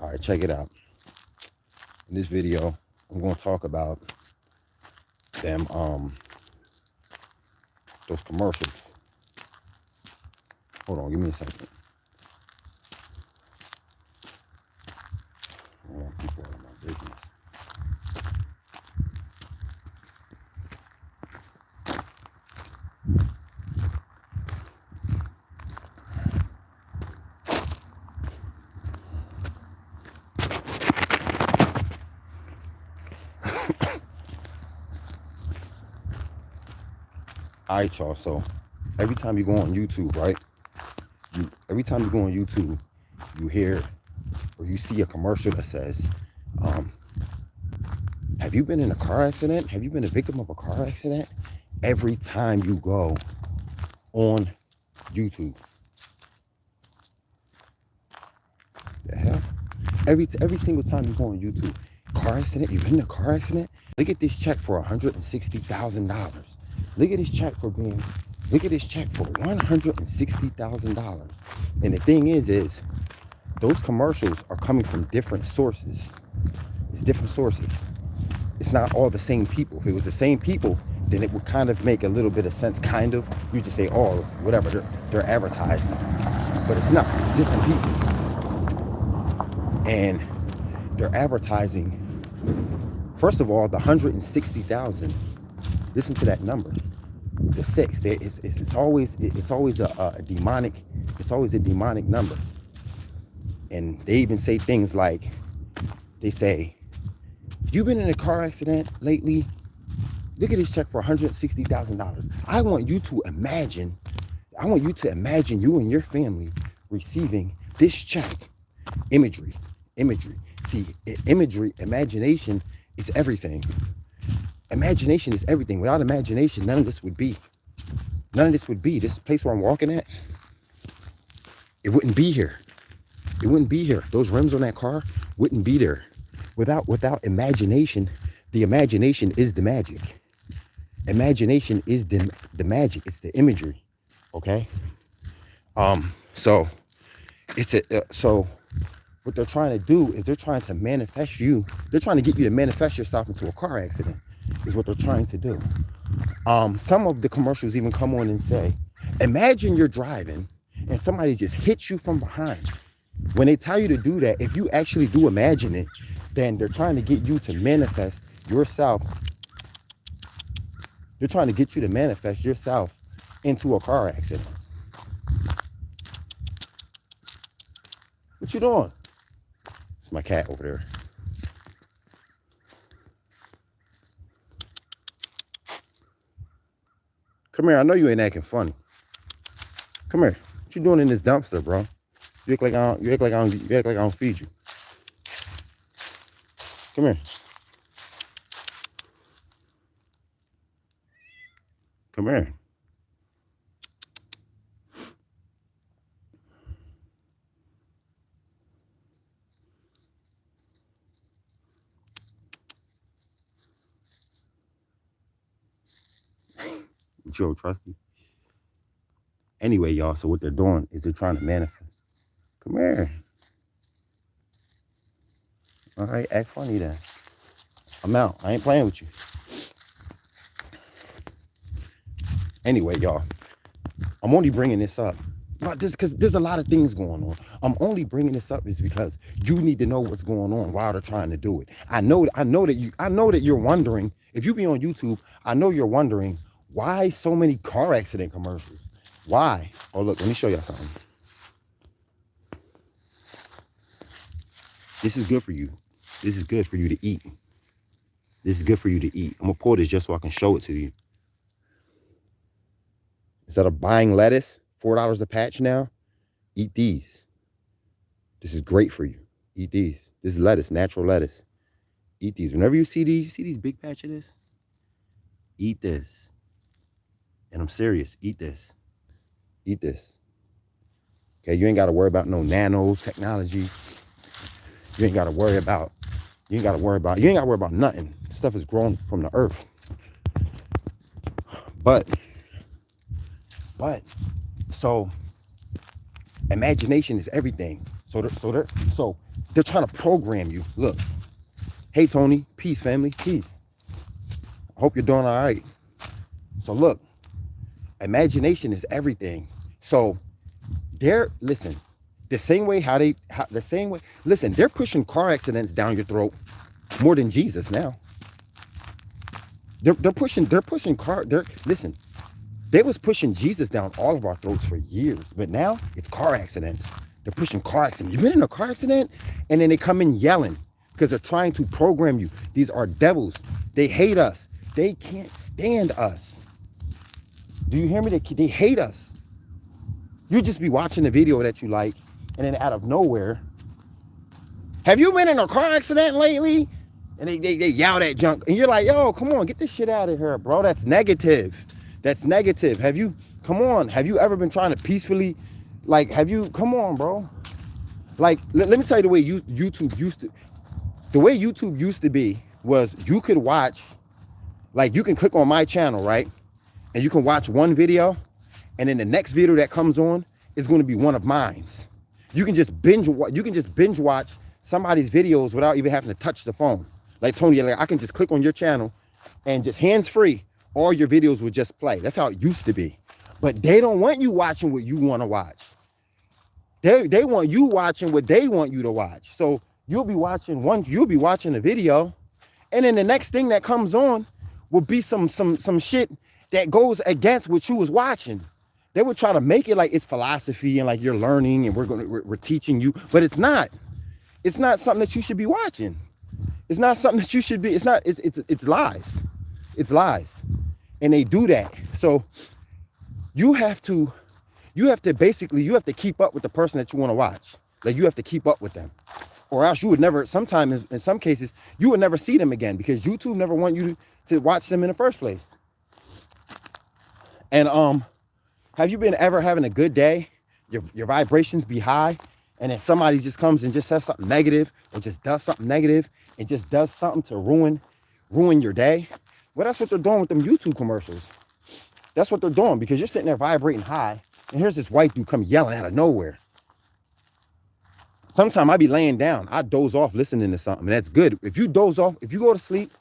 All right, check it out. In this video, I'm going to talk about them, those commercials. Hold on, give me a second. I don't want people out of my business. All right, y'all. So every time you go on YouTube, right? Every time you go on YouTube, you hear or you see a commercial that says, have you been in a car accident? Have you been a victim of a car accident? Every time you go on YouTube. The hell? Every single time you go on YouTube, car accident, you've been in a car accident? Look at this check for $160,000. Look at this check for $160,000. And the thing is those commercials are coming from different sources. It's different sources. It's not all the same people. If it was the same people, then it would kind of make a little bit of sense, kind of. You just say, oh, whatever, they're advertising. But it's not, it's different people. And they're advertising, first of all, the 160,000, listen to that number. The 6, it's always a demonic, it's always a demonic number. And they even say things like, they say, you've been in a car accident lately? Look at this check for $160,000. I want you to imagine you and your family receiving this check. Imagery. See, imagination is everything. Imagination is everything. Without imagination, none of this would be. This place where I'm walking at, it wouldn't be here. Those rims on that car wouldn't be there. Without imagination, the imagination is the magic. Imagination is the magic. It's the imagery. Okay. So what they're trying to do is they're trying to manifest you. They're trying to get you to manifest yourself into a car accident. Is what they're trying to do. Some of the commercials even come on and say, imagine you're driving and somebody just hits you from behind. When they tell you to do that, if you actually do imagine it, then they're trying to get you to manifest yourself. They're trying to get you to manifest yourself into a car accident. What you doing? It's my cat over there. Come here, I know you ain't acting funny. Come here. What you doing in this dumpster, bro? You act like I don't feed you. Come here. Come here. You don't trust me? Anyway, y'all, so what they're doing is they're trying to manifest. Come here. All right, act funny then. I'm out. I ain't playing with you. Anyway, y'all, I'm only bringing this up because there's a lot of things going on. I'm only bringing this up is because you need to know what's going on while they're trying to do it. I know that you're wondering. If you be on YouTube, I know you're wondering why so many car accident commercials. Why? Oh, look, let me show y'all something. This is good for you. This is good for you to eat. This is good for you to eat. I'm gonna pour this just so I can show it to you. Instead of buying lettuce, $4 a patch now, eat these. This is great for you. Eat these. This is lettuce, natural lettuce. Eat these. Whenever you see these big patch of this? Eat this. And I'm serious, eat this. Eat this. Okay, you ain't gotta worry about no nanotechnology. You ain't gotta worry about nothing. Stuff is grown from the earth. But so imagination is everything. So They're trying to program you. Look, hey Tony, peace family, peace. I hope you're doing all right. So look, imagination is everything. So listen, the same way listen, they're pushing car accidents down your throat more than Jesus now. Listen, they was pushing Jesus down all of our throats for years, but now it's car accidents. They're pushing car accidents. You've been in a car accident? And then they come in yelling because they're trying to program you. These are devils. They hate us. They can't stand us. Do you hear me? They hate us. You just be watching the video that you like, and then out of nowhere, have you been in a car accident lately? And they yell that junk. And you're like, yo, come on, get this shit out of here, bro. That's negative. That's negative. Come on, have you ever been trying to peacefully, come on, bro. Like, let me tell you the way YouTube used to be was you could watch, like you can click on my channel, right? And you can watch one video, and then the next video that comes on is going to be one of mine. You can just binge watch somebody's videos without even having to touch the phone. Like Tony, like I can just click on your channel and just hands-free, all your videos would just play. That's how it used to be. But they don't want you watching what you want to watch. They want you watching what they want you to watch. So you'll be watching a video, and then the next thing that comes on will be some shit that goes against what you was watching. They would try to make it like it's philosophy and like you're learning and we're teaching you, but it's not. It's not something that you should be watching. It's not something that you should be. It's not. It's lies. It's lies, and they do that. So you have to keep up with the person that you want to watch. Like you have to keep up with them, or else you would never. Sometimes, in some cases, you would never see them again because YouTube never want you to watch them in the first place. And have you been ever having a good day? Your vibrations be high, and then somebody just comes and just says something negative, or just does something negative, and just does something to ruin your day. Well, that's what they're doing with them YouTube commercials. That's what they're doing because you're sitting there vibrating high, and here's this white dude come yelling out of nowhere. Sometimes I be laying down. I doze off listening to something. That's good. If you doze off, if you go to sleep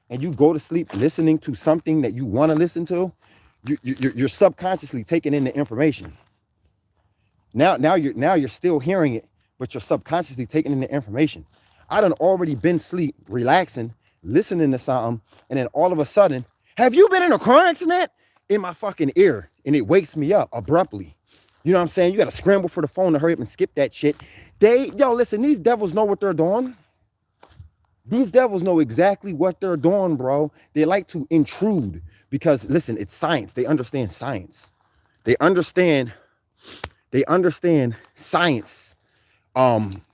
and you go to sleep listening to something that you want to listen to, you're subconsciously taking in the information. Now you're still hearing it, but you're subconsciously taking in the information. I done already been asleep, relaxing, listening to something, and then all of a sudden, have you been in a car accident? In my fucking ear, and it wakes me up abruptly. You know what I'm saying? You got to scramble for the phone to hurry up and skip that shit. Listen, these devils know what they're doing. These devils know exactly what they're doing, bro. They like to intrude because, listen, it's science. They understand science. They understand science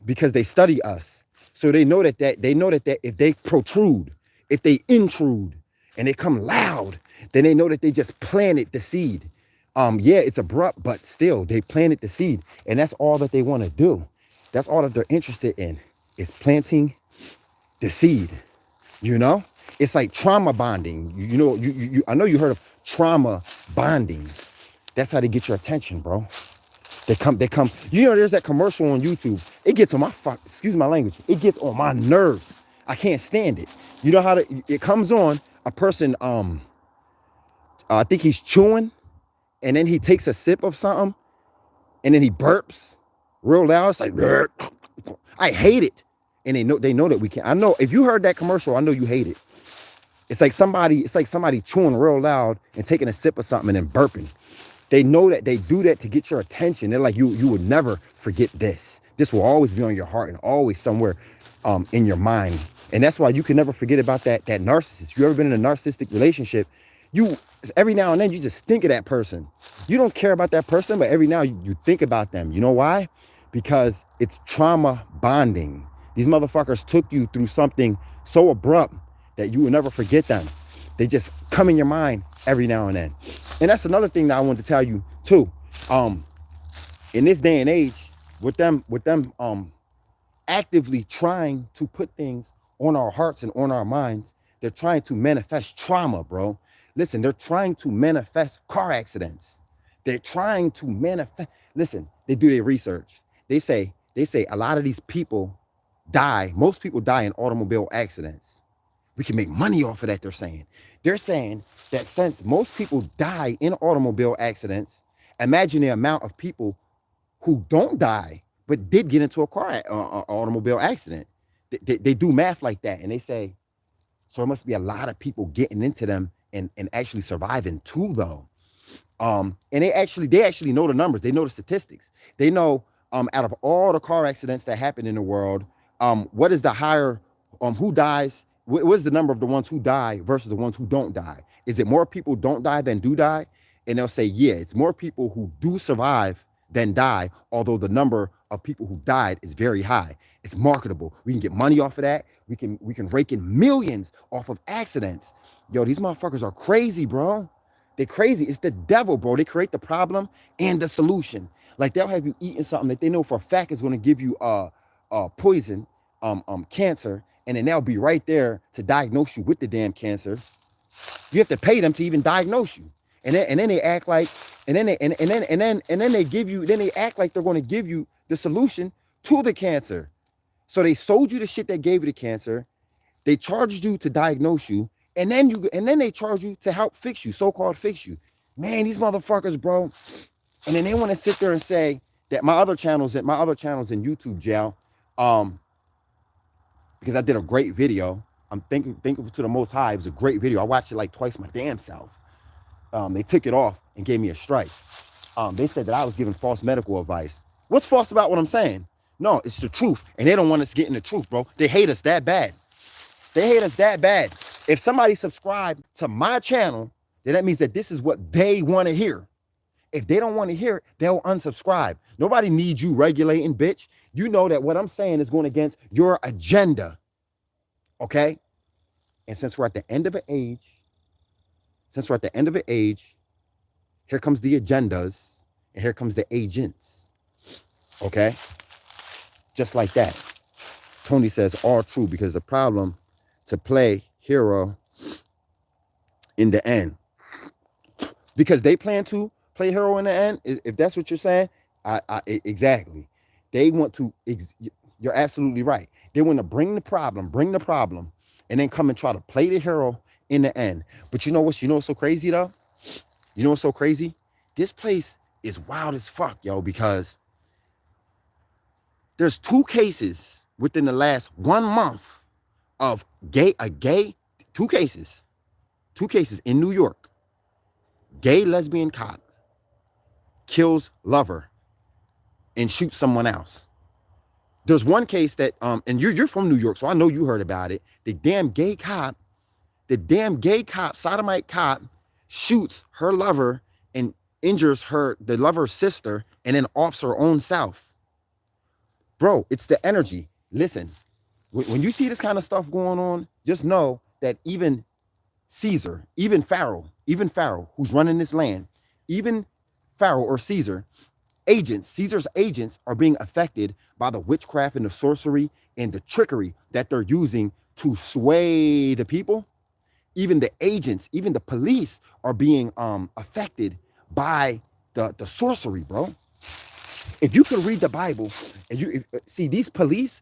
because they study us. So they know that if they protrude, if they intrude, and they come loud, then they know that they just planted the seed. Yeah, it's abrupt, but still, they planted the seed. And that's all that they want to do. That's all that they're interested in, is planting the seed. You know? It's like trauma bonding. I know you heard of trauma bonding. That's how they get your attention, bro. They come. There's that commercial on YouTube. It gets on excuse my language. It gets on my nerves. I can't stand it. You know how it comes on, a person, I think he's chewing, and then he takes a sip of something, and then he burps real loud. It's like, I hate it. And they know that we can't. I know if you heard that commercial, I know you hate it. It's like somebody chewing real loud and taking a sip of something and then burping. They know that they do that to get your attention. They're like, you would never forget this. This will always be on your heart and always somewhere in your mind. And that's why you can never forget about that narcissist. You ever been in a narcissistic relationship? Every now and then you just think of that person. You don't care about that person, but every now you think about them. You know why? Because it's trauma bonding. These motherfuckers took you through something so abrupt that you will never forget them. They just come in your mind every now and then. And that's another thing that I want to tell you too. In this day and age, with them actively trying to put things on our hearts and on our minds, they're trying to manifest trauma, bro. Listen, they're trying to manifest car accidents. They're trying to manifest. Listen, they do their research. They say a lot of these people die. Most people die in automobile accidents. We can make money off of that, they're saying. They're saying that since most people die in automobile accidents, imagine the amount of people who don't die but did get into a automobile accident. They do math like that, and they say, so it must be a lot of people getting into them and actually surviving too, though. And they actually know the numbers. They know the statistics. They know out of all the car accidents that happen in the world, what is the higher who dies? What is the number of the ones who die versus the ones who don't die? Is it more people don't die than do die? And they'll say, yeah, it's more people who do survive than die, although the number of people who died is very high. It's marketable. We can get money off of that. We can rake in millions off of accidents. Yo, these motherfuckers are crazy, bro. They're crazy. It's the devil, bro. They create the problem and the solution. Like they'll have you eating something that they know for a fact is going to give you poison, cancer, and then they'll be right there to diagnose you with the damn cancer. You have to pay them to even diagnose you, and then they act like, and then they give you, then they act like they're going to give you the solution to the cancer. So they sold you the shit that gave you the cancer. They charged you to diagnose you, and then they charge you to help fix you, so-called fix you. Man, these motherfuckers, bro. And then they want to sit there and say that my other channels in YouTube jail, because I did a great video. I'm thankful to the Most High. It was a great video. I watched it like twice my damn self. They took it off and gave me a strike. They said that I was giving false medical advice. What's false about what I'm saying? No, it's the truth. And they don't want us getting the truth, bro. They hate us that bad. They hate us that bad. If somebody subscribed to my channel, then that means that this is what they want to hear. If they don't want to hear it, they'll unsubscribe. Nobody needs you regulating, bitch. You know that what I'm saying is going against your agenda. Okay? And since we're at the end of an age, here comes the agendas, and here comes the agents. Okay? Just like that. Tony says all true, because the problem to play hero in the end. Because they plan to play hero in the end, if that's what you're saying, exactly. They want to, you're absolutely right. They want to bring the problem, and then come and try to play the hero in the end. But you know what's so crazy, though? You know what's so crazy? This place is wild as fuck, yo, because there's 2 cases within the last 1 month of two cases in New York. Gay lesbian cop kills lover and shoots someone else. There's one case that, and you're from New York, so I know you heard about it. The damn gay cop, sodomite cop, shoots her lover and injures the lover's sister, and then offs her own self. Bro, it's the energy. Listen, when you see this kind of stuff going on, just know that even Caesar, even Pharaoh, who's running this land, even Pharaoh or Caesar's agents are being affected by the witchcraft and the sorcery and the trickery that they're using to sway the people. Even the agents, even the police are being affected by the sorcery, bro. If you can read the Bible and you see these police,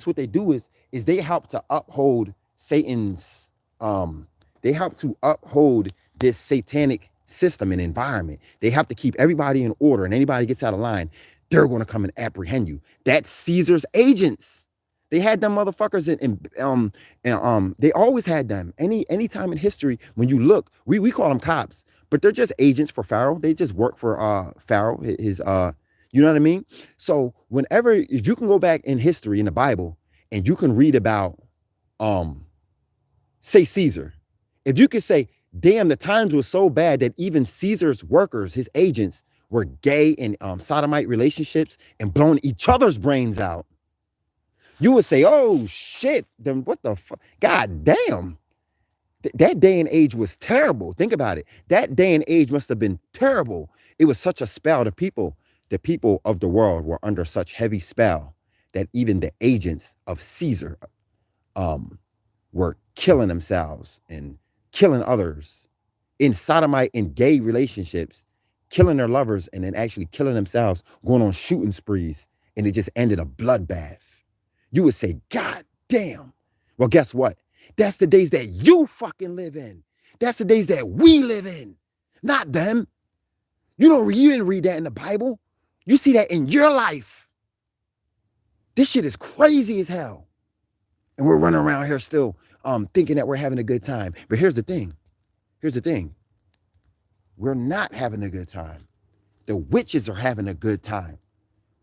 what they do is they help to uphold Satan's, they help to uphold this satanic system and environment. They have to keep everybody in order, and anybody gets out of line, they're going to come and apprehend you. That's Caesar's agents. They had them motherfuckers they always had them. Any time in history, when you look, we call them cops, but they're just agents for Pharaoh. They just work for Pharaoh, his you know what I mean? So if you can go back in history in the Bible and you can read about say Caesar, if you could say, damn, the times were so bad that even Caesar's workers, his agents, were gay and sodomite relationships and blowing each other's brains out, you would say, oh shit, then what the fuck? God damn. That day and age was terrible. Think about it. That day and age must have been terrible. It was such a spell. The people of the world were under such heavy spell that even the agents of Caesar were killing themselves and killing others in sodomite and gay relationships, killing their lovers and then actually killing themselves, going on shooting sprees, and it just ended a bloodbath. You would say, God damn. Well, guess what? That's the days that you fucking live in. That's the days that we live in, not them. You didn't read that in the Bible. You see that in your life. This shit is crazy as hell. And we're running around here still thinking that we're having a good time. But here's the thing. Here's the thing. We're not having a good time. The witches are having a good time.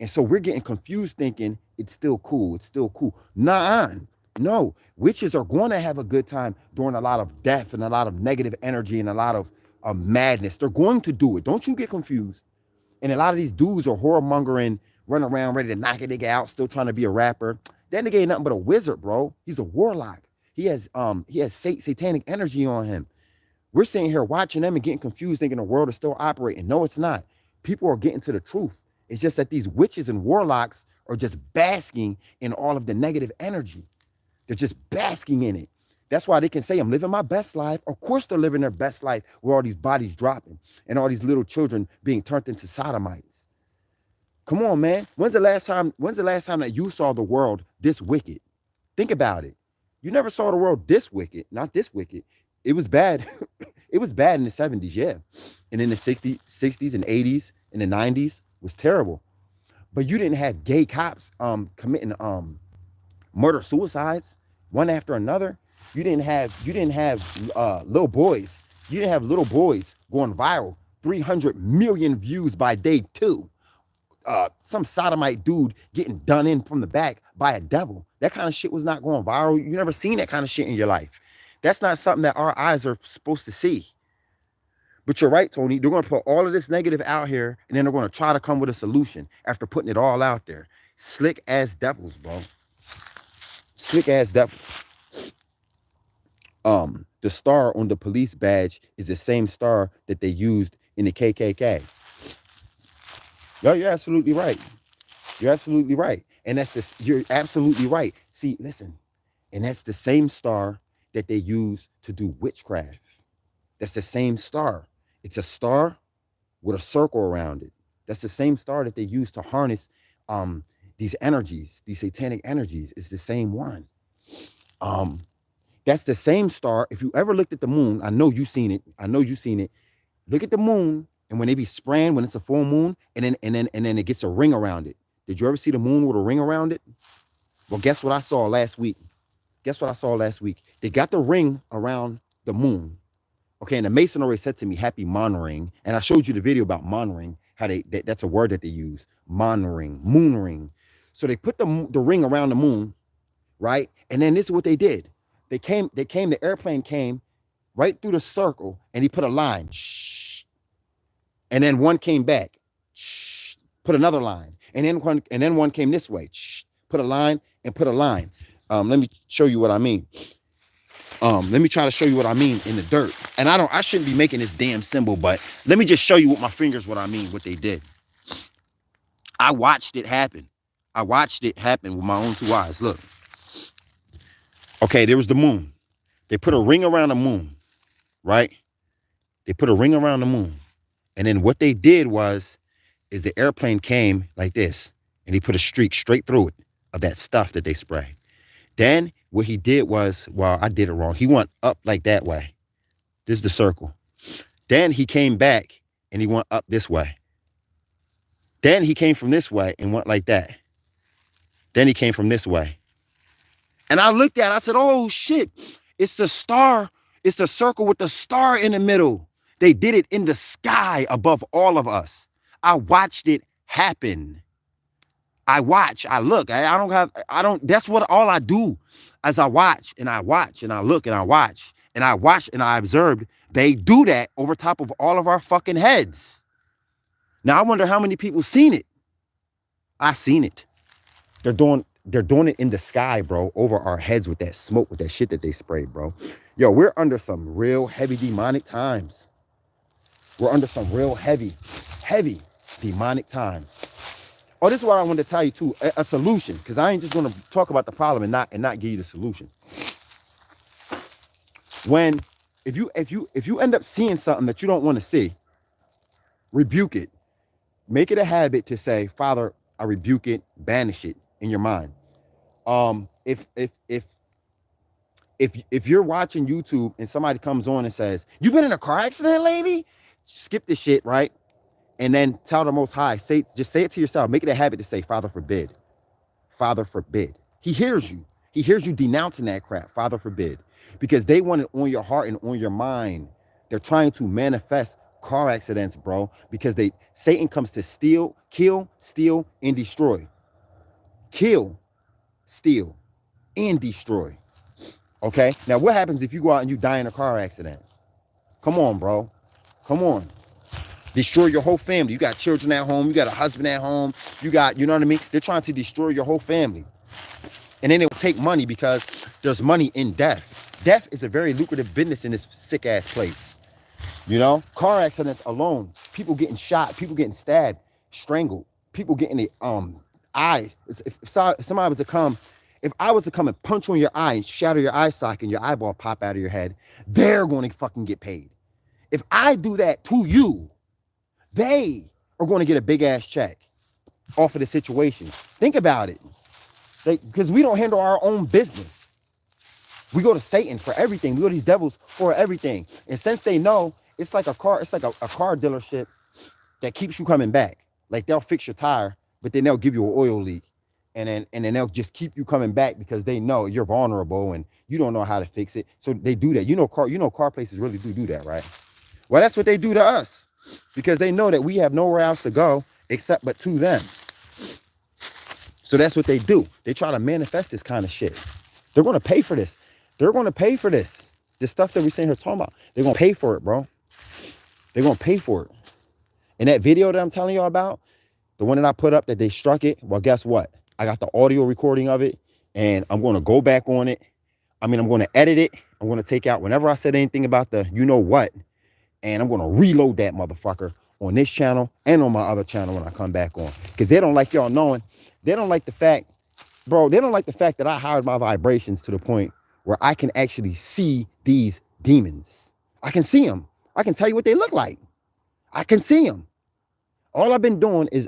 And so we're getting confused thinking it's still cool. It's still cool. Nah, no. Witches are going to have a good time during a lot of death and a lot of negative energy and a lot of madness. They're going to do it. Don't you get confused. And a lot of these dudes are whoremongering, running around ready to knock a nigga out, still trying to be a rapper. That nigga ain't nothing but a wizard, bro. He's a warlock. He has satanic energy on him. We're sitting here watching them and getting confused, thinking the world is still operating. No, it's not. People are getting to the truth. It's just that these witches and warlocks are just basking in all of the negative energy. They're just basking in it. That's why they can say, I'm living my best life. Of course they're living their best life with all these bodies dropping and all these little children being turned into sodomites. Come on, man. When's the last time that you saw the world this wicked? Think about it. You never saw the world this wicked, not this wicked. It was bad. It was bad in the 70s, yeah. And in the 60s and 80s and the 90s was terrible. But you didn't have gay cops committing murder suicides one after another. You didn't have little boys. You didn't have little boys going viral. 300 million views by day 2. Some sodomite dude getting done in from the back by a devil. That kind of shit was not going viral. You never seen that kind of shit in your life. That's not something that our eyes are supposed to see. But you're right, Tony. They're going to put all of this negative out here, and then they're going to try to come with a solution after putting it all out there. Slick ass devils, bro. Slick ass devils. The star on the police badge is the same star that they used in the KKK. No, you're absolutely right. You're absolutely right. And you're absolutely right. See, listen. And that's the same star that they use to do witchcraft. That's the same star. It's a star with a circle around it. That's the same star that they use to harness these energies, these satanic energies. It's the same one. That's the same star. If you ever looked at the moon, I know you've seen it. Look at the moon, and when they be spraying, when it's a full moon, and then it gets a ring around it. Did you ever see the moon with a ring around it? Well, guess what I saw last week? They got the ring around the moon. Okay, and the Mason already said to me, happy moon-ring. And I showed you the video about moon-ring, how that's a word that they use, moon ring. So they put the ring around the moon, right? And then this is what they did. The airplane came right through the circle, and he put a line. And then one came back, put another line. And then one came this way, put a line and put a line. Let me show you what I mean. Let me try to show you what I mean in the dirt. And I shouldn't be making this damn symbol, but let me just show you with my fingers what I mean, what they did. I watched it happen. With my own 2 eyes. Look. Okay, there was the moon. They put a ring around the moon, right? And then what they did is the airplane came like this, and he put a streak straight through it of that stuff that they spray. Then what he did was, well, I did it wrong. He went up like that way. This is the circle. Then he came back and he went up this way. Then he came from this way and went like that. Then he came from this way. And I looked at it, I said, oh shit, it's the star. It's the circle with the star in the middle. They did it in the sky above all of us. I watched it happen. I look, that's what all I do as I watch and I look and I watch and I observed. They do that over top of all of our fucking heads. Now I wonder how many people seen it. I seen it. They're doing it in the sky, bro, over our heads with that smoke, with that shit that they sprayed, bro. Yo, we're under some real heavy demonic times. We're under some real heavy demonic times. Oh, this is what I wanted to tell you too, a solution, because I ain't just going to talk about the problem and not give you the solution. If you end up seeing something that you don't want to see, rebuke it. Make it a habit to say, Father, I rebuke it, banish it in your mind. If you're watching YouTube and somebody comes on and says, "You been in a car accident, lady?" Skip the shit, right? And then tell the Most High, just say it to yourself. Make it a habit to say, "Father forbid, Father forbid." He hears you. He hears you denouncing that crap. Father forbid, because they want it on your heart and on your mind. They're trying to manifest car accidents, bro, because Satan comes to steal, kill, steal, and destroy. Kill, steal, and destroy. Okay? Now, what happens if you go out and you die in a car accident? Come on, bro. Come on. Destroy your whole family. You got children at home. You got a husband at home. You know what I mean? They're trying to destroy your whole family. And then they'll take money because there's money in death. Death is a very lucrative business in this sick ass place. You know? Car accidents alone. People getting shot. People getting stabbed, strangled. People getting the eyes. If somebody was to come, if I was to come and punch on your eye and shatter your eye socket and your eyeball pop out of your head, they're going to fucking get paid. If I do that to you, they are going to get a big ass check off of the situation. Think about it. Because we don't handle our own business. We go to Satan for everything. We go to these devils for everything. And since they know, it's like a car dealership that keeps you coming back. Like they'll fix your tire, but then they'll give you an oil leak. And then they'll just keep you coming back because they know you're vulnerable and you don't know how to fix it. So they do that. Car places really do that, right? Well, that's what they do to us because they know that we have nowhere else to go except but to them. So that's what they do. They try to manifest this kind of shit. They're going to pay for this. They're going to pay for this. This stuff that we're sitting here talking about. They're going to pay for it, bro. They're going to pay for it. And that video that I'm telling y'all about, the one that I put up that they struck it, well, guess what? I got the audio recording of it, and I'm going to go back on it. I'm going to edit it. I'm going to take out whenever I said anything about the you know what, and I'm going to reload that motherfucker on this channel and on my other channel when I come back on. Because they don't like y'all knowing. They don't like the fact, bro, they don't like the fact that I hired my vibrations to the point where I can actually see these demons. I can see them. I can tell you what they look like. I can see them. All I've been doing is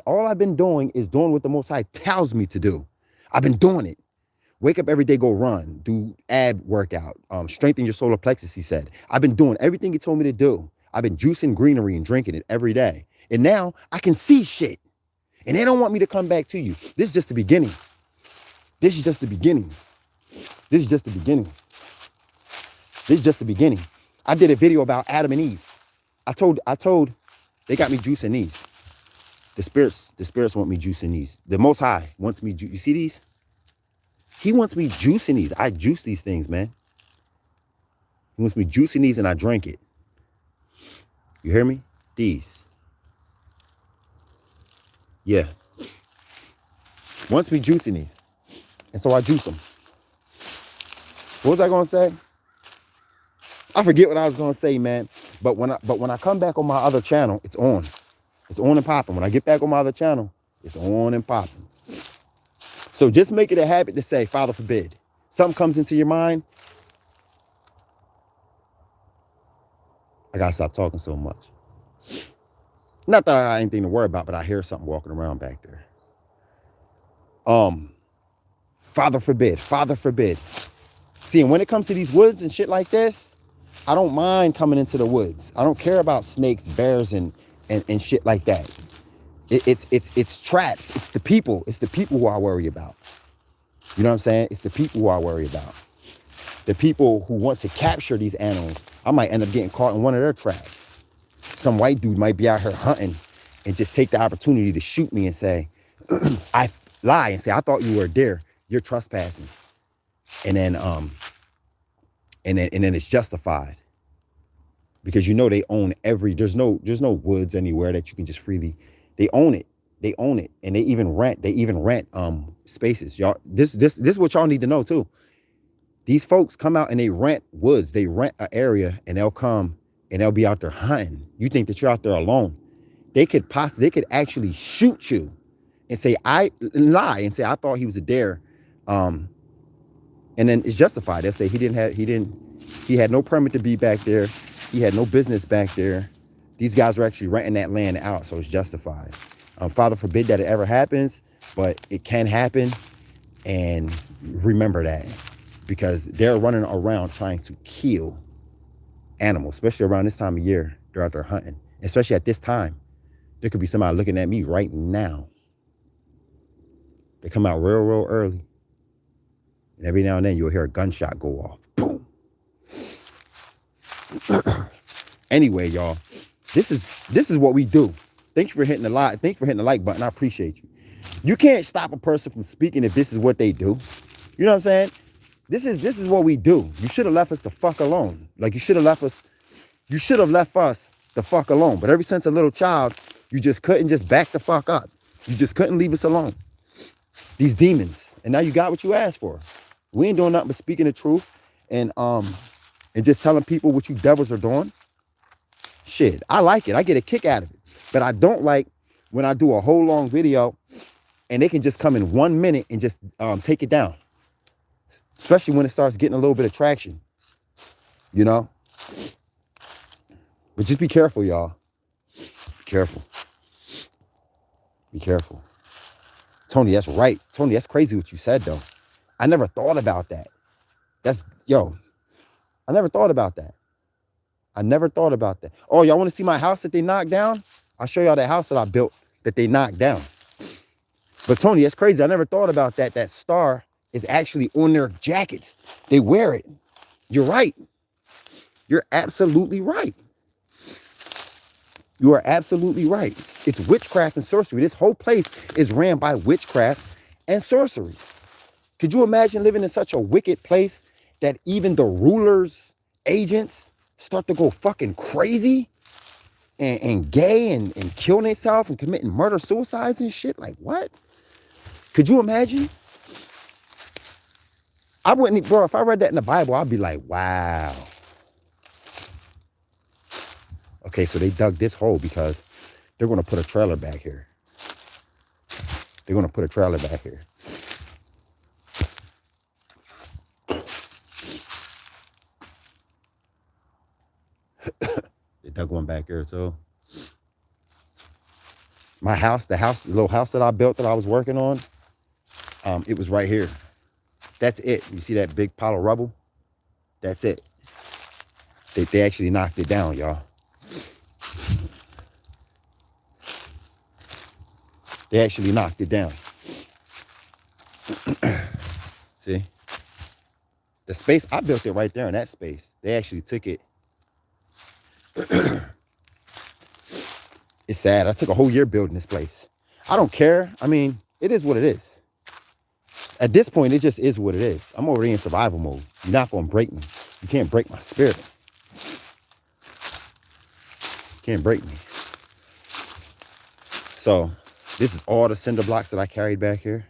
doing what the Most High tells me to do. I've been doing it. Wake up every day, go run, do ab workout, strengthen your solar plexus, he said. I've been doing everything he told me to do. I've been juicing greenery and drinking it every day. And now I can see shit. And they don't want me to come back to you. This is just the beginning. This is just the beginning. This is just the beginning. This is just the beginning. I did a video about Adam and Eve. I told they got me juicing these. The spirits want me juicing these. The Most High wants me you see these? He wants me juicing these. I juice these things, man. He wants me juicing these and I drink it. You hear me? These. Yeah. Wants me juicing these. And so I juice them. What was I gonna say? I forget what I was gonna say, man. But when I come back on my other channel, it's on. It's on and popping. When I get back on my other channel, it's on and popping. So just make it a habit to say, Father forbid. Something comes into your mind. I gotta stop talking so much. Not that I got anything to worry about, but I hear something walking around back there. Father forbid. Father forbid. See, and when it comes to these woods and shit like this, I don't mind coming into the woods. I don't care about snakes, bears, and shit like that. It's traps. It's the people. It's the people who I worry about. You know what I'm saying? It's the people who I worry about. The people who want to capture these animals. I might end up getting caught in one of their traps. Some white dude might be out here hunting and just take the opportunity to shoot me and say, I lie and say, I thought you were a deer. You're trespassing. And then it's justified. Because you know they own there's no woods anywhere that you can just freely, they own it. They own it. And they even rent spaces. Y'all, this is what y'all need to know too. These folks come out and they rent woods. They rent an area and they'll come and they'll be out there hunting. You think that you're out there alone. They could actually shoot you and say, lie and say, I thought he was a dare. And then it's justified. They'll say he had no permit to be back there. He had no business back there. These guys are actually renting that land out, so it's justified. Father forbid that it ever happens, but it can happen. And remember that, because they're running around trying to kill animals, especially around this time of year. They're out there hunting, especially at this time. There could be somebody looking at me right now. They come out real early, and every now and then you'll hear a gunshot go off. Boom. Anyway, y'all, this is what we do. Thank you for hitting the like. Thank you for hitting the like button. I appreciate you. You can't stop a person from speaking if this is what they do. You know what I'm saying? This is what we do. You should have left us the fuck alone. Like, you should have left us the fuck alone. But ever since a little child, you just couldn't just back the fuck up. You just couldn't leave us alone. These demons. And now you got what you asked for. We ain't doing nothing but speaking the truth and just telling people what you devils are doing. Shit, I like it. I get a kick out of it. But I don't like when I do a whole long video and they can just come in 1 minute and just take it down. Especially when it starts getting a little bit of traction. You know? But just be careful, y'all. Be careful. Be careful. Tony, that's right. Tony, that's crazy what you said, though. I never thought about that. I never thought about that. I never thought about that. Oh, y'all want to see my house that they knocked down? I'll show y'all that house that I built that they knocked down. But Tony, that's crazy. I never thought about that. That star is actually on their jackets. They wear it. You're right. You're absolutely right. You are absolutely right. It's witchcraft and sorcery. This whole place is ran by witchcraft and sorcery. Could you imagine living in such a wicked place that even the rulers, agents start to go fucking crazy and gay and killing themselves and committing murder, suicides and shit? Like, what? Could you imagine? I wouldn't, bro, if I read that in the Bible, I'd be like, wow. Okay, so they dug this hole because they're going to put a trailer back here. They're going to put a trailer back here. They dug one back here, too. My house, the little house that I built that I was working on, it was right here. That's it. You see that big pile of rubble? That's it. They actually knocked it down, y'all. They actually knocked it down. See? The space, I built it right there in that space. They actually took it. It's sad. I took a whole year building this place. I don't care. I mean, it is what it is. At this point, it just is what it is. I'm already in survival mode. You're not going to break me. You can't break my spirit. You can't break me. So, this is all the cinder blocks that I carried back here.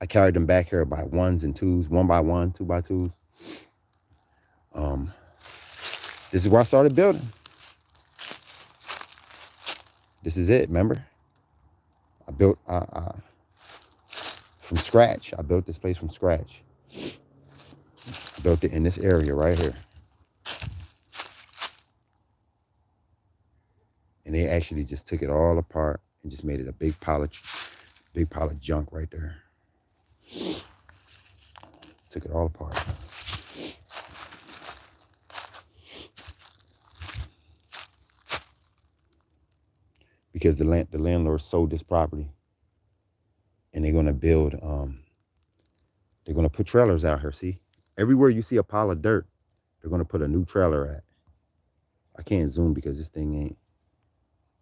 I carried them back here by ones and twos, 1 by 1, 2 by 2s. This is where I started building. This is it, remember? I built from scratch. I built this place from scratch. I built it in this area right here. And they actually just took it all apart and just made it a big pile of junk right there. Took it all apart. Because the landlord sold this property, and they're gonna build. They're gonna put trailers out here. See, everywhere you see a pile of dirt, they're gonna put a new trailer at. I can't zoom because this thing ain't.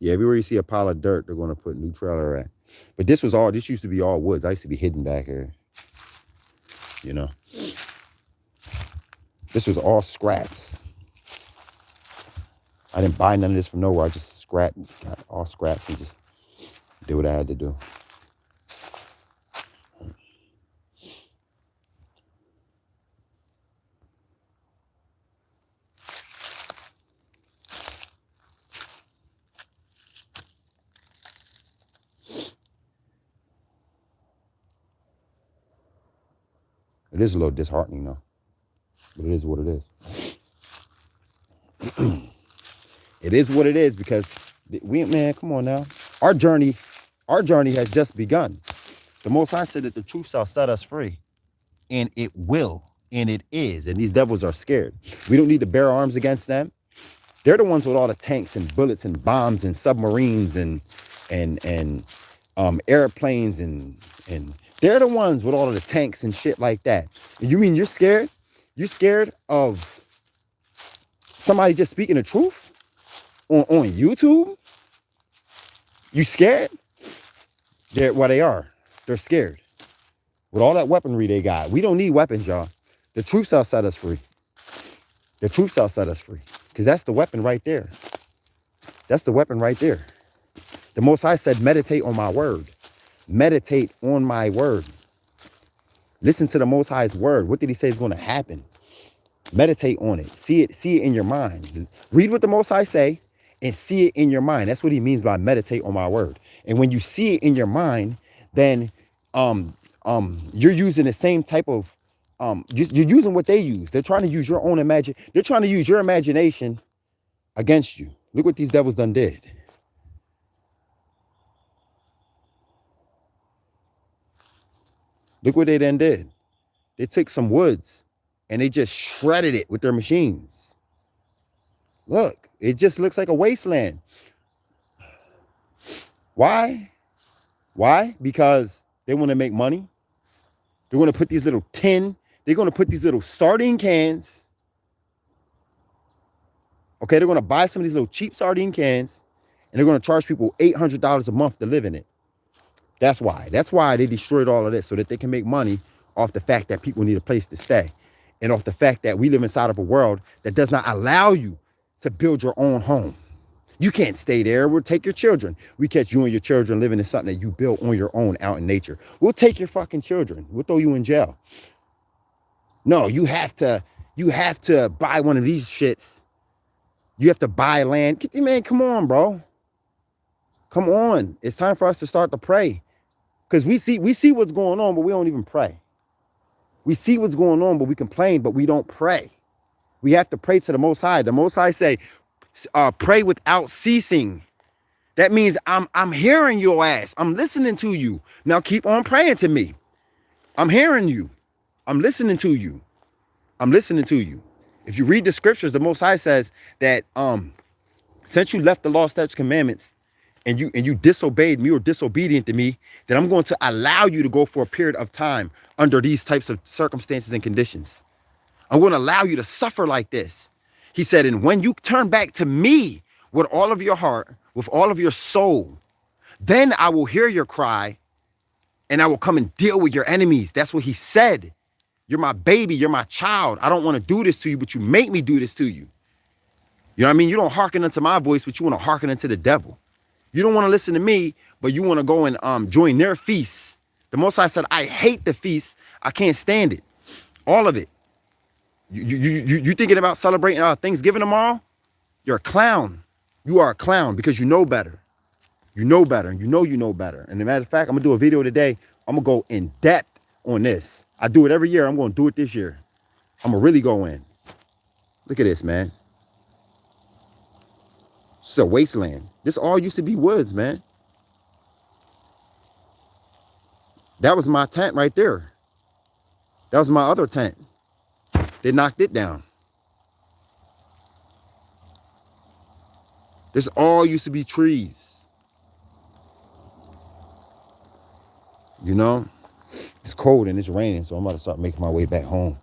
Yeah, everywhere you see a pile of dirt, they're gonna put a new trailer at. But this used to be all woods. I used to be hidden back here. You know, this was all scraps. I didn't buy none of this from nowhere. I just got all scraps and just did what I had to do. It is a little disheartening, though. But it is what it is. It is what it is, because man, come on now. Our journey has just begun. The Most High said that the truth shall set us free. And it will. And it is. And these devils are scared. We don't need to bear arms against them. They're the ones with all the tanks and bullets and bombs and submarines and airplanes and they're the ones with all of the tanks and shit like that. And you mean you're scared? You're scared of somebody just speaking the truth on YouTube? You scared? They are. They're scared. With all that weaponry they got. We don't need weapons, y'all. The truth shall set us free. The truth shall set us free. Because that's the weapon right there. That's the weapon right there. The Most High said, meditate on my word. Meditate on my word. Listen to the Most High's word. What did he say is going to happen? Meditate on it. See it in your mind. Read what the Most High say and see it in your mind. That's what he means by meditate on my word. And when you see it in your mind, then you're using the same type of you're using what they use. They're trying to use your own They're trying to use your imagination against you. Look what these devils done did. Look what they then did. They took some woods and they just shredded it with their machines. Look, it just looks like a wasteland. Why? Why? Because they want to make money. They're going to put these little they're going to put these little sardine cans. Okay, they're going to buy some of these little cheap sardine cans and they're going to charge people $800 a month to live in it. That's why. That's why they destroyed all of this, so that they can make money off the fact that people need a place to stay and off the fact that we live inside of a world that does not allow you to build your own home. You can't stay there. We'll take your children. We catch you and your children living in something that you built on your own out in nature. We'll take your fucking children. We'll throw you in jail. No, you have to buy one of these shits. You have to buy land. Man, come on, bro. Come on. It's time for us to start to pray. Because we see what's going on, but we don't even pray. We see what's going on, but we complain, but we don't pray. We have to pray to the Most High. The Most High say, pray without ceasing. That means I'm hearing your ass. I'm listening to you. Now keep on praying to me. I'm hearing you. I'm listening to you. I'm listening to you. If you read the scriptures, the Most High says that since you left the law, statutes, commandments, and you disobeyed me or disobedient to me, then I'm going to allow you to go for a period of time under these types of circumstances and conditions. I'm going to allow you to suffer like this. He said, and when you turn back to me with all of your heart, with all of your soul, then I will hear your cry and I will come and deal with your enemies. That's what he said. You're my baby. You're my child. I don't want to do this to you, but you make me do this to you. You know what I mean? You don't hearken unto my voice, but you want to hearken unto the devil. You don't want to listen to me, but you want to go and join their feasts. The Most High said, I hate the feast. I can't stand it. All of it. You thinking about celebrating Thanksgiving tomorrow? You're a clown. You are a clown because you know better. You know better. And you know better. And as a matter of fact, I'm going to do a video today. I'm going to go in depth on this. I do it every year. I'm going to do it this year. I'm going to really go in. Look at this, man. It's a wasteland. This all used to be woods, man. That was my tent right there. That was my other tent. They knocked it down. This all used to be trees. You know? It's cold and it's raining, so I'm about to start making my way back home.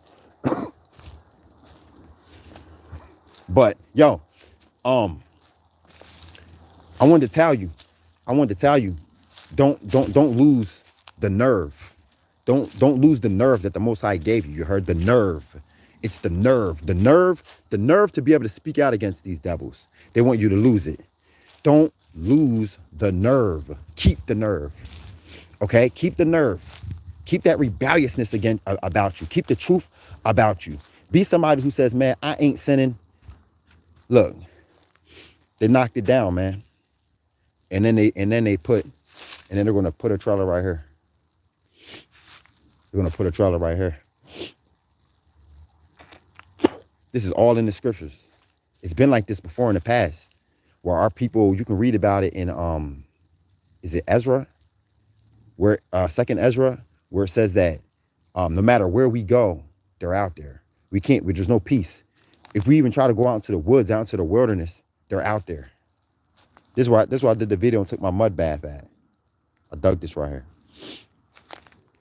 But, yo, I wanted to tell you, don't lose the nerve. Don't lose the nerve that the Most High gave you. You heard the nerve. It's the nerve. The nerve to be able to speak out against these devils. They want you to lose it. Don't lose the nerve. Keep the nerve. Okay? Keep the nerve. Keep that rebelliousness again about you. Keep the truth about you. Be somebody who says, man, I ain't sinning. Look, they knocked it down, man. And then they're going to put a trailer right here. They're going to put a trailer right here. This is all in the scriptures. It's been like this before in the past, where our people, you can read about it in, is it Ezra? where Second Ezra, where it says that no matter where we go, they're out there. We can't. There's no peace. If we even try to go out into the woods, out into the wilderness, they're out there. This is why I did the video and took my mud bath at. I dug this right here.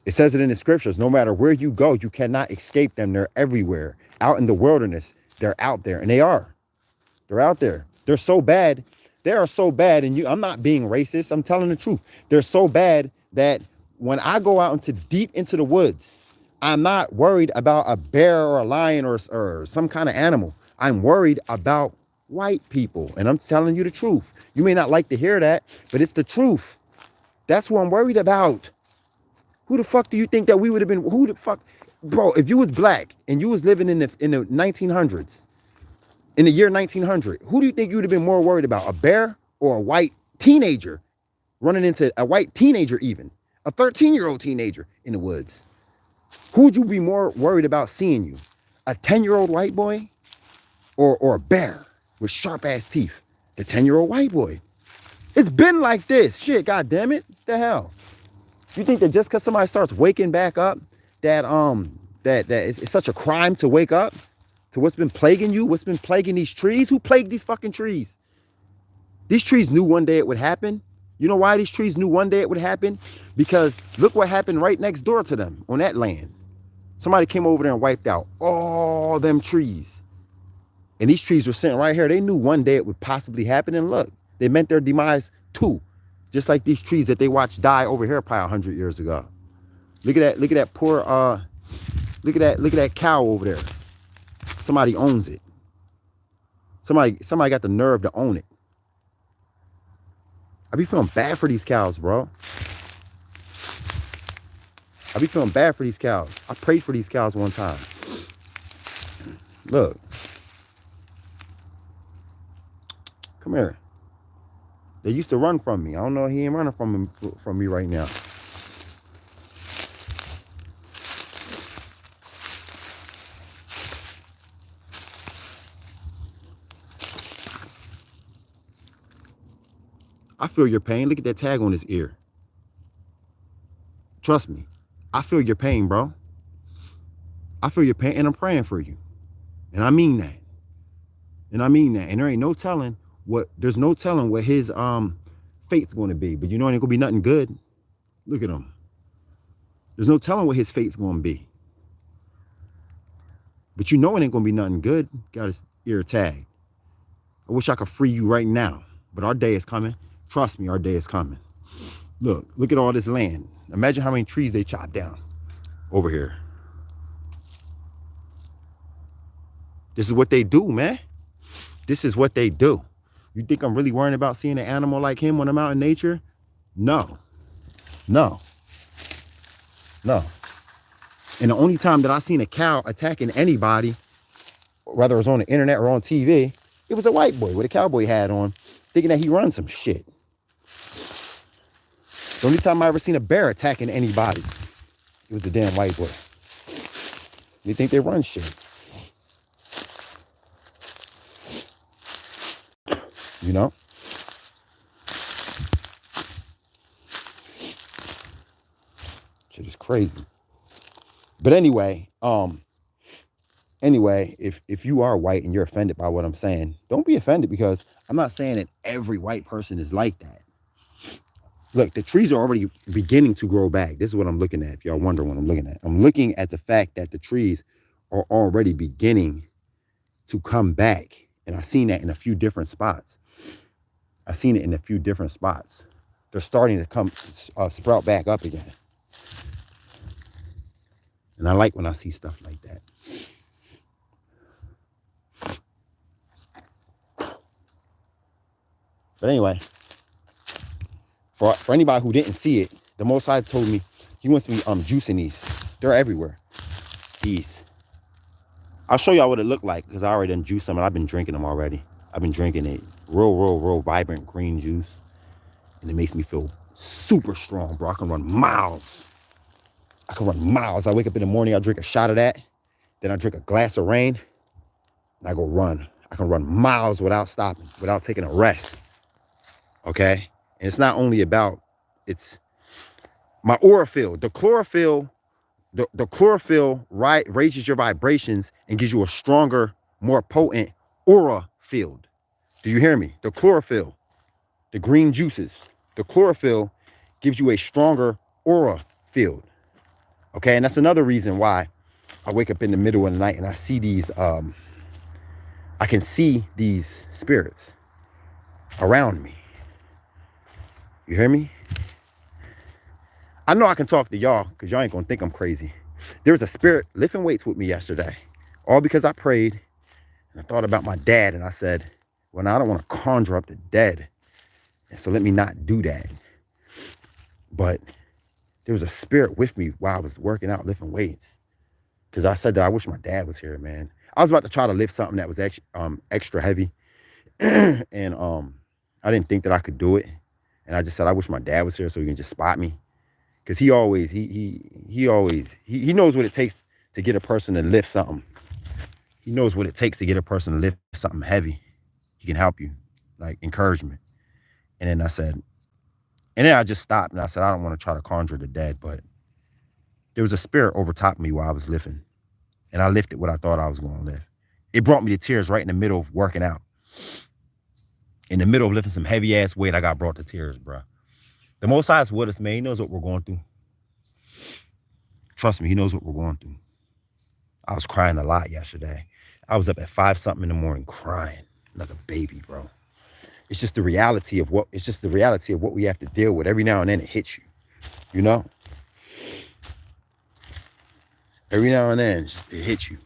It says it in the scriptures. No matter where you go, you cannot escape them. They're everywhere. Out in the wilderness, they're out there, and they are. They're out there. They're so bad. They are so bad, and I'm not being racist. I'm telling the truth. They're so bad that when I go out into deep into the woods, I'm not worried about a bear or a lion or some kind of animal. I'm worried about white people, and I'm telling you the truth. You may not like to hear that, but it's the truth. That's what I'm worried about. Who the fuck do you think that we would have been? Who the fuck, bro? If you was black and you was living in the 1900s, in the year 1900, who do you think you would have been more worried about? A bear or a white teenager running into a white teenager, even a 13-year-old teenager in the woods? Who would you be more worried about seeing you? A 10-year-old white boy or a bear with sharp ass teeth? The 10-year-old white boy. It's been like this. Shit, god damn it. What the hell? You think that just because somebody starts waking back up, that it's such a crime to wake up to what's been plaguing you, what's been plaguing these trees? Who plagued these fucking trees? These trees knew one day it would happen. You know why these trees knew one day it would happen? Because look what happened right next door to them on that land. Somebody came over there and wiped out all them trees. And these trees were sitting right here. They knew one day it would possibly happen. And look, they meant their demise too. Just like these trees that they watched die over here probably 100 years ago. Look at that poor, look at that cow over there. Somebody owns it. Somebody got the nerve to own it. I be feeling bad for these cows, bro. I be feeling bad for these cows. I prayed for these cows one time. Look. Come here. They used to run from me. I don't know. He ain't running from me right now. I feel your pain. Look at that tag on his ear. Trust me. I feel your pain, bro. I feel your pain, and I'm praying for you. And I mean that. And there ain't no telling there's no telling what his fate's going to be. But you know it ain't going to be nothing good. Look at him. There's no telling what his fate's going to be. But you know it ain't going to be nothing good. Got his ear tagged. I wish I could free you right now. But our day is coming. Trust me, our day is coming. Look at all this land. Imagine how many trees they chopped down over here. This is what they do, man. This is what they do. You think I'm really worrying about seeing an animal like him when I'm out in nature? No. And the only time that I seen a cow attacking anybody, whether it was on the internet or on TV, it was a white boy with a cowboy hat on, thinking that he runs some shit. The only time I ever seen a bear attacking anybody, it was a damn white boy. They think they run shit. You know? Shit is crazy. But anyway, if you are white and you're offended by what I'm saying, don't be offended, because I'm not saying that every white person is like that. Look, the trees are already beginning to grow back. This is what I'm looking at. If y'all wonder what I'm looking at, I'm looking at the fact that the trees are already beginning to come back. And I've seen that in a few different spots. They're starting to come sprout back up again. And I like when I see stuff like that. But anyway, for anybody who didn't see it, the Most High told me he wants me juicing these. They're everywhere. These. I'll show y'all what it looked like, because I already done juiced them and I've been drinking them already. I've been drinking it real vibrant green juice. And it makes me feel super strong, bro. I can run miles. I wake up in the morning, I drink a shot of that. Then I drink a glass of rain. And I go run. I can run miles without stopping, without taking a rest. Okay? And it's not only about, it's My aura field, the chlorophyll, the chlorophyll raises your vibrations and gives you a stronger, more potent aura field. Do you hear me? The chlorophyll, the green juices, the chlorophyll gives you a stronger aura field. Okay, and that's another reason why I wake up in the middle of the night and I see these, I can see these spirits around me. You hear me? I know I can talk to y'all because y'all ain't gonna think I'm crazy. There was a spirit lifting weights with me yesterday, all because I prayed and I thought about my dad and I said, well, now I don't want to conjure up the dead. And so let me not do that. But there was a spirit with me while I was working out, lifting weights. Because I said that I wish my dad was here, man. I was about to try to lift something that was extra heavy. And I didn't think that I could do it. And I just said, I wish my dad was here so he can just spot me. Because he knows what it takes to get a person to lift something. He knows what it takes to get a person to lift something heavy. He can help you, like encouragement. And then I just stopped and I said, I don't want to try to conjure the dead, but there was a spirit over top of me while I was lifting. And I lifted what I thought I was going to lift. It brought me to tears right in the middle of working out. In the middle of lifting some heavy ass weight, I got brought to tears, bro. The Most High is with us, man. He knows what we're going through. Trust me, he knows what we're going through. I was crying a lot yesterday. I was up at 5 something in the morning crying like a baby, bro. It's just the reality of what we have to deal with. Every now and then it hits you, you know? Every now and then it hits you.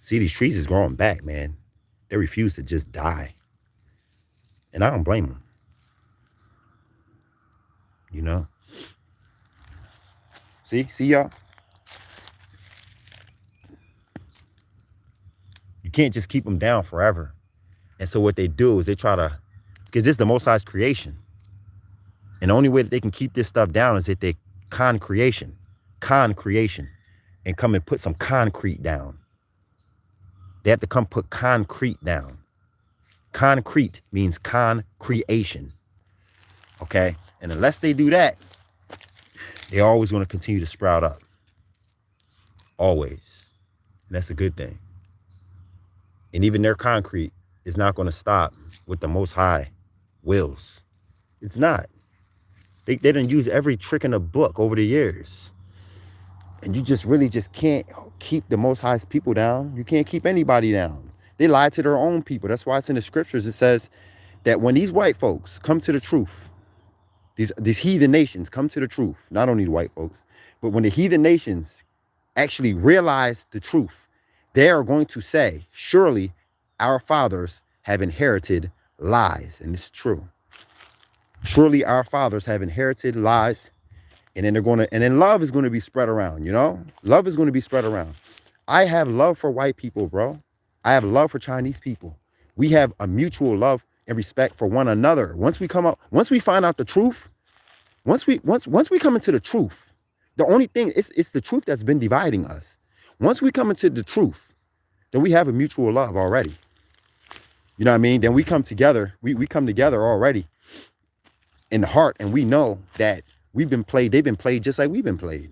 See, these trees is growing back, man. They refuse to just die. And I don't blame them. You know? See y'all? You can't just keep them down forever. And so what they do is they try to, because this is the Most High's creation. And the only way that they can keep this stuff down is if they con creation, and come and put some concrete down. They have to come put concrete down. Concrete means con-creation. Okay? And unless they do that, they're always going to continue to sprout up. Always. And that's a good thing. And even their concrete is not going to stop with the Most High wills. It's not. They done use every trick in the book over the years. And you just really just can't keep the Most High's people down. You can't keep anybody down. They lie to their own people. That's why it's in the scriptures. It says that when these white folks come to the truth, these heathen nations come to the truth, not only the white folks, but when the heathen nations actually realize the truth, they are going to say, surely our fathers have inherited lies. And it's true. Surely our fathers have inherited lies. And then love is going to be spread around, you know? Love is going to be spread around. I have love for white people, bro. I have love for Chinese people. We have a mutual love and respect for one another. Once we find out the truth, once we come into the truth, the only thing, it's the truth that's been dividing us. Once we come into the truth, then we have a mutual love already. You know what I mean? Then we come together, we come together already in the heart, and we know that they've been played just like we've been played.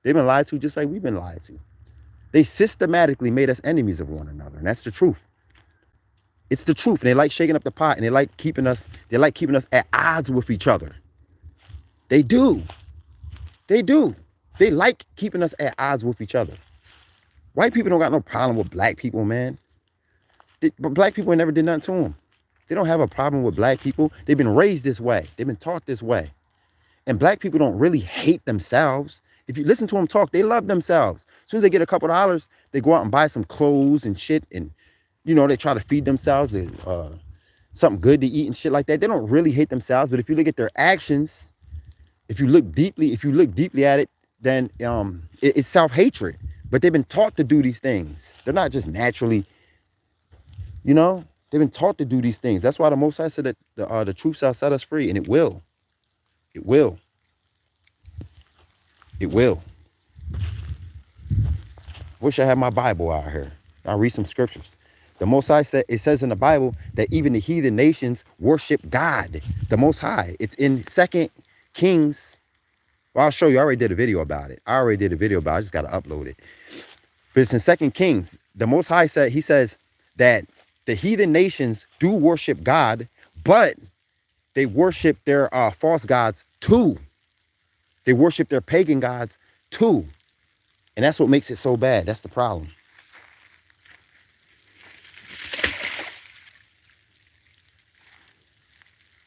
They've been lied to just like we've been lied to. They systematically made us enemies of one another, and that's the truth. It's the truth, and they like shaking up the pot, and they like keeping us at odds with each other. They do. They like keeping us at odds with each other. White people don't got no problem with black people, man. But black people never did nothing to them. They don't have a problem with black people. They've been raised this way. They've been taught this way. And black people don't really hate themselves. If you listen to them talk, they love themselves. As soon as they get a couple dollars, they go out and buy some clothes and shit. And, you know, they try to feed themselves something good to eat and shit like that. They don't really hate themselves. But if you look at their actions, if you look deeply at it, then it's self-hatred. But they've been taught to do these things. They're not just naturally, you know, they've been taught to do these things. That's why the Most High said that the truth shall set us free, and it will. It will. It will. Wish I had my Bible out here. I'll read some scriptures. The Most High says in the Bible that even the heathen nations worship God, the Most High. It's in Kings, well, I'll show you. I already did a video about it. I just got to upload it. But it's in Second Kings. The Most High said, he says that the heathen nations do worship God, but they worship their false gods too. They worship their pagan gods too. And that's what makes it so bad. That's the problem.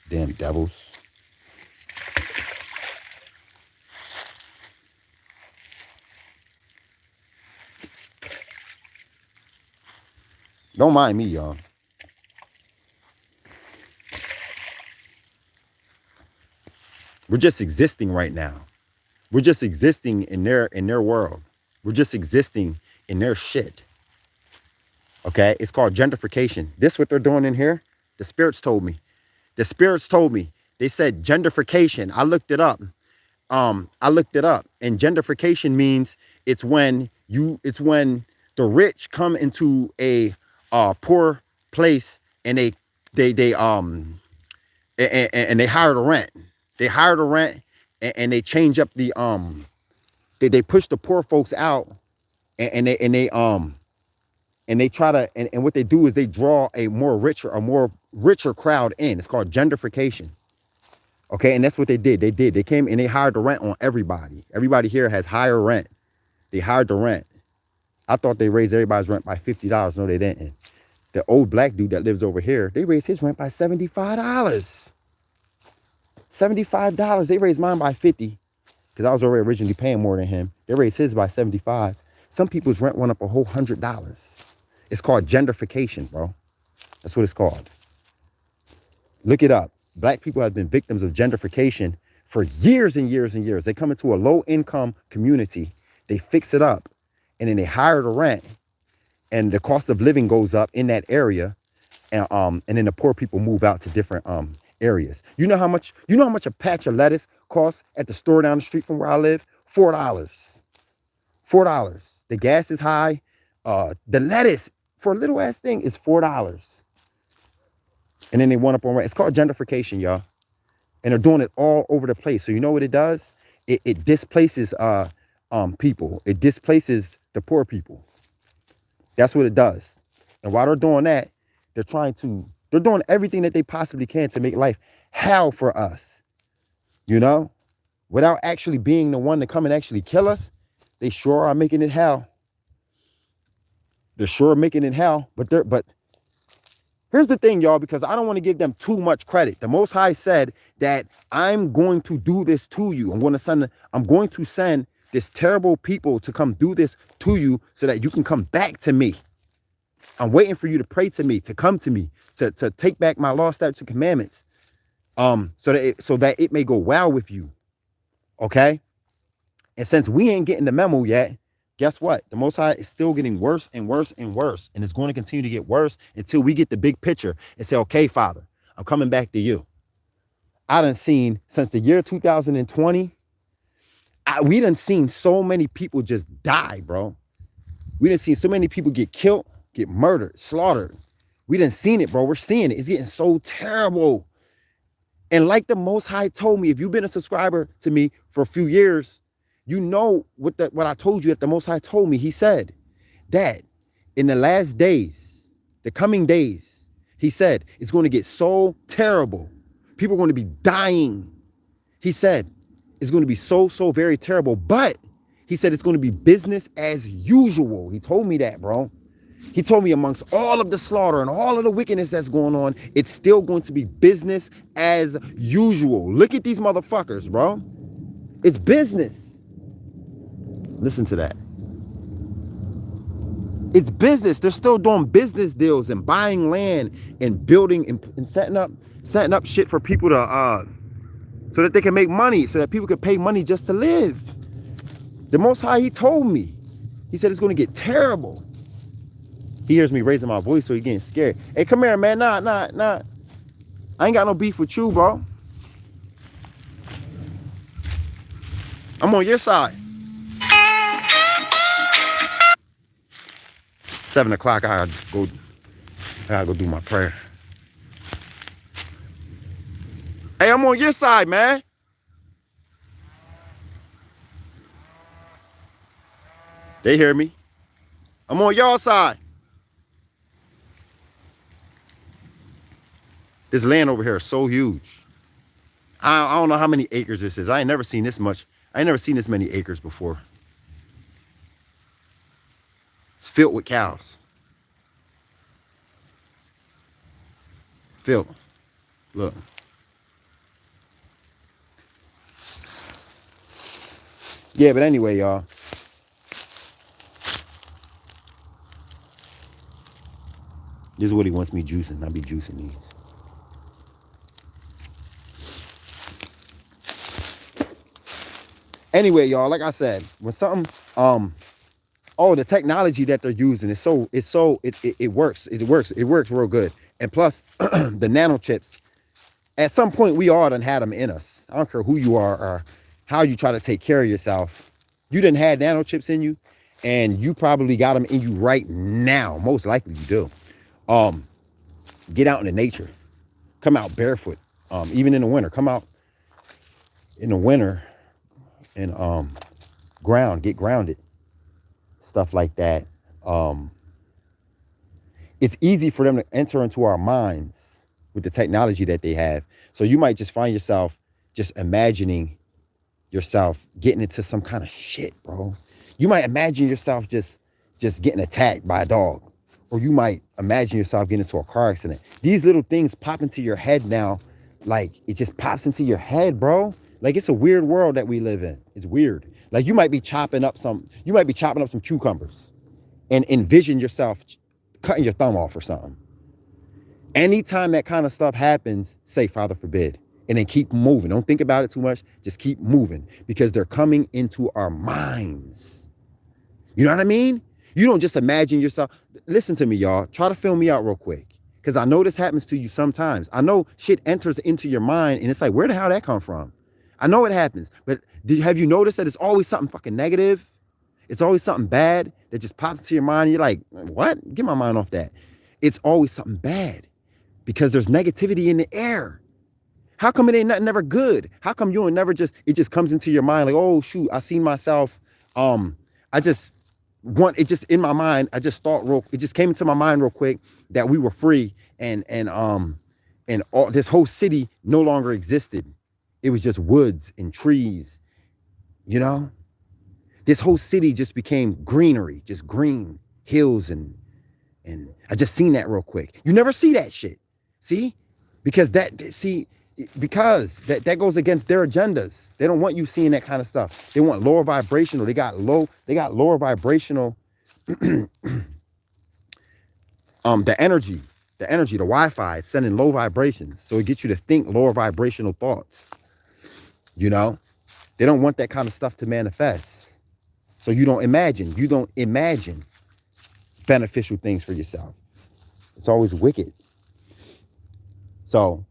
Damn devils. Don't mind me, y'all. We're just existing right now. We're just existing in their world. We're just existing in their shit. Okay? It's called gentrification. This what they're doing in here? The spirits told me. The spirits told me. They said gentrification. I looked it up. And gentrification means it's when the rich come into a poor place and they hire the rent. They hire the rent and they change up the they push the poor folks out and they try to and what they do is they draw a more richer crowd in. It's called gentrification. Okay, and that's what they did. They came and they hired the rent on everybody. Everybody here has higher rent. They hired the rent. I thought they raised everybody's rent by $50. No, they didn't. The old black dude that lives over here, they raised his rent by $75. $75. They raised mine by 50 because I was already originally paying more than him. They raised his by 75. Some people's rent went up a whole $100. It's called gentrification, bro. That's what it's called. Look it up. Black people have been victims of gentrification for years and years and years. They come into a low-income community, they fix it up, and then they hire the rent, and the cost of living goes up in that area, and then the poor people move out to different areas. You know how much a patch of lettuce costs at the store down the street from where I live? $4. $4. The gas is high. The lettuce for a little ass thing is $4. And then they went up on rent. It's called gentrification, y'all. And they're doing it all over the place. So you know what it does? It displaces people. It displaces the poor people. That's what it does. And while they're doing that, they're doing everything that they possibly can to make life hell for us. You know? Without actually being the one to come and actually kill us, they sure are making it hell. They're sure making it hell, but here's the thing, y'all, because I don't want to give them too much credit. The Most High said that I'm going to do this to you. I'm going to send this terrible people to come do this to you so that you can come back to me. I'm waiting for you to pray to me, to come to me, to take back my law, statutes, and commandments, so that it may go well with you. Okay? And since we ain't getting the memo yet, guess what? The Most High is still getting worse and worse and worse. And it's going to continue to get worse until we get the big picture and say, okay, Father, I'm coming back to you. I done seen, since the year 2020, we done seen so many people just die, bro. We done seen so many people get killed, get murdered, slaughtered. We done seen it, bro. We're seeing it. It's getting so terrible. And like the Most High told me, if you've been a subscriber to me for a few years, you know what I told you that the Most High told me. He said that in the last days, the coming days, he said it's going to get so terrible. People are going to be dying. He said it's going to be so very terrible. But he said it's going to be business as usual. He told me that, bro. He told me amongst all of the slaughter and all of the wickedness that's going on, it's still going to be business as usual. Look at these motherfuckers, bro. It's business. Listen to that. It's business. They're still doing business deals and buying land and building and setting up shit for people to so that they can make money, so that people can pay money just to live. The Most High, he told me. He said it's going to get terrible. He hears me raising my voice, so he's getting scared. Hey, come here, man. Nah. I ain't got no beef with you, bro. I'm on your side. 7 o'clock, I gotta go do my prayer. Hey, I'm on your side, man. They hear me. I'm on y'all side. This land over here is so huge. I don't know how many acres this is. I ain't never seen this much. I ain't never seen this many acres before. It's filled with cows. Filled. Look. Yeah, but anyway, y'all. This is what he wants me juicing. I'll be juicing these. Anyway, y'all, like I said, when something, the technology that they're using is it works. It works real good. And plus, the nanochips, at some point, we all done had them in us. I don't care who you are or how you try to take care of yourself. You didn't have nanochips in you, and you probably got them in you right now. Most likely you do. Get out into nature. Come out barefoot. Even in the winter. Come out in the winter and get grounded. Stuff like that. It's easy for them to enter into our minds with the technology that they have. So you might just find yourself just imagining yourself getting into some kind of shit, bro. You might imagine yourself just getting attacked by a dog. Or you might imagine yourself getting into a car accident. These little things pop into your head now. Like, it just pops into your head, bro. Like, it's a weird world that we live in. It's weird. Like, you might be chopping up some cucumbers and envision yourself cutting your thumb off or something. Anytime that kind of stuff happens, say, Father forbid, and then keep moving. Don't think about it too much. Just keep moving, because they're coming into our minds. You know what I mean? You don't just imagine yourself. Listen to me, y'all. Try to fill me out real quick, because I know this happens to you sometimes. I know shit enters into your mind, and it's like, where the hell that come from? I know it happens, but have you noticed that it's always something fucking negative? It's always something bad that just pops into your mind, and you're like, what? Get my mind off that. It's always something bad, because there's negativity in the air. How come it ain't nothing never good? How come you ain't never it just comes into your mind like, oh shoot, I seen myself. I just it just in my mind. I just thought it just came into my mind real quick that we were free and all this whole city no longer existed. It was just woods and trees, you know? This whole city just became greenery, just green hills and I just seen that real quick. You never see that shit. See? Because that goes against their agendas. They don't want you seeing that kind of stuff. They want lower vibrational. They got lower vibrational the energy, the Wi-Fi, it's sending low vibrations. So it gets you to think lower vibrational thoughts. You know? They don't want that kind of stuff to manifest. So you don't imagine beneficial things for yourself. It's always wicked. So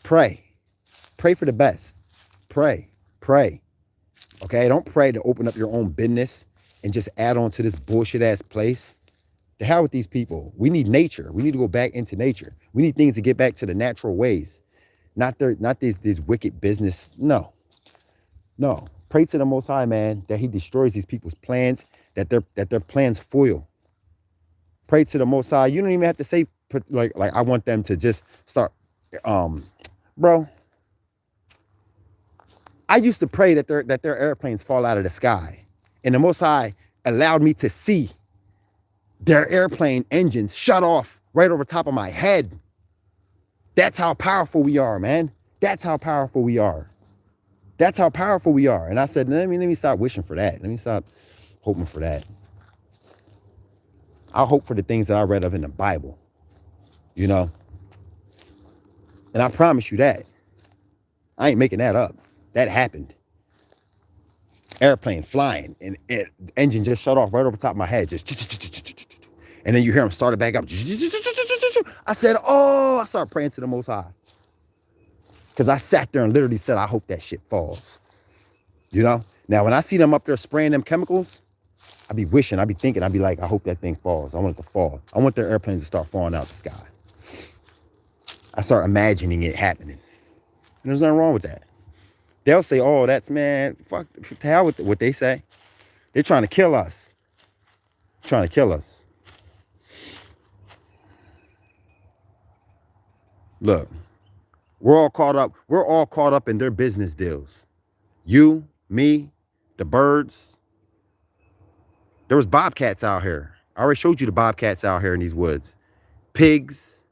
pray for the best. Pray. Okay, don't pray to open up your own business and just add on to this bullshit ass place. The hell with these people. We need nature. We need to go back into nature. We need things to get back to the natural ways, not these wicked business. No. Pray to the Most High, man, that He destroys these people's plans, that their plans foil. Pray to the Most High. You don't even have to say like I want them to just start. Bro, I used to pray that their airplanes fall out of the sky, and the Most High allowed me to see their airplane engines shut off right over top of my head. That's how powerful we are, man. That's how powerful we are. And I said, let me stop wishing for that. Let me stop hoping for that. I'll hope for the things that I read of in the Bible, you know? And I promise you that. I ain't making that up. That happened. Airplane flying and engine just shut off right over top of my head. And then you hear them start it back up. I said, I started praying to the Most High. Because I sat there and literally said, I hope that shit falls. You know? Now, when I see them up there spraying them chemicals, I be wishing, I be thinking, I be like, I hope that thing falls. I want it to fall. I want their airplanes to start falling out the sky. I start imagining it happening. And there's nothing wrong with that. They'll say, oh, that's, man, fuck, to hell with what they say. They're trying to kill us. Trying to kill us. Look, we're all caught up. We're all caught up in their business deals. You, me, the birds. There was bobcats out here. I already showed you the bobcats out here in these woods. Pigs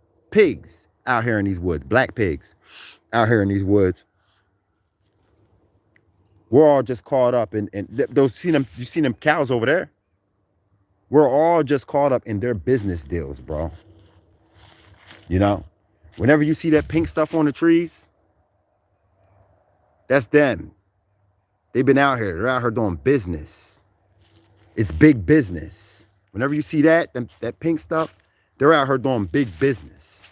out here in these woods. Black pigs out here in these woods. We're all just caught up in those. You seen them cows over there? We're all just caught up in their business deals, bro. You know, whenever you see that pink stuff on the trees, that's them. They've been out here. They're out here doing business. It's big business. Whenever you see that pink stuff, they're out here doing big business.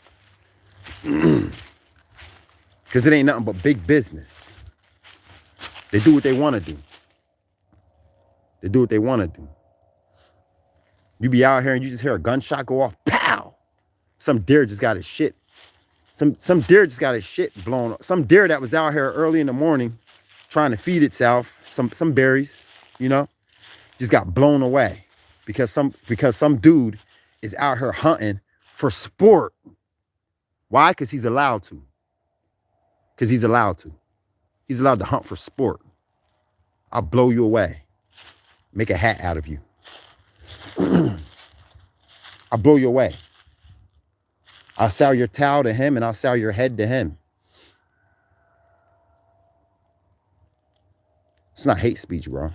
Because it ain't nothing but big business. They do what they want to do. They do what they want to do. You be out here and you just hear a gunshot go off. Pow! Some deer just got his shit. Some deer just got his shit blown up. Some deer that was out here early in the morning trying to feed itself some berries, you know, just got blown away because some dude is out here hunting for sport. Why? Because he's allowed to. Because he's allowed to. He's allowed to hunt for sport. I'll blow you away. Make a hat out of you. I'll blow you away. I'll sell your towel to him and I'll sell your head to him. It's not hate speech, bro.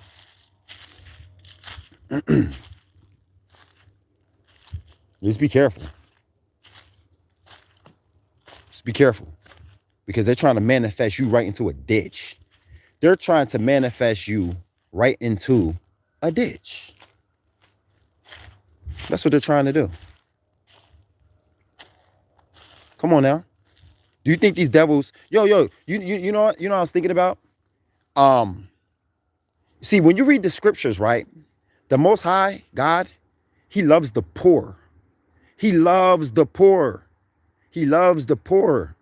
Just be careful. Just be careful. Because they're trying to manifest you right into a ditch. They're trying to manifest you right into a ditch. That's what they're trying to do. Come on now. Do you think these devils, you know what I was thinking about? See, when you read the scriptures, right? The Most High, God, he loves the poor. He loves the poor. He loves the poor.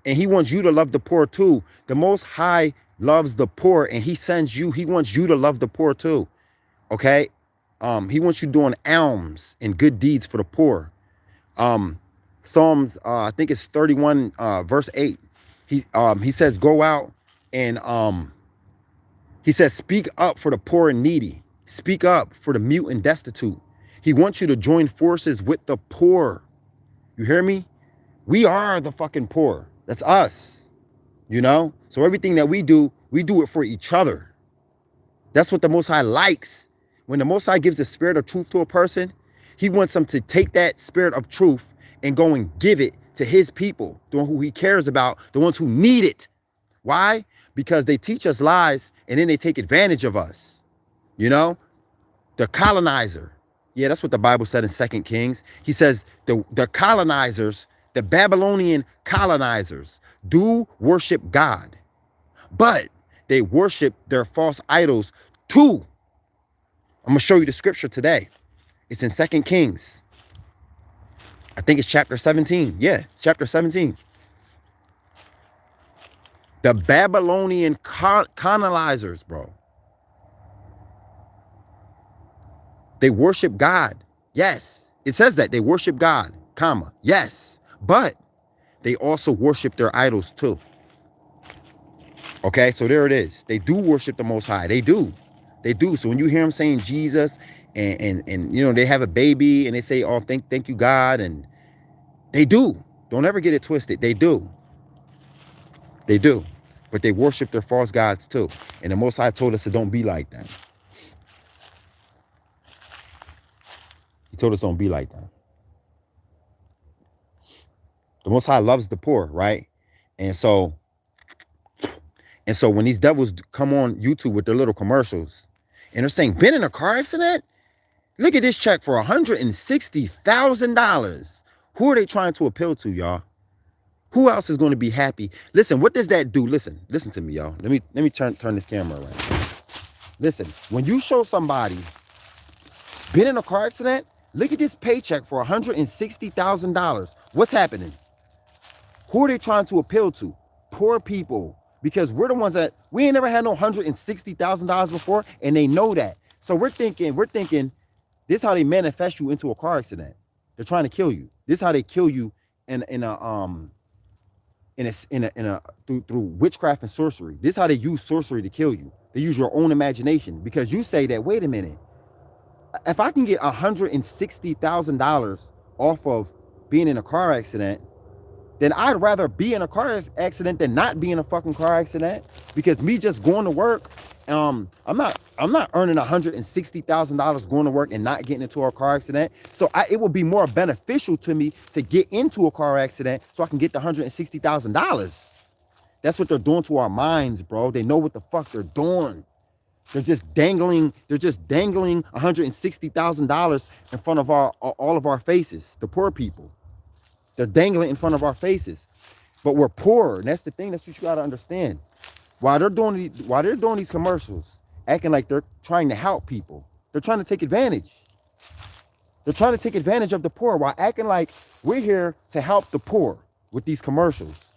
And he wants you to love the poor too. The Most High loves the poor and he wants you to love the poor too. Okay? He wants you doing alms and good deeds for the poor. Psalms, I think it's 31, verse 8. He says, go out and he says, speak up for the poor and needy. Speak up for the mute and destitute. He wants you to join forces with the poor. You hear me? We are the fucking poor. That's us. You know? So everything that we do it for each other. That's what the Most High likes. When the Most High gives the spirit of truth to a person, he wants them to take that spirit of truth and go and give it to his people, the one who he cares about, the ones who need it. Why? Because they teach us lies and then they take advantage of us. You know? The colonizer. Yeah, that's what the Bible said in 2 Kings. He says the colonizers, the Babylonian colonizers, do worship God, but they worship their false idols too. I'm going to show you the scripture today. It's in 2 Kings. I think it's chapter 17. Yeah, chapter 17. The Babylonian colonizers, bro. They worship God. Yes, it says that they worship God, comma. Yes, but they also worship their idols too. Okay, so there it is. They do worship the Most High. They do. They do. So when you hear them saying Jesus and you know, they have a baby and they say, oh, thank you, God. And they do. Don't ever get it twisted. They do. They do. But they worship their false gods too. And the Most High told us to don't be like that. He told us don't be like that. The Most High loves the poor, right? And so when these devils come on YouTube with their little commercials and they're saying, been in a car accident? Look at this check for $160,000. Who are they trying to appeal to, y'all? Who else is going to be happy? Listen, what does that do? Listen to me, y'all. Let me turn this camera around. Listen, when you show somebody been in a car accident, look at this paycheck for $160,000. What's happening? Who are they trying to appeal to? Poor people. Because we're the ones that, we ain't never had no $160,000 before, and they know that. So we're thinking, this is how they manifest you into a car accident. They're trying to kill you. This is how they kill you in a through witchcraft and sorcery. This is how they use sorcery to kill you. They use your own imagination because you say that, wait a minute, if I can get $160,000 off of being in a car accident, then I'd rather be in a car accident than not be in a fucking car accident. Because me just going to work, I'm not earning $160,000 going to work and not getting into a car accident. So it would be more beneficial to me to get into a car accident so I can get the $160,000. That's what they're doing to our minds, bro. They know what the fuck they're doing. They're just dangling $160,000 in front of all of our faces, the poor people. They're dangling in front of our faces. But we're poor, and that's the thing. That's what you gotta understand. While they're doing these commercials, acting like they're trying to help people, they're trying to take advantage. They're trying to take advantage of the poor while acting like we're here to help the poor with these commercials.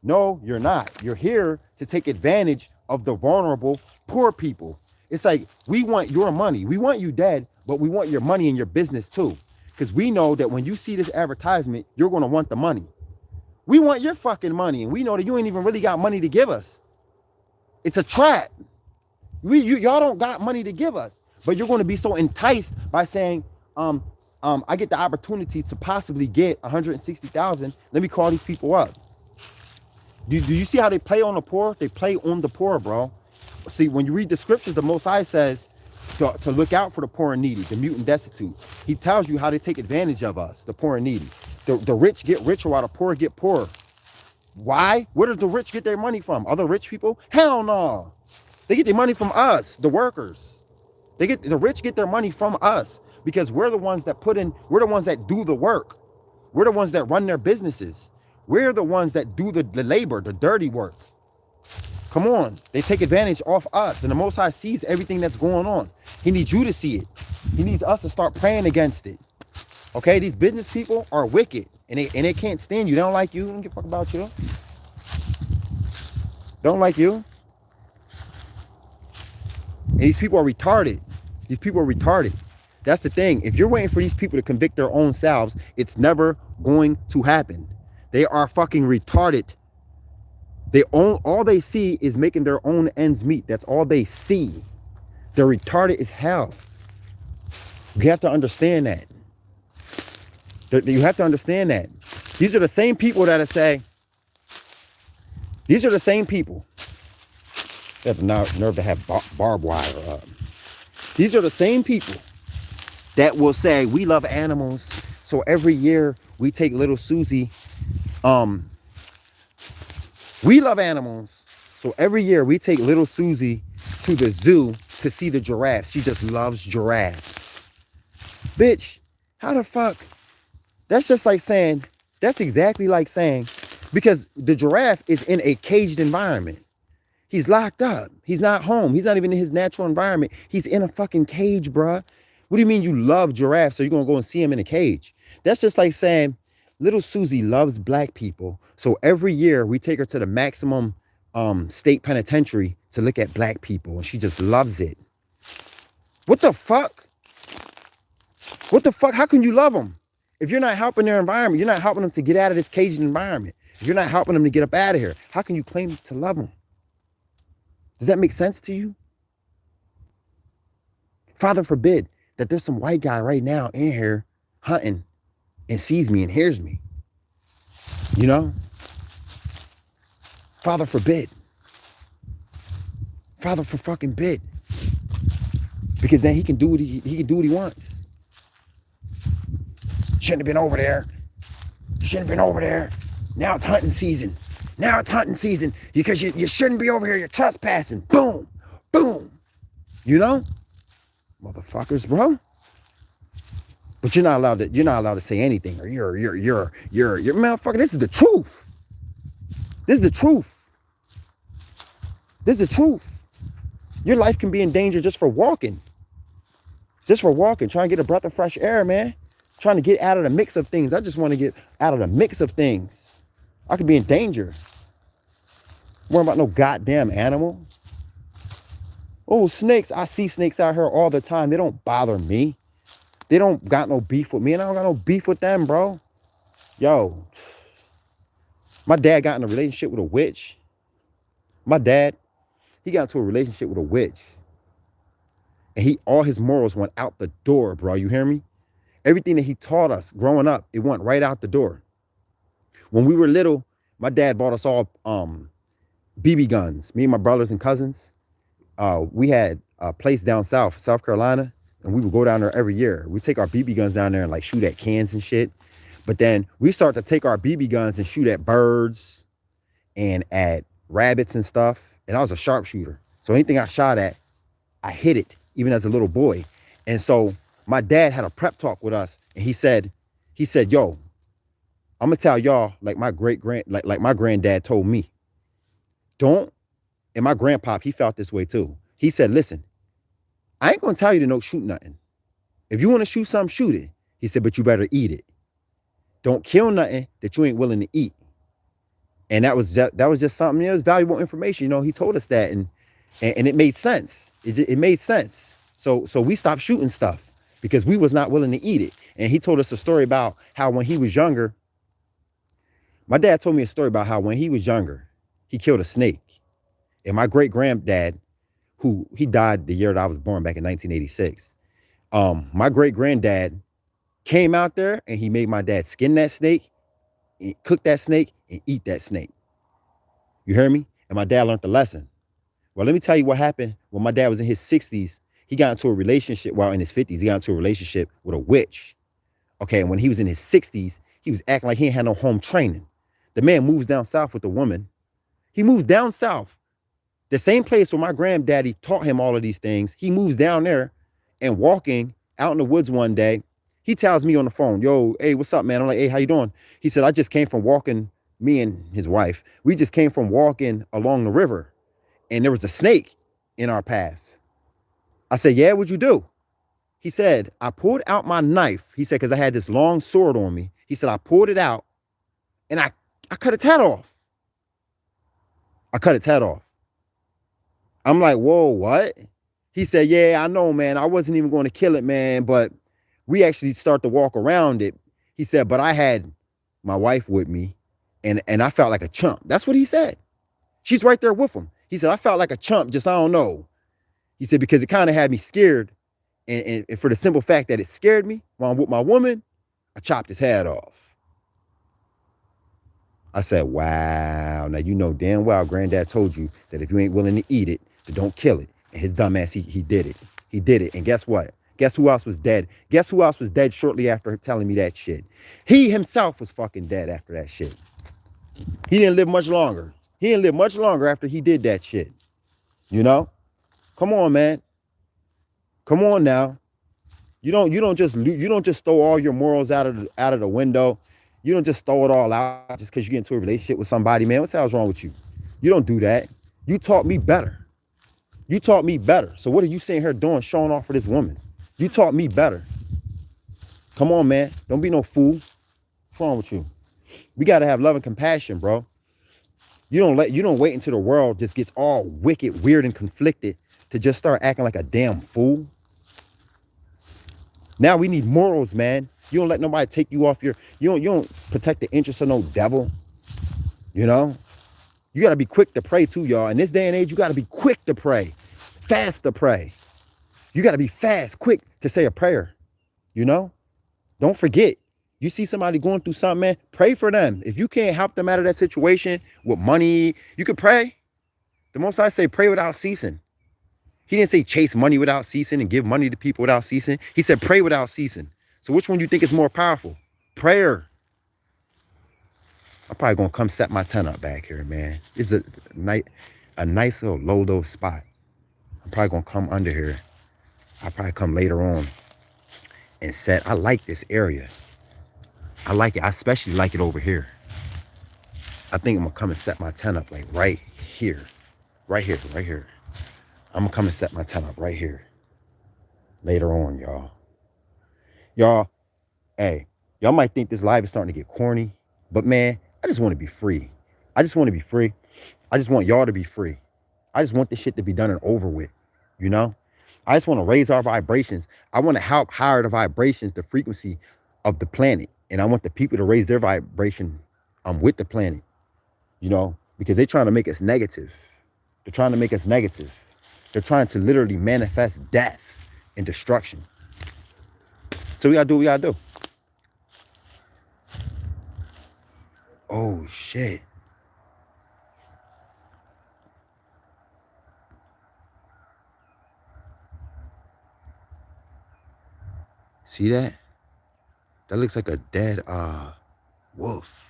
No, you're not. You're here to take advantage of the vulnerable poor people. It's like, we want your money. We want you dead, but we want your money and your business too. Because we know that when you see this advertisement, you're going to want the money. We want your fucking money, and we know that you ain't even really got money to give us. It's a trap. Y'all don't got money to give us, but you're going to be so enticed by saying, I get the opportunity to possibly get 160,000. Let me call these people up. Do you see how they play on the poor? They play on the poor, bro. See, when you read the scriptures, the Most High says to look out for the poor and needy, the mute and destitute. He tells you how they take advantage of us, the poor and needy. The rich get richer while the poor get poorer. Why? Where does the rich get their money from? Other rich people? Hell no. They get their money from us, the workers. The rich get their money from us because we're the ones that we're the ones that do the work. We're the ones that run their businesses. We're the ones that do the labor, the dirty work. Come on. They take advantage off us. And the Most High sees everything that's going on. He needs you to see it. He needs us to start praying against it. Okay? These business people are wicked. And they can't stand you. They don't like you. They don't give a fuck about you. They don't like you. And these people are retarded. These people are retarded. That's the thing. If you're waiting for these people to convict their own selves, it's never going to happen. They are fucking retarded. All they see is making their own ends meet. That's all they see. They're retarded as hell. You have to understand that. You have to understand that. These are the same people that say, these are the same people that have the nerve to have barbed wire up. These are the same people that will say, we love animals, so every year we take little Susie, we love animals, so every year we take little Susie to the zoo to see the giraffes. She just loves giraffes. Bitch, how the fuck? That's just like saying, that's exactly like saying, because the giraffe is in a caged environment. He's locked up. He's not home. He's not even in his natural environment. He's in a fucking cage, bruh. What do you mean you love giraffes, so you're going to go and see him in a cage? That's just like saying, little Susie loves black people, so every year we take her to the maximum state penitentiary to look at black people, and she just loves it. What the fuck? What the fuck? How can you love them? If you're not helping their environment, you're not helping them to get out of this caged environment. If you're not helping them to get up out of here, how can you claim to love them? Does that make sense to you? Father forbid that there's some white guy right now in here hunting and sees me and hears me. You know? Father forbid. Father for fucking bid. Because then he can do what he can do what he wants. Shouldn't have been over there. Shouldn't have been over there. Now it's hunting season. Now it's hunting season because you shouldn't be over here. You're trespassing. Boom. Boom. You know? Motherfuckers, bro. But you're not allowed to say anything, or you're motherfucker. This is the truth. This is the truth. This is the truth. Your life can be in danger just for walking. Just for walking, trying to get a breath of fresh air, man. Trying to get out of the mix of things. I just want to get out of the mix of things. I could be in danger. Worrying about no goddamn animal. Oh, snakes. I see snakes out here all the time. They don't bother me. They don't got no beef with me, and I don't got no beef with them, bro. Yo, my dad got in a relationship with a witch. My dad, he got into a relationship with a witch. And all his morals went out the door, bro. You hear me? Everything that he taught us growing up, it went right out the door. When we were little, my dad bought us all BB guns. Me and my brothers and cousins. We had a place down south, South Carolina, and we would go down there every year. We take our BB guns down there and like shoot at cans and shit. But then we start to take our BB guns and shoot at birds and at rabbits and stuff. And I was a sharpshooter. So anything I shot at, I hit it, even as a little boy. And so my dad had a prep talk with us, and he said, yo, I'm gonna tell y'all like like my granddad told me. Don't, and my grandpop, he felt this way too. He said, listen, I ain't gonna tell you to no shoot nothing. If you wanna shoot something, shoot it. He said, but you better eat it. Don't kill nothing that you ain't willing to eat. And that was just something, it was valuable information. You know, he told us that, and it made sense. It made sense. So we stopped shooting stuff because we was not willing to eat it. And he told us a story about how when he was younger, my dad told me a story about how when he was younger, he killed a snake. And my great granddad, who he died the year that I was born back in 1986. My great granddad came out there and he made my dad skin that snake, cook that snake, and eat that snake. You hear me? And my dad learned the lesson. Well, let me tell you what happened when my dad was in his 60s. He got into a relationship, well, in his 50s, he got into a relationship with a witch. Okay, and when he was in his 60s, he was acting like he ain't had no home training. The man moves down south with a woman. He moves down south, the same place where my granddaddy taught him all of these things. He moves down there and walking out in the woods one day, he tells me on the phone, yo, hey, what's up, man? I'm like, hey, how you doing? He said, I just came from walking, me and his wife, we just came from walking along the river, and there was a snake in our path. I said, yeah, what'd you do? He said, I pulled out my knife. He said, because I had this long sword on me. He said, I pulled it out and I cut its head off. I cut its head off. I'm like, whoa, what? He said, yeah, I know, man. I wasn't even going to kill it, man, but we actually start to walk around it. He said, but I had my wife with me and I felt like a chump. That's what he said. She's right there with him. He said, I felt like a chump, just I don't know. He said, because it kind of had me scared. And for the simple fact that it scared me while I'm with my woman, I chopped his head off. I said, wow. Now, you know damn well granddad told you that if you ain't willing to eat it, then don't kill it. And his dumb ass, he did it. He did it. And guess what? Guess who else was dead? Guess who else was dead shortly after telling me that shit? He himself was fucking dead after that shit. He didn't live much longer. He didn't live much longer after he did that shit. You know? Come on, man. Come on now. You don't just throw all your morals out of the window. You don't just throw it all out just because you get into a relationship with somebody, man. What the hell's wrong with you? You don't do that. You taught me better. You taught me better. So what are you sitting here doing, showing off for this woman? You taught me better. Come on, man. Don't be no fool. What's wrong with you? We gotta have love and compassion, bro. You don't wait until the world just gets all wicked, weird, and conflicted to just start acting like a damn fool. Now we need morals, man. You don't let nobody take you off you don't protect the interests of no devil. You know? You gotta be quick to pray too, y'all. In this day and age, you gotta be quick to pray. Fast to pray. You gotta be fast, quick to say a prayer. You know? Don't forget. You see somebody going through something, man, pray for them. If you can't help them out of that situation with money, you can pray. The Most High say pray without ceasing. He didn't say chase money without ceasing and give money to people without ceasing. He said pray without ceasing. So which one do you think is more powerful? Prayer. I'm probably going to come set my tent up back here, man. It's a nice little low spot. I'm probably going to come under here. I'll probably come later on and set. I like this area. I like it. I especially like it over here. I think I'm going to come and set my tent up like right here. Right here. I'm going to come and set my tent up right here. Later on, y'all. Y'all, hey, y'all might think this live is starting to get corny, but man, I just want to be free. I just want to be free. I just want y'all to be free. I just want this shit to be done and over with. You know, I just want to raise our vibrations. I want to help higher the vibrations, the frequency of the planet. And I want the people to raise their vibration with the planet, you know, because they're trying to make us negative. They're trying to make us negative. They're trying to literally manifest death and destruction. So we gotta do what we gotta do. Oh shit. See that? That looks like a dead wolf.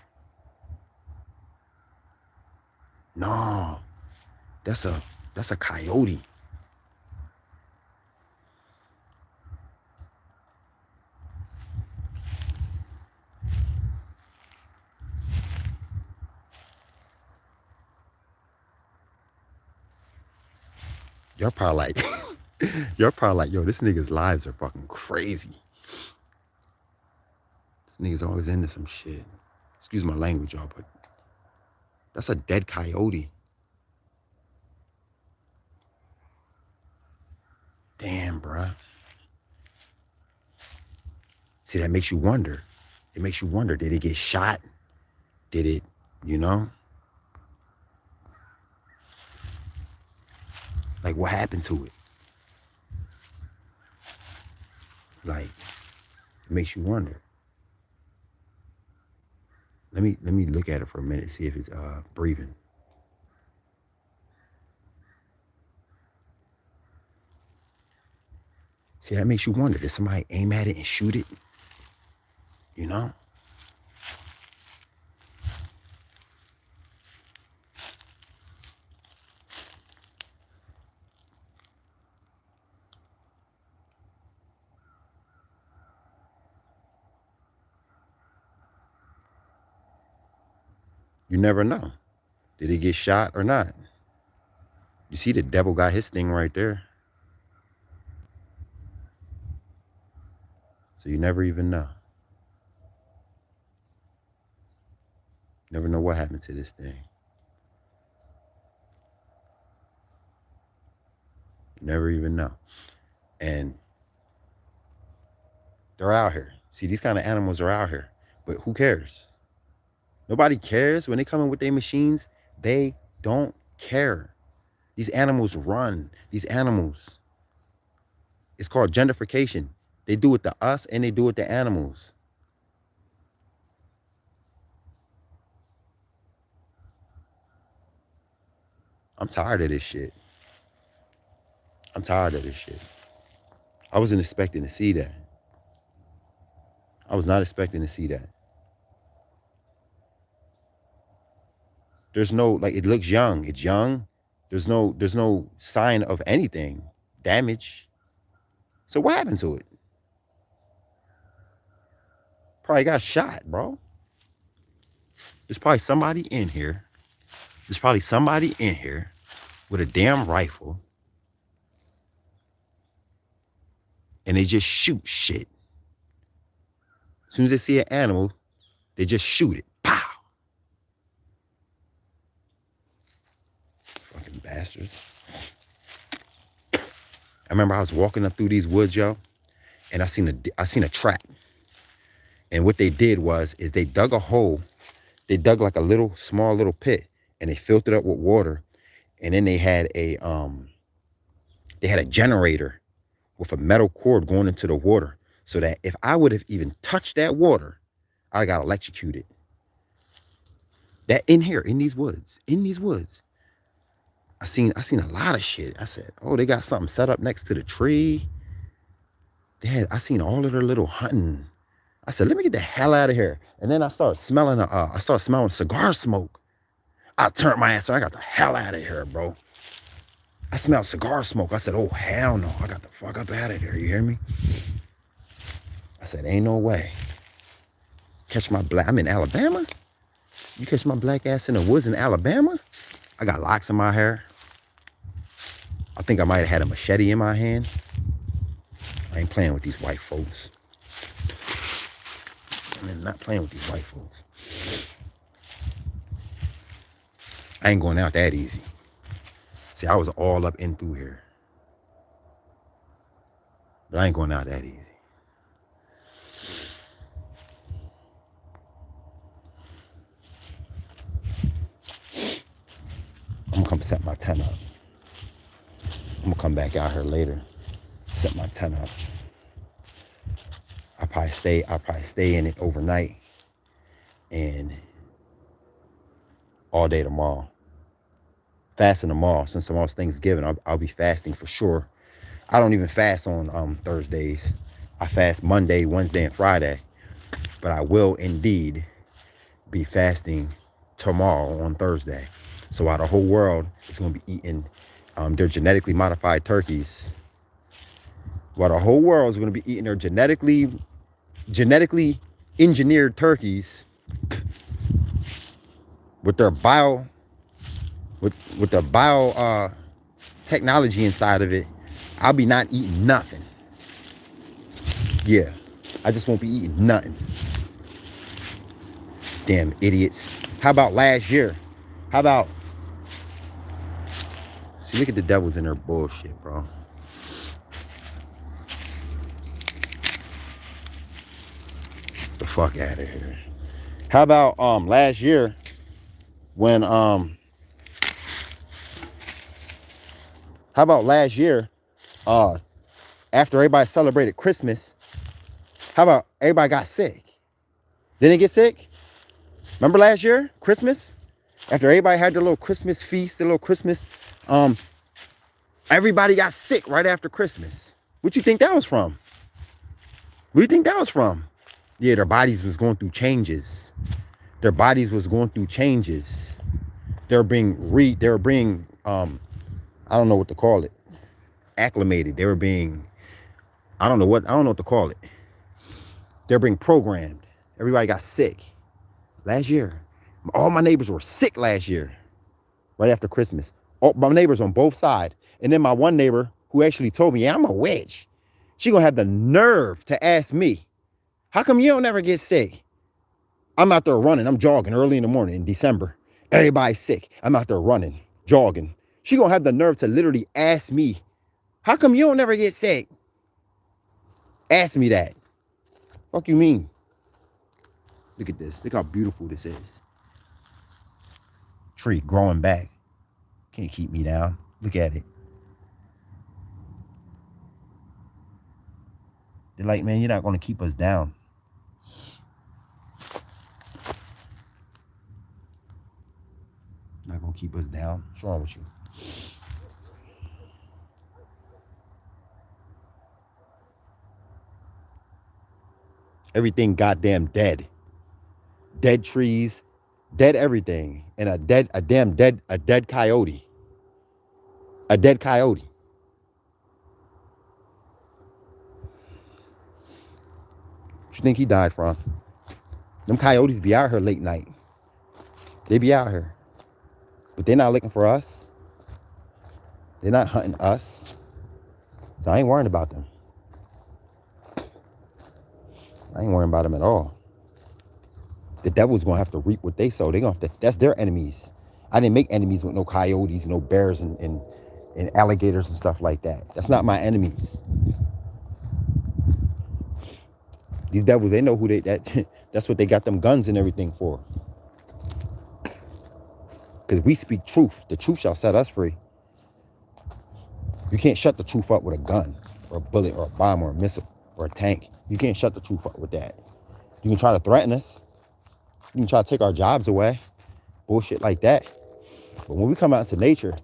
No, that's a coyote. Y'all probably like, y'all probably like, yo, this nigga's lives are fucking crazy. This nigga's always into some shit. Excuse my language, y'all, but that's a dead coyote. Damn, bruh. See, that makes you wonder. It makes you wonder, did it get shot? Did it, you know? Like, what happened to it? Like, it makes you wonder. Let me look at it for a minute, see if it's breathing. See, that makes you wonder, did somebody aim at it and shoot it? You know? You never know. Did he get shot or not? You see the devil got his thing right there. So you never even know. Never know what happened to this thing. You never even know. And they're out here. See, these kind of animals are out here. But who cares? Nobody cares when they come in with their machines. They don't care. These animals run. These animals. It's called gentrification. They do it to us and they do it to animals. I'm tired of this shit. I'm tired of this shit. I wasn't expecting to see that. I was not expecting to see that. There's no, like, it looks young. It's young. There's no sign of anything. Damage. So what happened to it? Probably got shot, bro. There's probably somebody in here. There's probably somebody in here with a damn rifle. And they just shoot shit. As soon as they see an animal, they just shoot it. Pow! Fucking bastards. I remember I was walking up through these woods, yo, and I seen a trap. And what they did is they dug a hole. They dug like a small little pit, and they filled it up with water. And then they had a generator with a metal cord going into the water, so that if I would have even touched that water, I got electrocuted. That in here, in these woods, I seen a lot of shit. I said, oh, they got something set up next to the tree. I seen all of their little hunting. I said, let me get the hell out of here. And then I started smelling cigar smoke. I turned my ass on. I got the hell out of here, bro. I smelled cigar smoke. I said, oh, hell no. I got the fuck up out of here. You hear me? I said, ain't no way. I'm in Alabama? You catch my black ass in the woods in Alabama? I got locks in my hair. I think I might have had a machete in my hand. I ain't playing with these white folks. I'm not playing with these white folks. I ain't going out that easy. See, I was all up in through here. But I ain't going out that easy. I'm gonna come set my tent up. I'm gonna come back out here later, set my tent up. I'll probably stay in it overnight and all day tomorrow. Fasting tomorrow, since tomorrow's Thanksgiving, I'll be fasting for sure. I don't even fast on Thursdays. I fast Monday, Wednesday, and Friday. But I will indeed be fasting tomorrow on Thursday. So while the whole world is going to be eating their genetically modified turkeys, while the whole world is going to be eating their genetically engineered turkeys with their bio technology inside of it, I'll be not eating nothing. Yeah, I just won't be eating nothing. Damn idiots. How about last year? How about, see, look at the devils in their bullshit, bro. The fuck out of here. How about last year when after everybody celebrated Christmas, how about everybody got sick? Didn't they get sick? Remember last year, Christmas? After everybody had their little Christmas feast, their little Christmas, everybody got sick right after Christmas. What you think that was from? What do you think that was from? Yeah, their bodies was going through changes. Their bodies was going through changes. They were being I don't know what to call it, acclimated. They were being, I don't know what to call it. They're being programmed. Everybody got sick last year. All my neighbors were sick last year, right after Christmas. All my neighbors on both sides. And then my one neighbor who actually told me, yeah, I'm a witch. She gonna have the nerve to ask me, how come you don't ever get sick? I'm out there running. I'm jogging early in the morning in December. Everybody's sick. I'm out there running, jogging. She gonna have the nerve to literally ask me, how come you don't ever get sick? Ask me that. Fuck you mean? Look at this. Look how beautiful this is. Tree growing back. Can't keep me down. Look at it. They're like, man, you're not going to keep us down. Not going to keep us down. What's wrong with you? Everything goddamn dead. Dead trees, dead everything, and a dead coyote. A dead coyote. What you think he died from? Them coyotes be out here late night. They be out here. But they're not looking for us. They're not hunting us. So I ain't worrying about them. I ain't worrying about them at all. The devil's gonna have to reap what they sow. They gonna have to, that's their enemies. I didn't make enemies with no coyotes, no bears and alligators and stuff like that. That's not my enemies. These devils, they know who that's what they got them guns and everything for. Because we speak truth. The truth shall set us free. You can't shut the truth up with a gun or a bullet or a bomb or a missile or a tank. You can't shut the truth up with that. You can try to threaten us. You can try to take our jobs away. Bullshit like that. But when we come out into nature,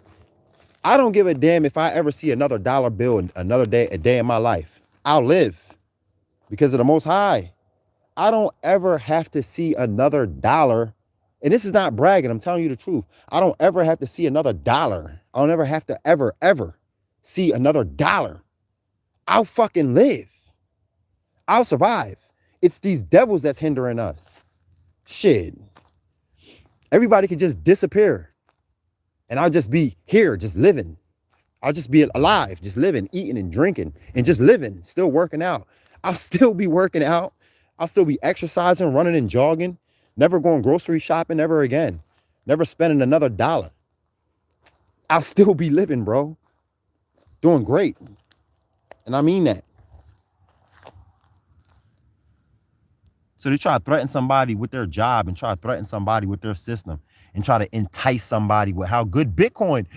I don't give a damn if I ever see another dollar bill in another day, a day in my life. I'll live because of the Most High. I don't ever have to see another dollar. And this is not bragging. I'm telling you the truth. I don't ever have to see another dollar. I don't ever have to ever see another dollar. I'll fucking live. I'll survive. It's these devils that's hindering us. Shit. Everybody could just disappear. And I'll just be here, just living. I'll just be alive, just living, eating and drinking and just living, still working out. I'll still be working out. I'll still be exercising, running and jogging, never going grocery shopping ever again, never spending another dollar. I'll still be living, bro. Doing great. And I mean that. So they try to threaten somebody with their job and try to threaten somebody with their system and try to entice somebody with how good Bitcoin,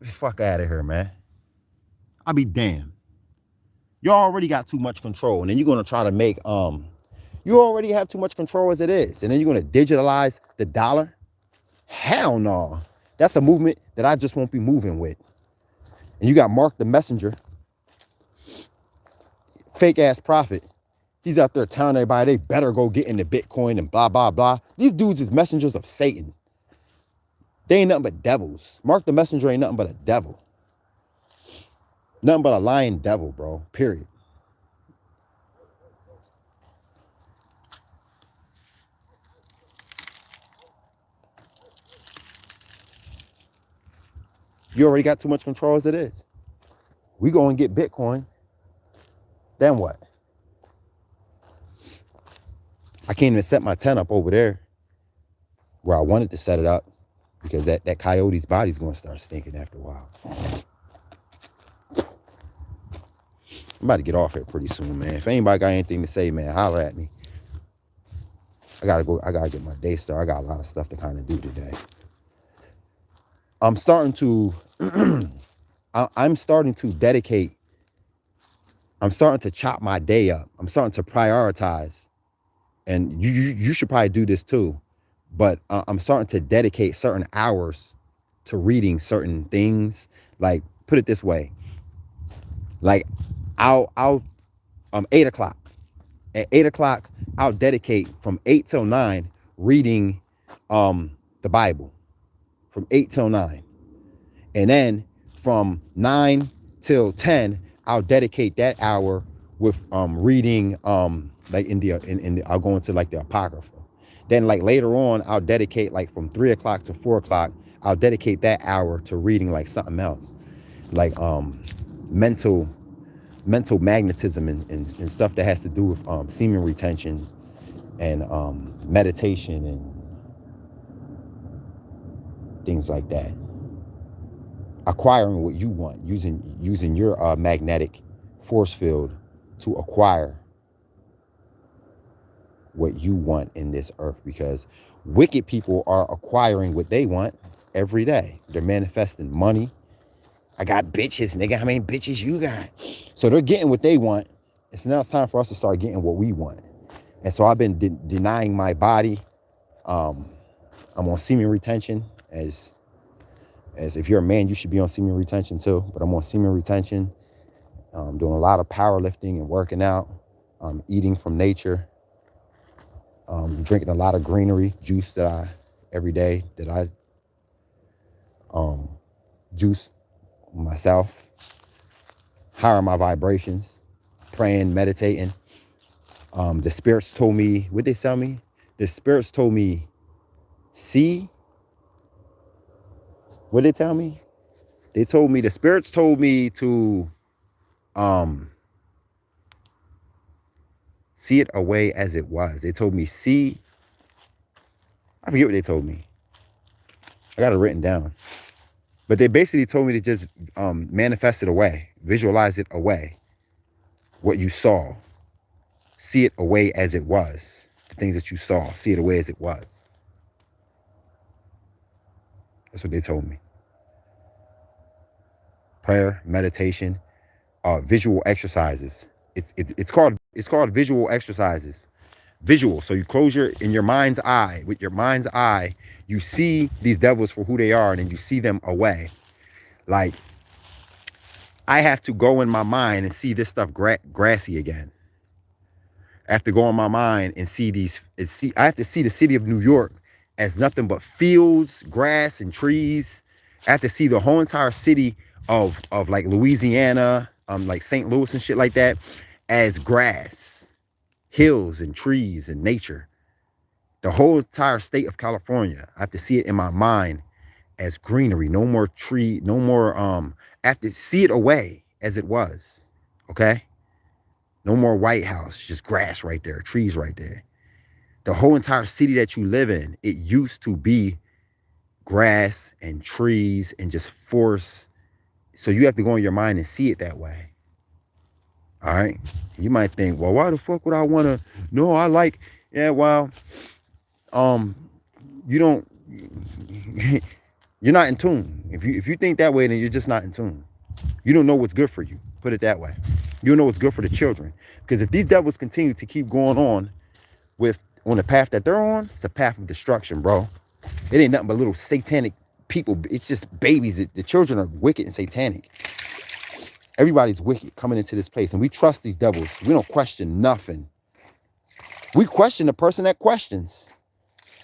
fuck out of here, man. I'll be damned. You already got too much control, and then you're gonna try to make you already have too much control as it is, and then you're gonna digitalize the dollar. Hell no. That's a movement that I just won't be moving with. And you got Mark the Messenger, fake ass prophet. He's out there telling everybody they better go get into Bitcoin and blah, blah, blah. These dudes is messengers of Satan. They ain't nothing but devils. Mark the Messenger ain't nothing but a devil. Nothing but a lying devil, bro. Period. You already got too much control as it is. We go and get Bitcoin. Then what? I can't even set my tent up over there where I wanted to set it up because that coyote's body's going to start stinking after a while. I'm about to get off here pretty soon, man. If anybody got anything to say, man, holler at me. I gotta go. I gotta get my day started. I got a lot of stuff to kind of do today. I'm starting to dedicate. I'm starting to chop my day up. I'm starting to prioritize, and you should probably do this too. But I'm starting to dedicate certain hours to reading certain things. Like, put it this way. Like, I'll 8 o'clock. At 8 o'clock, I'll dedicate from 8 till 9 reading the Bible. From 8 till 9. And then from 9 till 10, I'll dedicate that hour with reading like in the I'll go into like the Apocrypha. Then like later on, I'll dedicate like from 3 o'clock to 4 o'clock, I'll dedicate that hour to reading like something else. Like mental magnetism and stuff that has to do with semen retention and meditation and things like that. Acquiring what you want, using your magnetic force field to acquire what you want in this earth, because wicked people are acquiring what they want every day. They're manifesting money. I got bitches, nigga. How many bitches you got? So they're getting what they want. So now it's time for us to start getting what we want. And so I've been denying my body. I'm on semen retention. As if you're a man, you should be on semen retention too. But I'm on semen retention. Doing a lot of powerlifting and working out. Eating from nature. Drinking a lot of greenery juice every day that I juice myself. Higher my vibrations. Praying, meditating. The spirits told me, what they tell me? The spirits told me, see? What did they tell me? The spirits told me to see it away as it was. They told me, I forget what they told me. I got it written down. But they basically told me to just manifest it away, visualize it away. What you saw, see it away as it was. The things that you saw, see it away as it was. That's what they told me. Prayer, meditation, visual exercises. It's called visual exercises. Visual. So you close in your mind's eye. With your mind's eye, you see these devils for who they are, and then you see them away. Like, I have to go in my mind and see this stuff grassy again. I have to go in my mind and I have to see the city of New York as nothing but fields, grass, and trees. I have to see the whole entire city of like Louisiana, like St. Louis and shit like that, as grass, hills, and trees and nature. The whole entire state of California, I have to see it in my mind as greenery. No more tree, no more, I have to see it away as it was, okay? No more White House, just grass right there, trees right there. The whole entire city that you live in, it used to be grass and trees and just forest. So you have to go in your mind and see it that way. All right. You might think, well, why the fuck would I want to? No, I like. Yeah, well, um, you don't. You're not in tune. If you think that way, then you're just not in tune. You don't know what's good for you. Put it that way. You don't know what's good for the children. Because if these devils continue to keep going on the path that they're on, it's a path of destruction, bro. It ain't nothing but little satanic people. It's just babies. The children are wicked and satanic. Everybody's wicked coming into this place, and we trust these devils. We don't question nothing. We question the person that questions,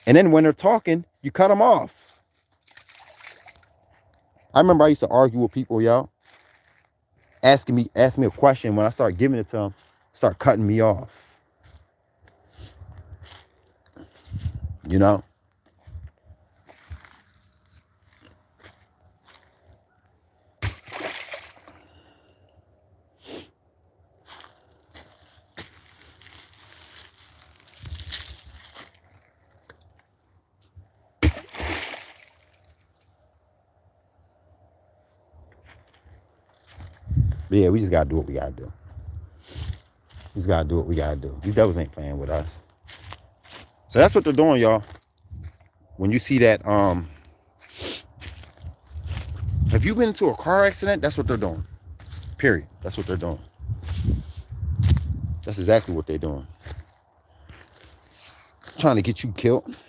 and then when they're talking, you cut them off. I remember I used to argue with people, yo, ask me a question. When I start giving it to them, start cutting me off. You know. But yeah, we just gotta do what we gotta do. We just gotta do what we gotta do. These devils ain't playing with us. So that's what they're doing, y'all. When you see that, have you been into a car accident? That's what they're doing. Period. That's what they're doing. That's exactly what they're doing. Trying to get you killed.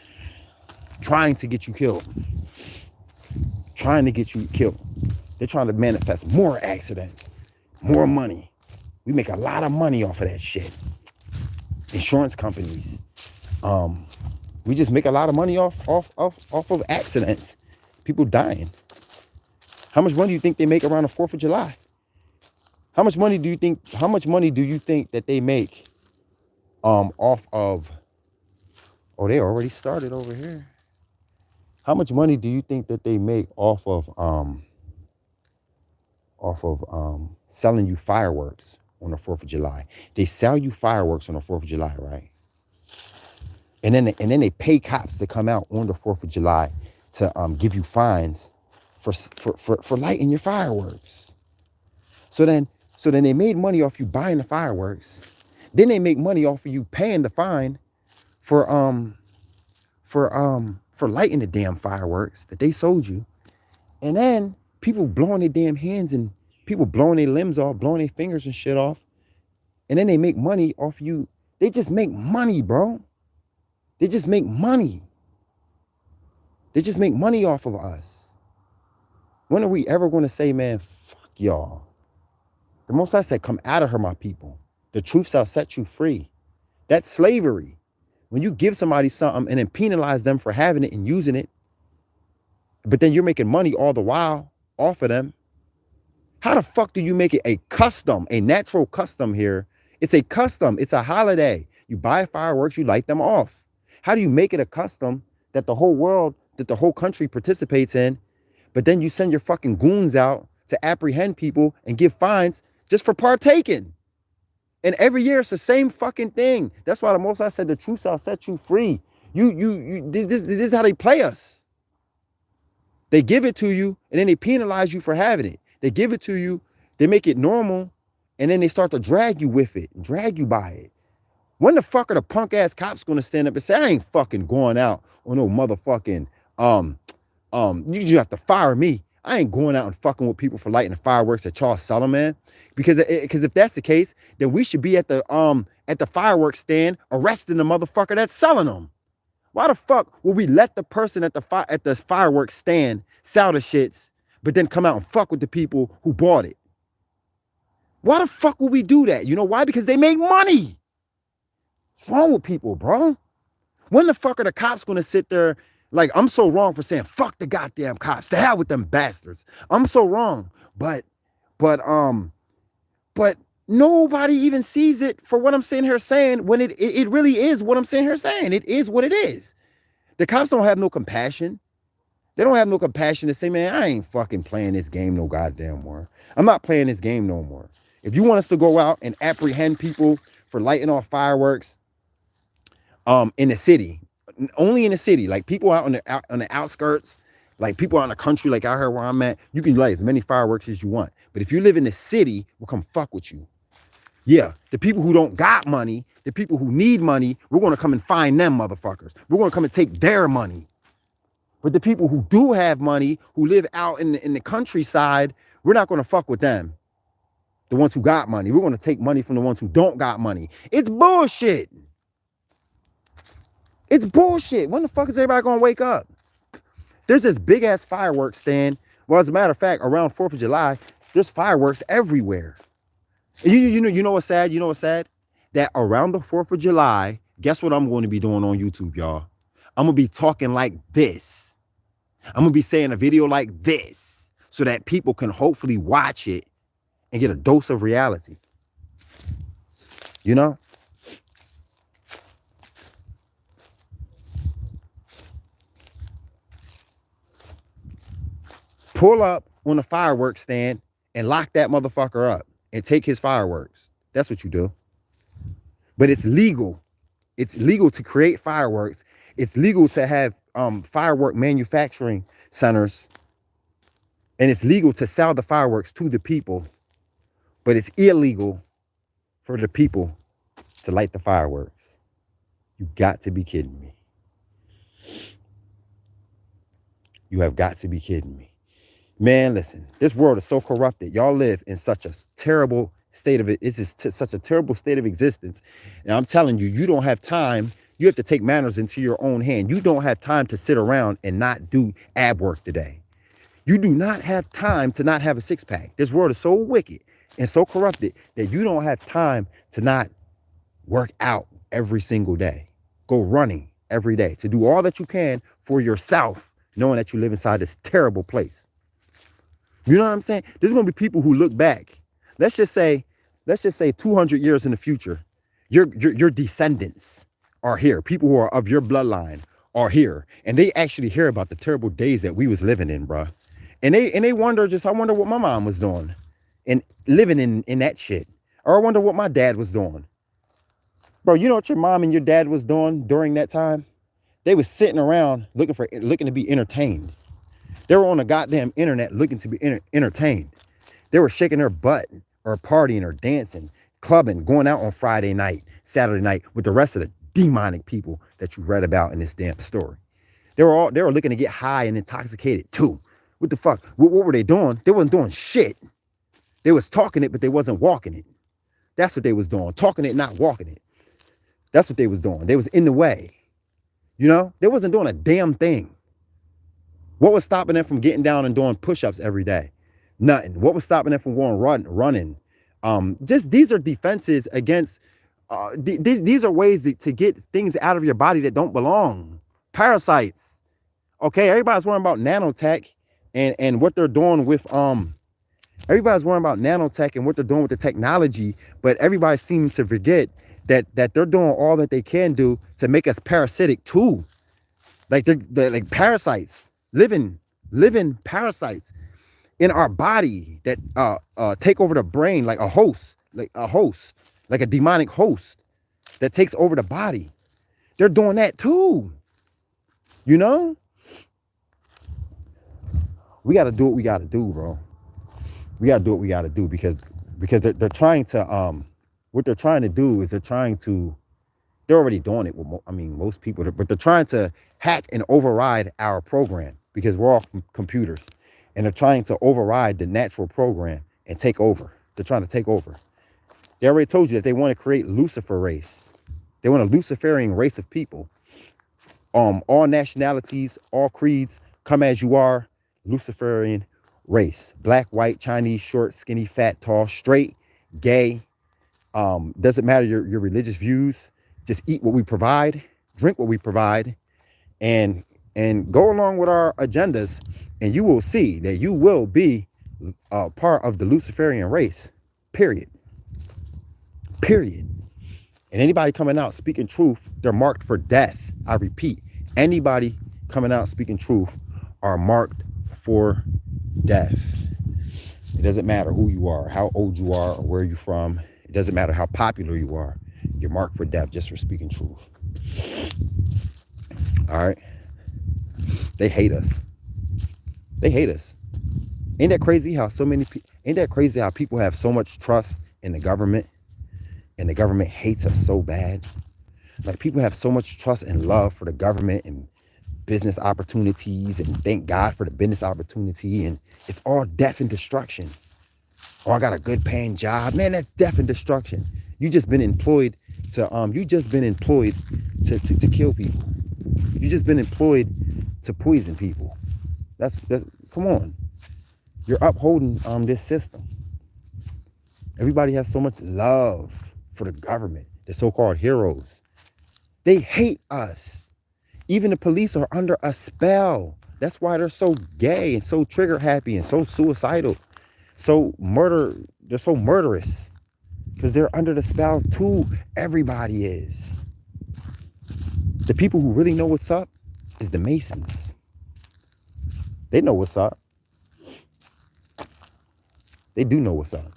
Trying to get you killed. Trying to get you killed. They're trying to manifest more accidents, more money. We make a lot of money off of that shit. Insurance companies. We just make a lot of money off of accidents. People dying. How much money do you think they make around the 4th of July? How much money do you think that they make off of, oh, they already started over here. How much money do you think that they make off of selling you fireworks on the 4th of July? They sell you fireworks on the 4th of July, right? And then they pay cops to come out on the 4th of July to give you fines for lighting your fireworks. So then they made money off you buying the fireworks. Then they make money off of you paying the fine for lighting the damn fireworks that they sold you. And then people blowing their damn hands and people blowing their limbs off, blowing their fingers and shit off. And then they make money off you. They just make money, bro. They just make money. They just make money off of us. When are we ever going to say, man, fuck y'all? The Most High said, come out of her, my people. The truth shall set you free. That's slavery. When you give somebody something and then penalize them for having it and using it, but then you're making money all the while off of them, how the fuck do you make it a custom, a natural custom here? It's a custom. It's a holiday. You buy fireworks, you light them off. How do you make it a custom that the whole world, that the whole country participates in, but then you send your fucking goons out to apprehend people and give fines just for partaking? And every year it's the same fucking thing. That's why the Most High said the truth shall set you free. This is how they play us. They give it to you and then they penalize you for having it. They give it to you, they make it normal, and then they start to drag you with it and drag you by it. When the fuck are the punk ass cops gonna stand up and say, I ain't fucking going out on no motherfucking, you just have to fire me. I ain't going out and fucking with people for lighting the fireworks that y'all selling, man. Because if that's the case, then we should be at the fireworks stand arresting the motherfucker that's selling them. Why the fuck would we let the person at the fireworks stand sell the shits, but then come out and fuck with the people who bought it? Why the fuck would we do that? You know why? Because they make money. What's wrong with people, bro? When the fuck are the cops gonna sit there? Like, I'm so wrong for saying fuck the goddamn cops. To hell with them bastards. I'm so wrong. But nobody even sees it for what I'm sitting here saying when it really is what I'm sitting here saying. It is what it is. The cops don't have no compassion. They don't have no compassion to say, man, I ain't fucking playing this game no goddamn more. I'm not playing this game no more. If you want us to go out and apprehend people for lighting off fireworks in the city, only in the city, like people out on the outskirts, like people out in the country, like out here where I'm at, you can light as many fireworks as you want. But if you live in the city, we'll come fuck with you. Yeah, the people who don't got money, the people who need money, we're going to come and find them motherfuckers. We're going to come and take their money. But the people who do have money, who live out in the countryside, we're not going to fuck with them. The ones who got money. We're going to take money from the ones who don't got money. It's bullshit. It's bullshit. When the fuck is everybody going to wake up? There's this big ass fireworks stand. Well, as a matter of fact, around 4th of July, there's fireworks everywhere. And you know what's sad? You know what's sad? That around the 4th of July, guess what I'm going to be doing on YouTube, y'all? I'm going to be talking like this. I'm going to be saying a video like this so that people can hopefully watch it and get a dose of reality. You know? Pull up on a fireworks stand and lock that motherfucker up and take his fireworks. That's what you do. But it's legal. It's legal to create fireworks. It's legal to have firework manufacturing centers. And it's legal to sell the fireworks to the people. But it's illegal for the people to light the fireworks. You got to be kidding me. You have got to be kidding me. Man, listen, this world is so corrupted. Y'all live in such a terrible state of it. This is such a terrible state of existence. And I'm telling you, you don't have time. You have to take matters into your own hand. You don't have time to sit around and not do ab work today. You do not have time to not have a six pack. This world is so wicked and so corrupted that you don't have time to not work out every single day. Go running every day to do all that you can for yourself, knowing that you live inside this terrible place. You know what I'm saying? There's going to be people who look back. Let's just say 200 years in the future, your descendants are here. People who are of your bloodline are here. And they actually hear about the terrible days that we was living in, bruh. And they wonder I wonder what my mom was doing and living in that shit. Or I wonder what my dad was doing. Bro, you know what your mom and your dad was doing during that time? They was sitting around looking to be entertained. They were on the goddamn internet looking to be entertained. They were shaking their butt or partying or dancing, clubbing, going out on Friday night, Saturday night with the rest of the demonic people that you read about in this damn story. They were looking to get high and intoxicated too. What the fuck? What were they doing? They wasn't doing shit. They was talking it, but they wasn't walking it. That's what they was doing. Talking it, not walking it. That's what they was doing. They was in the way. You know? They wasn't doing a damn thing. What was stopping them from getting down and doing push-ups every day? Nothing. What was stopping them from going running? Just these are defenses against, these are ways to get things out of your body that don't belong. Parasites. Okay, everybody's worrying about nanotech and what they're doing with, everybody's worrying about nanotech and what they're doing with the technology, but everybody seems to forget that they're doing all that they can do to make us parasitic too. Like they're like parasites. Living parasites in our body that take over the brain like a host, like a demonic host that takes over the body. They're doing that too. You know? We got to do what we got to do, bro. We got to do what we got to do because they're trying to what they're trying to do is they're already doing it with most people, but they're trying to hack and override our program because we're all computers, and they're trying to override the natural program and take over. They're trying to take over. They already told you that they want to create Lucifer race. They want a Luciferian race of people. All nationalities, all creeds, come as you are, Luciferian race. Black, white, Chinese, short, skinny, fat, tall, straight, gay. Doesn't matter your religious views. Just eat what we provide, drink what we provide, and go along with our agendas, and you will see that you will be part of the Luciferian race, period. And anybody coming out speaking truth, they're marked for death. I repeat, anybody coming out speaking truth are marked for death. It doesn't matter who you are, how old you are, or where you're from. It doesn't matter how popular you are. You're marked for death just for speaking truth. All right? They hate us. They hate us. Ain't that crazy how people have so much trust in the government? and the government hates us so bad. Like, people have so much trust and love for the government and business opportunities, and thank God for the business opportunity, and it's all death and destruction. Oh, I got a good paying job. Man, that's death and destruction. You just been employed to kill people. You just been employed to poison people. That's come on. You're upholding this system. Everybody has so much love for the government, the so-called heroes. They hate us. Even the police are under a spell. That's why they're so gay and so trigger happy and so suicidal. They're so murderous. Because they're under the spell too. Everybody is. The people who really know what's up is the Masons. They know what's up. They do know what's up.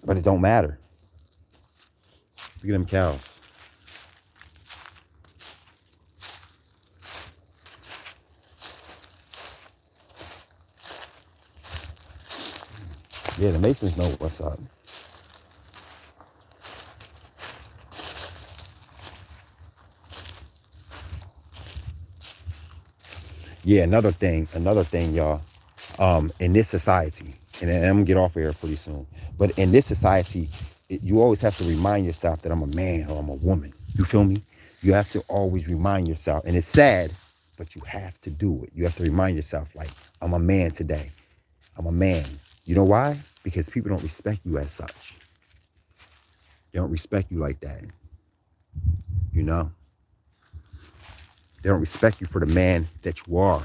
But it don't matter. Look at them cows. Yeah, the Masons know what's up. Yeah, another thing, y'all. In this society, and I'm gonna get off of here pretty soon, but in this society, you always have to remind yourself that I'm a man or I'm a woman. You feel me? You have to always remind yourself, and it's sad, but you have to do it. You have to remind yourself, like, I'm a man today. I'm a man. You know why? Because people don't respect you as such. They don't respect you like that. You know? They don't respect you for the man that you are.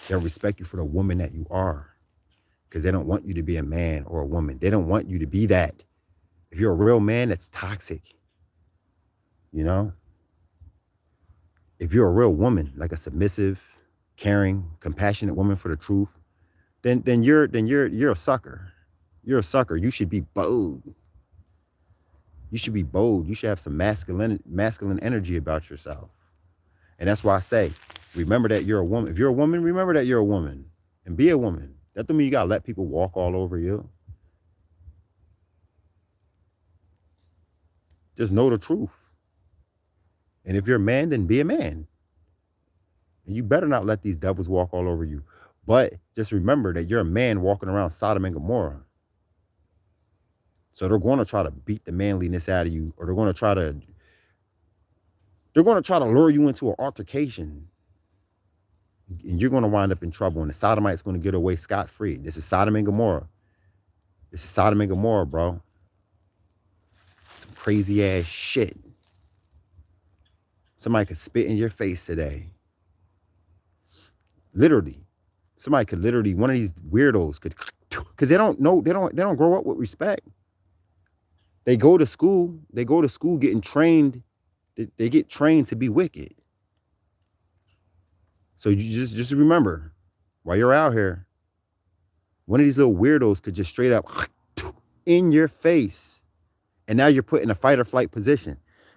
They don't respect you for the woman that you are. Because they don't want you to be a man or a woman. They don't want you to be that. If you're a real man, that's toxic. You know? If you're a real woman, like a submissive, caring, compassionate woman for the truth, then you're a sucker. You're a sucker. You should be bold. You should be bold. You should have some masculine energy about yourself. And that's why I say, remember that you're a woman. If you're a woman, remember that you're a woman. And be a woman. That don't mean you gotta let people walk all over you. Just know the truth. And if you're a man, then be a man. And you better not let these devils walk all over you. But just remember that you're a man walking around Sodom and Gomorrah. So they're going to try to beat the manliness out of you, or they're going to try to lure you into an altercation. And you're going to wind up in trouble, and the Sodomite's going to get away scot-free. This is Sodom and Gomorrah. This is Sodom and Gomorrah, bro. Some crazy ass shit. Somebody could spit in your face today. Literally. Somebody could literally, one of these weirdos could, because they don't grow up with respect. They go to school getting trained. They get trained to be wicked. So you just remember, while you're out here, one of these little weirdos could just straight up in your face. And now you're put in a fight or flight position.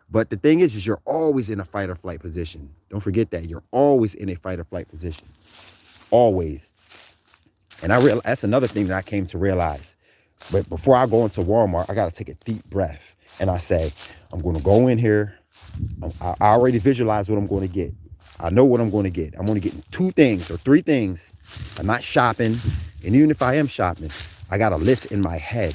But the thing is you're always in a fight or flight position. Don't forget that. You're always in a fight or flight position. Always. And that's another thing that I came to realize. But before I go into Walmart, I got to take a deep breath. And I say, I'm going to go in here. I already visualize what I'm going to get. I know what I'm going to get. I'm going to get 2 things or 3 things. I'm not shopping. And even if I am shopping, I got a list in my head.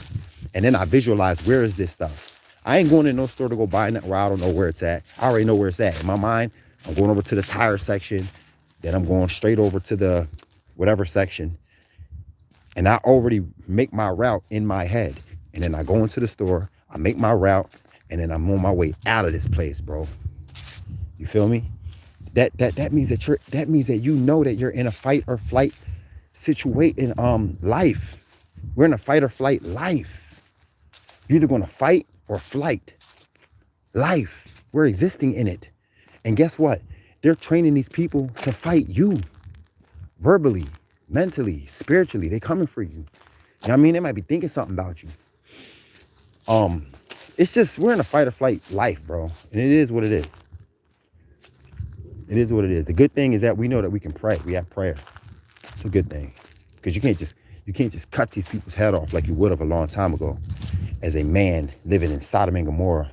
And then I visualize, where is this stuff? I ain't going in no store to go buy nothing where I don't know where it's at. I already know where it's at. In my mind, I'm going over to the tire section. Then I'm going straight over to the whatever section. And I already make my route in my head. And then I go into the store. I make my route. And then I'm on my way out of this place, bro. You feel me? That means that you know that you're in a fight or flight situation life. We're in a fight or flight life. You're either going to fight or flight. Life. We're existing in it. And guess what? They're training these people to fight you. Verbally, mentally, spiritually. They coming for you. You know what I mean? They might be thinking something about you. It's just, we're in a fight or flight life, bro. And it is what it is. It is what it is. The good thing is that we know that we can pray. We have prayer. It's a good thing. Because you can't just cut these people's head off like you would have a long time ago. as a man living in Sodom and Gomorrah,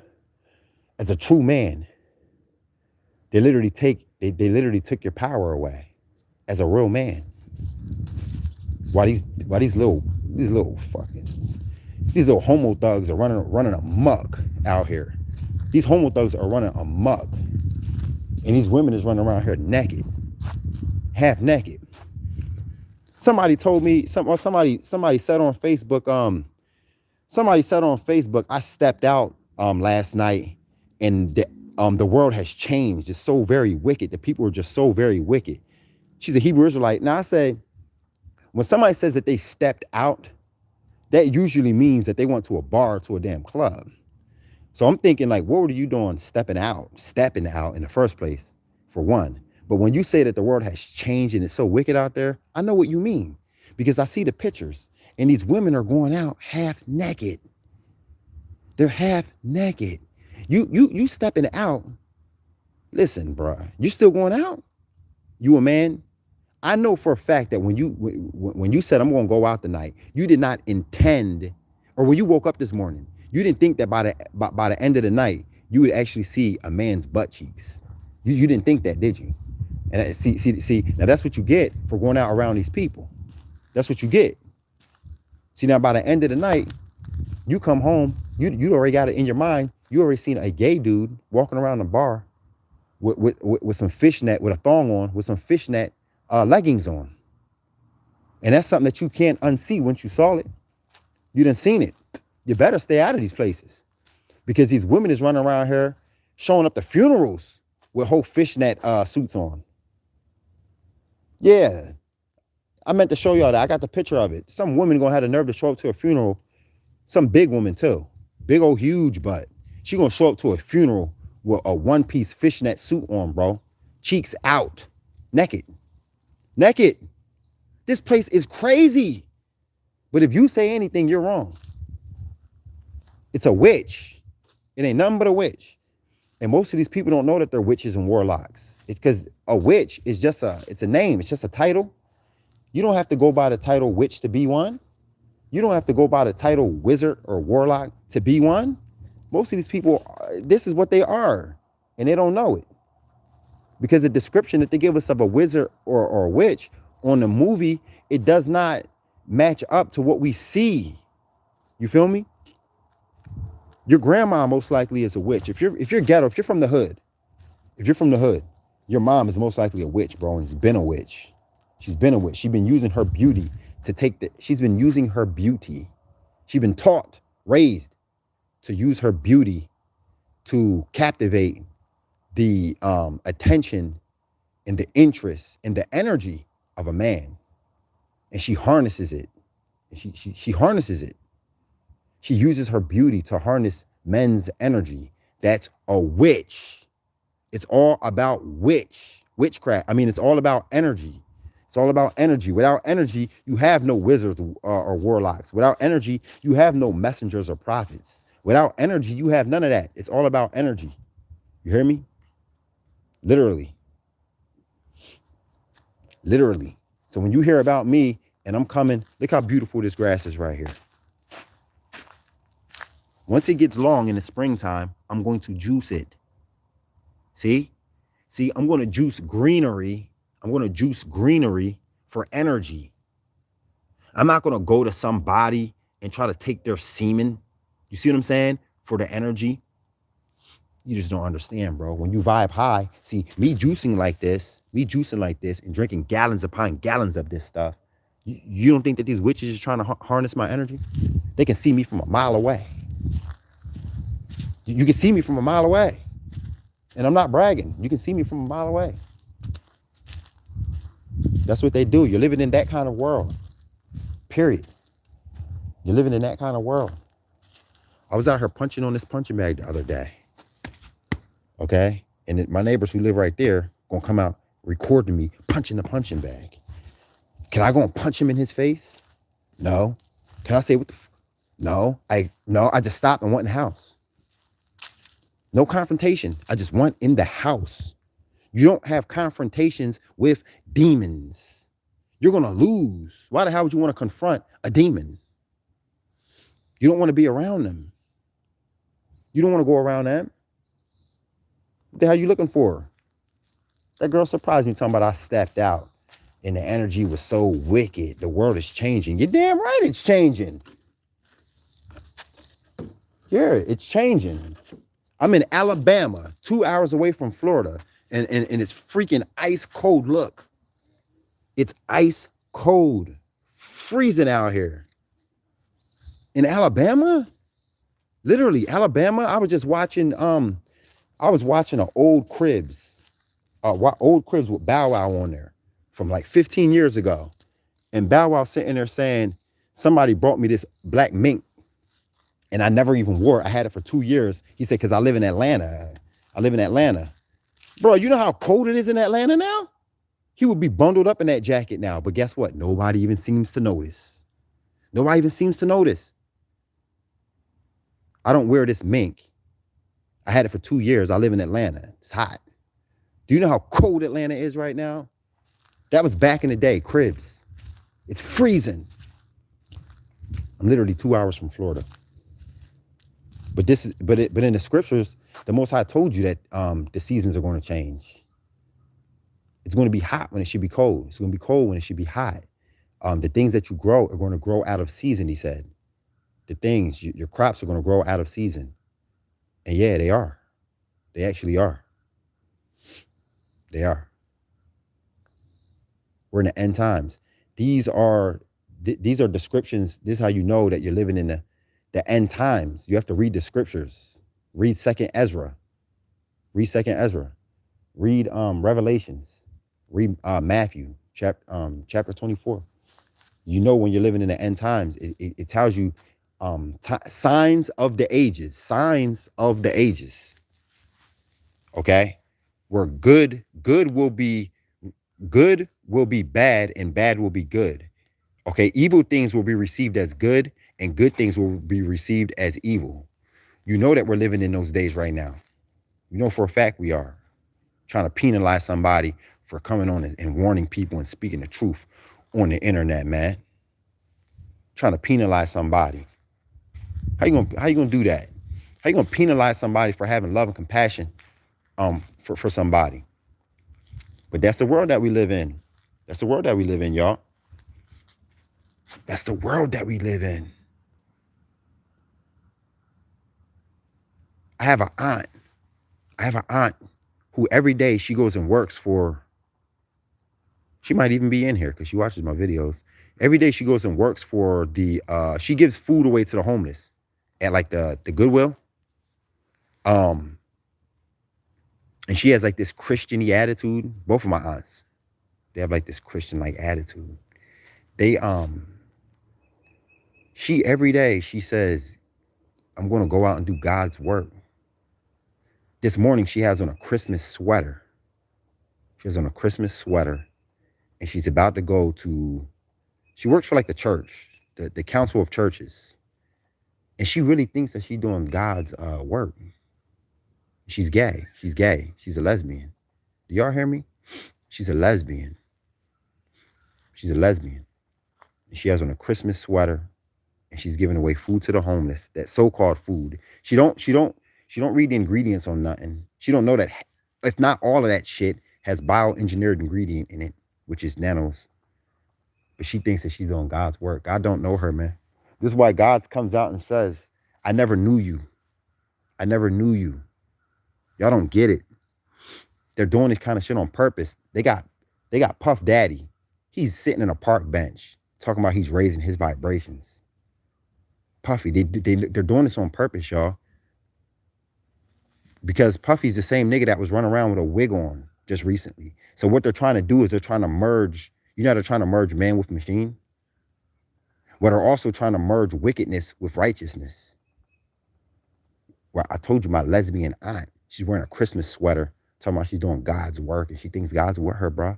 as a true man, they literally took your power away as a real man. Why these little homo thugs are running amok out here. These homo thugs are running amok. And these women is running around here naked. Half naked. Somebody told me, somebody said on Facebook, I stepped out last night, and the world has changed. It's so very wicked. The people are just so very wicked. She's a Hebrew Israelite. Now I say, when somebody says that they stepped out, that usually means that they went to a bar or to a damn club. So I'm thinking, like, what were you doing stepping out in the first place, for one? But when you say that the world has changed and it's so wicked out there, I know what you mean, because I see the pictures, and these women are going out half naked. They're half naked. You stepping out. Listen, bruh, you still going out? You a man? I know for a fact that when you said I'm going to go out tonight, you did not intend, or when you woke up this morning, you didn't think that by the end of the night you would actually see a man's butt cheeks. You didn't think that, did you? And see, now that's what you get for going out around these people. That's what you get. See, now by the end of the night, you come home, you already got it in your mind. You already seen a gay dude walking around the bar with some fishnet, with a thong on, with some fishnet leggings on. And that's something that you can't unsee once you saw it. You done seen it. You better stay out of these places, because these women is running around here showing up to funerals with whole fishnet suits on. Yeah, I meant to show y'all that. I got the picture of it. Some woman gonna have the nerve to show up to a funeral. Some big woman too. Big old huge butt. She gonna show up to a funeral with a one-piece fishnet suit on, bro. Cheeks out. Naked. Naked. This place is crazy. But if you say anything, you're wrong. It's a witch. It ain't nothing but a witch. And most of these people don't know that they're witches and warlocks. It's because a witch is it's a name. It's just a title. You don't have to go by the title witch to be one. You don't have to go by the title wizard or warlock to be one. Most of these people, this is what they are, and they don't know it. Because the description that they give us of a wizard or a witch on the movie, it does not match up to what we see. You feel me? Your grandma most likely is a witch. If you're ghetto, if you're from the hood, your mom is most likely a witch, bro, and has been a witch. She's been a witch. She's been using her beauty she's been using her beauty. She's been taught, raised to use her beauty to captivate the attention and the interest and the energy of a man. And she harnesses it. She harnesses it. She uses her beauty to harness men's energy. That's a witch. It's all about witchcraft. I mean, it's all about energy. It's all about energy. Without energy, you have no wizards or warlocks. Without energy, you have no messengers or prophets. Without energy, you have none of that. It's all about energy. You hear me? Literally. Literally. So when you hear about me and I'm coming, look how beautiful this grass is right here. Once it gets long in the springtime, I'm going to juice it. See, I'm going to juice greenery. I'm going to juice greenery for energy. I'm not going to go to somebody and try to take their semen. You see what I'm saying? For the energy. You just don't understand, bro. When you vibe high, see, me juicing like this and drinking gallons upon gallons of this stuff, you don't think that these witches are trying to harness my energy? They can see me from a mile away. You can see me from a mile away. And I'm not bragging. You can see me from a mile away. That's what they do. You're living in that kind of world. Period. You're living in that kind of world. I was out here punching on this punching bag the other day. Okay? And my neighbors who live right there gonna come out recording me punching the punching bag. Can I go and punch him in his face? No. Can I say what the No. I just stopped and went in the house. No confrontation. I just went in the house. You don't have confrontations with demons. You're going to lose. Why the hell would you want to confront a demon? You don't want to be around them. You don't want to go around them. What the hell you looking for? That girl surprised me talking about I stepped out and the energy was so wicked. The world is changing. You're damn right it's changing. Yeah, it's changing. I'm in Alabama, 2 hours away from Florida, and it's freaking ice cold. Look, it's ice cold, freezing out here. In Alabama, literally Alabama. I was just watching. I was watching an old Cribs, old Cribs with Bow Wow on there from like 15 years ago, and Bow Wow sitting there saying, "Somebody brought me this black mink, and I never even wore it. I had it for 2 years." He said, "Because I live in Atlanta. I live in Atlanta, bro. You know how cold it is in Atlanta now." He would be bundled up in that jacket now, but guess what? Nobody even seems to notice. Nobody even seems to notice. I don't wear this mink. I had it for 2 years. I live in Atlanta. It's hot. Do you know how cold Atlanta is right now? That was back in the day, Cribs. It's freezing. I'm literally 2 hours from Florida. But in the scriptures, the Most High told you that the seasons are going to change. It's going to be hot when it should be cold. It's going to be cold when it should be hot. The things that you grow are going to grow out of season, he said. The things, your crops are going to grow out of season. And yeah, they are. They actually are. They are. We're in the end times. These are descriptions. This is how you know that you're living in the end times. You have to read the scriptures. Read 2nd Ezra. Read 2nd Ezra. Read Revelations. Read Matthew chapter 24. You know when you're living in the end times. It tells you signs of the ages. Signs of the ages. Okay? Where good will be bad and bad will be good. Okay? Evil things will be received as good and good things will be received as evil. You know that we're living in those days right now. You know for a fact we are. Trying to penalize somebody for coming on and warning people and speaking the truth on the internet, man. Trying to penalize somebody. How you gonna do that? How you gonna penalize somebody for having love and compassion for somebody? But that's the world that we live in. That's the world that we live in, y'all. That's the world that we live in. I have an aunt who every day she goes and works for, she might even be in here because she watches my videos. Every day she goes and works for she gives food away to the homeless at like the Goodwill. And she has like this Christian-y attitude. Both of my aunts, they have like this Christian-like attitude. She every day, she says, "I'm going to go out and do God's work." This morning, she has on a Christmas sweater. She has on a Christmas sweater. And she's about to go to, she works for like the church, the council of churches. And she really thinks that she's doing God's work. She's gay. She's gay. She's a lesbian. Do y'all hear me? She's a lesbian. She's a lesbian. And she has on a Christmas sweater. And she's giving away food to the homeless. That so-called food. She don't read the ingredients on nothing. She don't know that if not all of that shit has bioengineered ingredient in it, which is nanos. But she thinks that she's doing God's work. God don't know her, man. This is why God comes out and says, "I never knew you. I never knew you." Y'all don't get it. They're doing this kind of shit on purpose. They got Puff Daddy. He's sitting in a park bench talking about he's raising his vibrations. Puffy, they're doing this on purpose, y'all. Because Puffy's the same nigga that was running around with a wig on just recently. So what they're trying to do is they're trying to merge, they're trying to merge man with machine. But they're also trying to merge wickedness with righteousness. Well, I told you my lesbian aunt, she's wearing a Christmas sweater, talking about she's doing God's work, and she thinks God's with her, bro.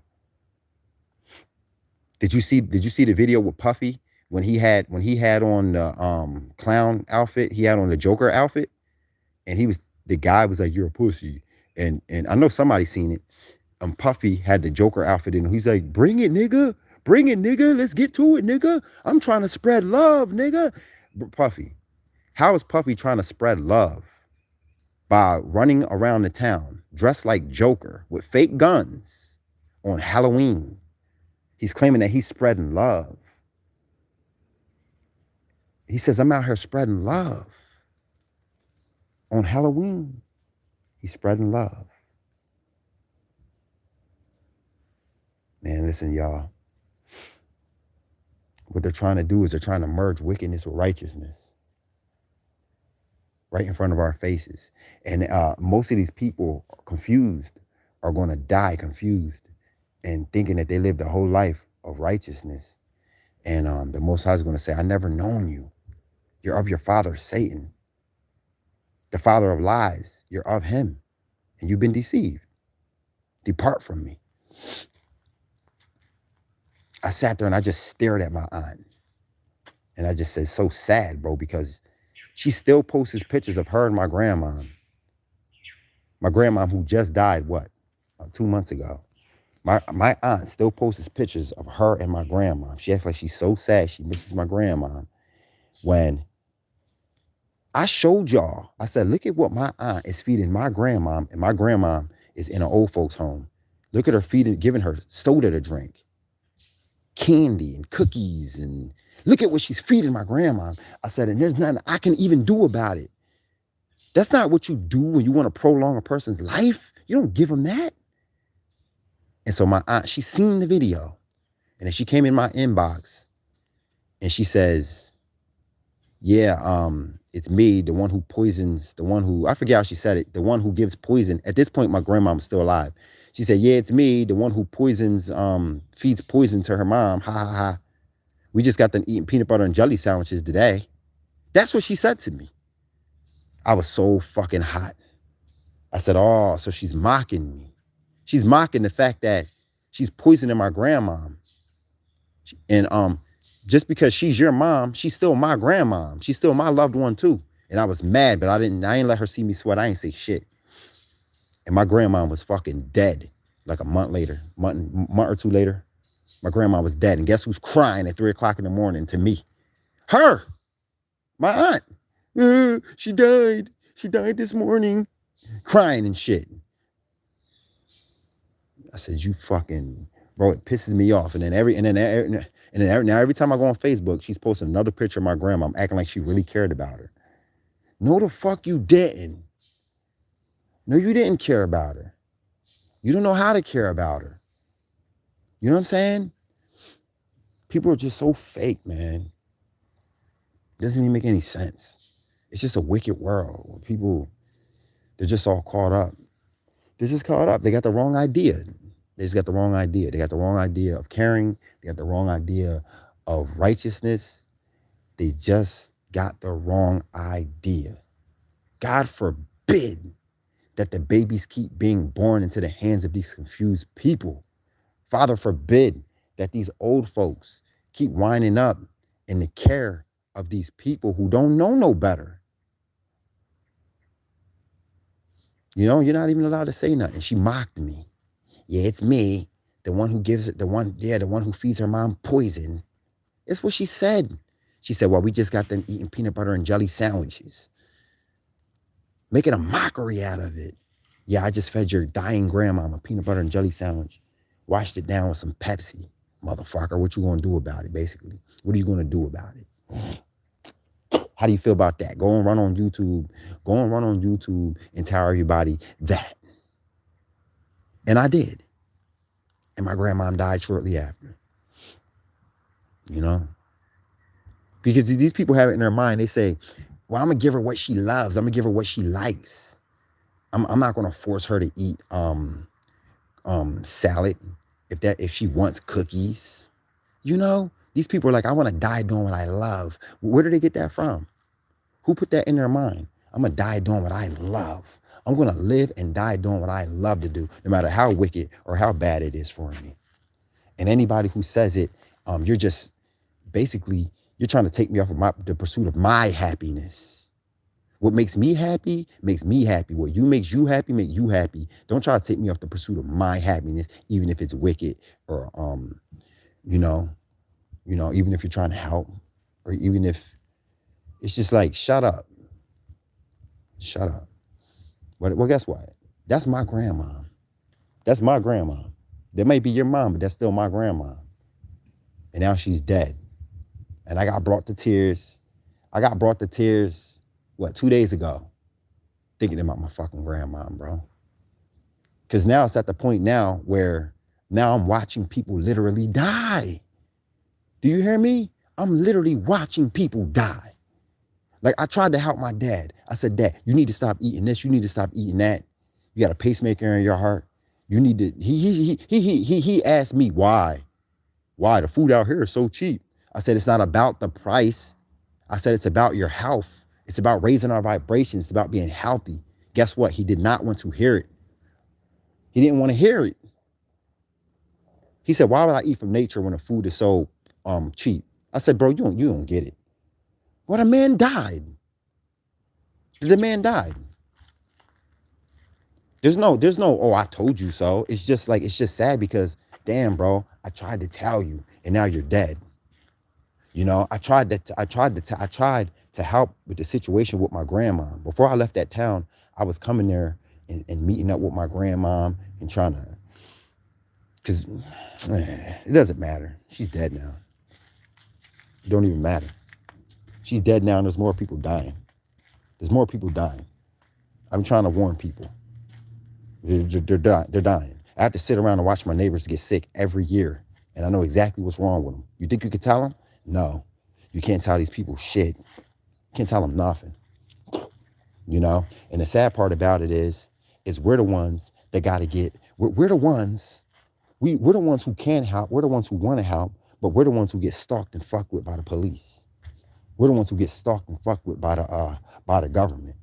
Did you see the video with Puffy when he had on the clown outfit? He had on the Joker outfit, and the guy was like, "You're a pussy," and I know somebody's seen it. Puffy had the Joker outfit in. He's like, "Bring it, nigga. Bring it, nigga. Let's get to it, nigga. I'm trying to spread love, nigga." Puffy, How is Puffy trying to spread love by running around the town dressed like Joker with fake guns on Halloween? He's claiming that he's spreading love. He says, I'm out here spreading love. On Halloween, he's spreading love. Man, listen, y'all. What they're trying to do is they're trying to merge wickedness with righteousness right in front of our faces. And most of these people confused are going to die confused and thinking that they lived a whole life of righteousness. And the Most High is going to say, I never known you. You're of your father, Satan, the father of lies. You're of him, and you've been deceived. Depart from me. I sat there and I just stared at my aunt. And I just said, so sad, bro, because she still posts pictures of her and my grandma. My grandma who just died, 2 months ago. My aunt still posts pictures of her and my grandma. She acts like she's so sad she misses my grandma. When I showed y'all, I said, look at what my aunt is feeding my grandma, and my grandma is in an old folks home. Look at her feeding, giving her soda to drink, candy and cookies, and look at what she's feeding my grandma. I said, and there's nothing I can even do about it. That's not what you do when you want to prolong a person's life. You don't give them that. And so my aunt, she's seen the video, and then she came in my inbox and she says, yeah, it's me, the one who poisons, the one who, I forget how she said it, the one who gives poison. At this point, my grandmom's still alive. She said, yeah, it's me, the one who poisons, feeds poison to her mom. Ha, ha, ha. We just got done eating peanut butter and jelly sandwiches today. That's what she said to me. I was so fucking hot. I said, oh, so she's mocking me. She's mocking the fact that she's poisoning my grandma. And just because she's your mom, she's still my grandma. She's still my loved one too. And I was mad, but I ain't let her see me sweat. I ain't say shit. And my grandma was fucking dead. Like a month or two later, my grandma was dead. And guess who's crying at 3 o'clock in the morning to me? Her, my aunt. She died. She died this morning. Crying and shit. I said, you fucking, bro, it pisses me off. And then every time I go on Facebook, she's posting another picture of my grandma. I'm acting like she really cared about her. No, the fuck you didn't. No, you didn't care about her. You don't know how to care about her. You know what I'm saying? People are just so fake, man. It doesn't even make any sense. It's just a wicked world. People, they're just all caught up. They're just caught up. They got the wrong idea. They just got the wrong idea. They got the wrong idea of caring. They got the wrong idea of righteousness. They just got the wrong idea. God forbid that the babies keep being born into the hands of these confused people. Father forbid that these old folks keep winding up in the care of these people who don't know no better. You know, you're not even allowed to say nothing. She mocked me. Yeah, it's me, the one who gives it, the one who feeds her mom poison. It's what she said. She said, well, we just got them eating peanut butter and jelly sandwiches. Making a mockery out of it. Yeah, I just fed your dying grandma a peanut butter and jelly sandwich. Washed it down with some Pepsi. Motherfucker, what you gonna do about it, basically? What are you gonna do about it? How do you feel about that? Go and run on YouTube. Go and run on YouTube and tell everybody that. And I did. And my grandma died shortly after. You know? Because these people have it in their mind. They say, well, I'm going to give her what she loves. I'm going to give her what she likes. I'm not going to force her to eat salad if she wants cookies. You know? These people are like, I want to die doing what I love. Where do they get that from? Who put that in their mind? I'm going to die doing what I love. I'm going to live and die doing what I love to do, no matter how wicked or how bad it is for me. And anybody who says it, you're just basically, you're trying to take me off of the pursuit of my happiness. What makes me happy makes me happy. What makes you happy, make you happy. Don't try to take me off the pursuit of my happiness, even if it's wicked or, even if you're trying to help, or even if it's just like, shut up. Shut up. Well, guess what? That's my grandma. That's my grandma. That may be your mom, but that's still my grandma. And now she's dead. And I got brought to tears. I got brought to tears, what, 2 days ago, thinking about my fucking grandma, bro. Because now it's at the point now where now I'm watching people literally die. Do you hear me? I'm literally watching people die. Like, I tried to help my dad. I said, Dad, you need to stop eating this. You need to stop eating that. You got a pacemaker in your heart. You need to. He asked me why. Why? The food out here is so cheap. I said, it's not about the price. I said, it's about your health. It's about raising our vibrations. It's about being healthy. Guess what? He did not want to hear it. He didn't want to hear it. He said, why would I eat from nature when the food is so cheap? I said, bro, you don't get it. Well, the man died. The man died. There's no, oh, I told you so. It's just sad because, damn, bro, I tried to tell you and now you're dead. You know, I tried to help with the situation with my grandma. Before I left that town, I was coming there and meeting up with my grandma and trying to, because it doesn't matter. She's dead now. It don't even matter. She's dead now and there's more people dying. There's more people dying. I'm trying to warn people. They're dying. I have to sit around and watch my neighbors get sick every year. And I know exactly what's wrong with them. You think you could tell them? No. You can't tell these people shit. You can't tell them nothing. You know? And the sad part about it is we're the ones that got to get, we're the ones, we're the ones who can help. We're the ones who want to help. But we're the ones who get stalked and fucked with by the police. We're the ones who get stalked and fucked with by the government.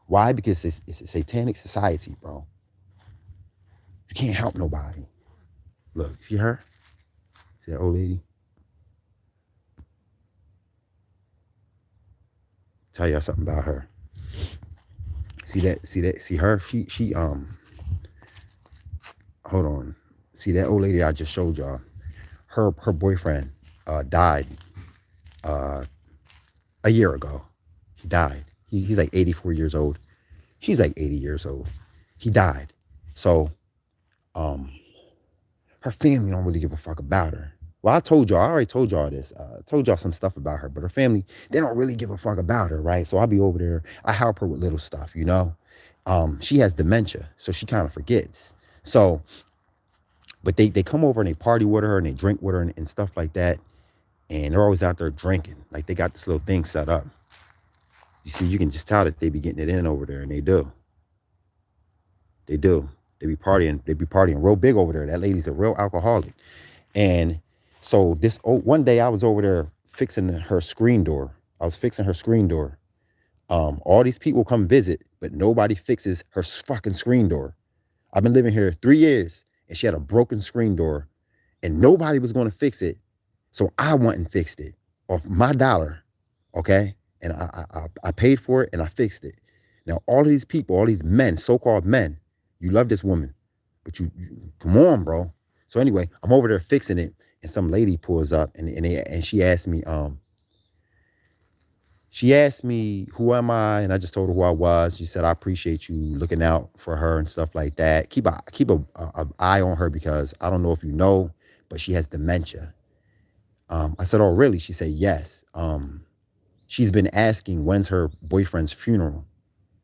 Why? Because it's a satanic society, bro. You can't help nobody. Look, see her? See that old lady? Tell y'all something about her. See her? She hold on. See that old lady I just showed y'all? Her boyfriend died a year ago. He died. He's like 84 years old. She's like 80 years old. He died. So her family don't really give a fuck about her. Well, I already told y'all this. I told y'all some stuff about her, but her family, they don't really give a fuck about her, right? So I'll be over there. I help her with little stuff, you know? She has dementia, so she kind of forgets. So, but they come over and they party with her and they drink with her and stuff like that. And they're always out there drinking. Like, they got this little thing set up. You see, you can just tell that they be getting it in over there, and they do. They do. They be partying real big over there. That lady's a real alcoholic. And so one day I was over there fixing her screen door. I was fixing her screen door. All these people come visit, but nobody fixes her fucking screen door. I've been living here 3 years and she had a broken screen door and nobody was going to fix it. So I went and fixed it off my dollar. Okay. And I paid for it and I fixed it. Now, all of these people, all these men, so-called men, you love this woman, but you come on, bro. So anyway, I'm over there fixing it, and some lady pulls up, and she asked me, who am I? And I just told her who I was. She said, I appreciate you looking out for her and stuff like that. Keep a eye on her because I don't know if you know, but she has dementia. I said, oh, really? She said, yes. She's been asking when's her boyfriend's funeral.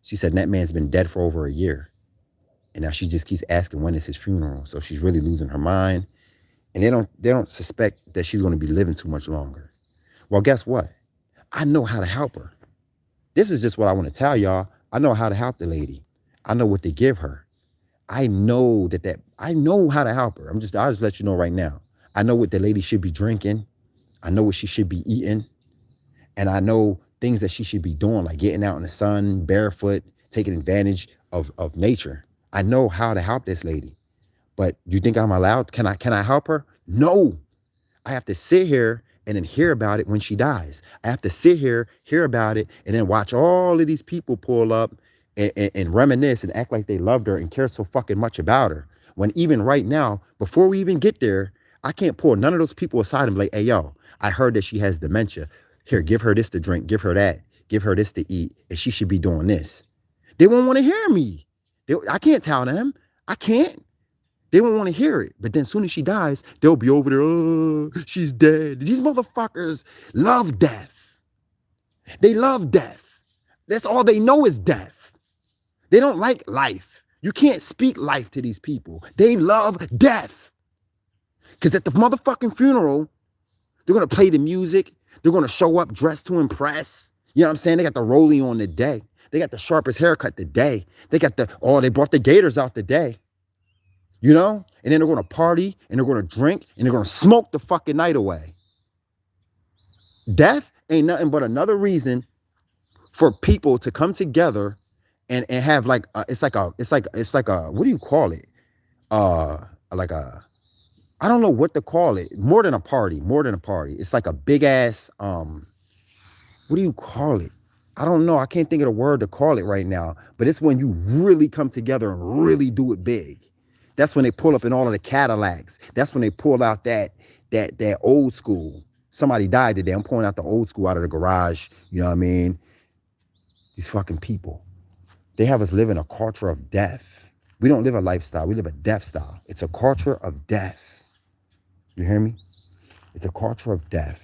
She said that man's been dead for over a year. And now she just keeps asking when is his funeral. So she's really losing her mind. And they don't suspect that she's going to be living too much longer. Well, guess what? I know how to help her. This is just what I want to tell y'all. I know how to help the lady. I know what to give her. I know I know how to help her. I'll just let you know right now. I know what the lady should be drinking. I know what she should be eating. And I know things that she should be doing, like getting out in the sun, barefoot, taking advantage of nature. I know how to help this lady. But you think I'm allowed? Can I help her? No. I have to sit here and then hear about it when she dies. I have to sit here, hear about it, and then watch all of these people pull up and reminisce and act like they loved her and care so fucking much about her. When even right now, before we even get there, I can't pull none of those people aside and be like, hey, yo, I heard that she has dementia. Here, give her this to drink, give her that, give her this to eat, and she should be doing this. They won't want to hear me. I can't tell them. I can't. They won't want to hear it. But then as soon as she dies, they'll be over there, oh, she's dead. These motherfuckers love death. They love death. That's all they know is death. They don't like life. You can't speak life to these people. They love death. Because at the motherfucking funeral, they're going to play the music. They're going to show up dressed to impress. You know what I'm saying? They got the rollie on today. They got the sharpest haircut today. They brought the gators out today. You know? And then they're going to party and they're going to drink and they're going to smoke the fucking night away. Death ain't nothing but another reason for people to come together and have like it's like a what do you call it? Like a I don't know what to call it. More than a party. It's like a big ass what do you call it? I don't know. I can't think of the word to call it right now. But it's when you really come together and really do it big. That's when they pull up in all of the Cadillacs. That's when they pull out that old school. Somebody died today. I'm pulling out the old school out of the garage. You know what I mean? These fucking people. They have us living a culture of death. We don't live a lifestyle. We live a death style. It's a culture of death. You hear me? It's a culture of death.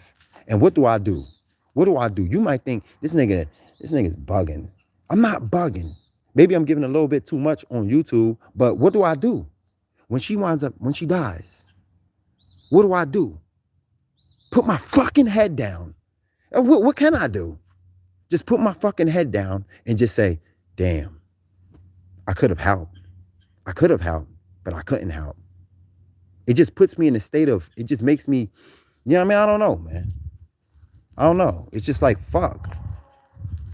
And what do I do? What do I do? You might think this nigga's bugging. I'm not bugging. Maybe I'm giving a little bit too much on YouTube, but what do I do? When she dies, what do I do? Put my fucking head down. And what can I do? Just put my fucking head down and just say, damn, I could have helped. I could have helped, but I couldn't help. It just puts me in a state of, it just makes me, you know what I mean? I don't know, man. I don't know. It's just like, fuck.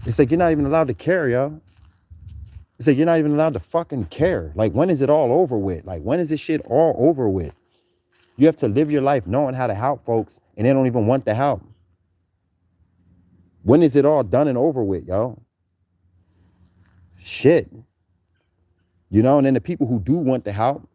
It's like you're not even allowed to care, yo. It's like you're not even allowed to fucking care. Like, when is it all over with? Like, when is this shit all over with? You have to live your life knowing how to help folks, and they don't even want the help. When is it all done and over with, yo? Shit. You know, and then the people who do want the help,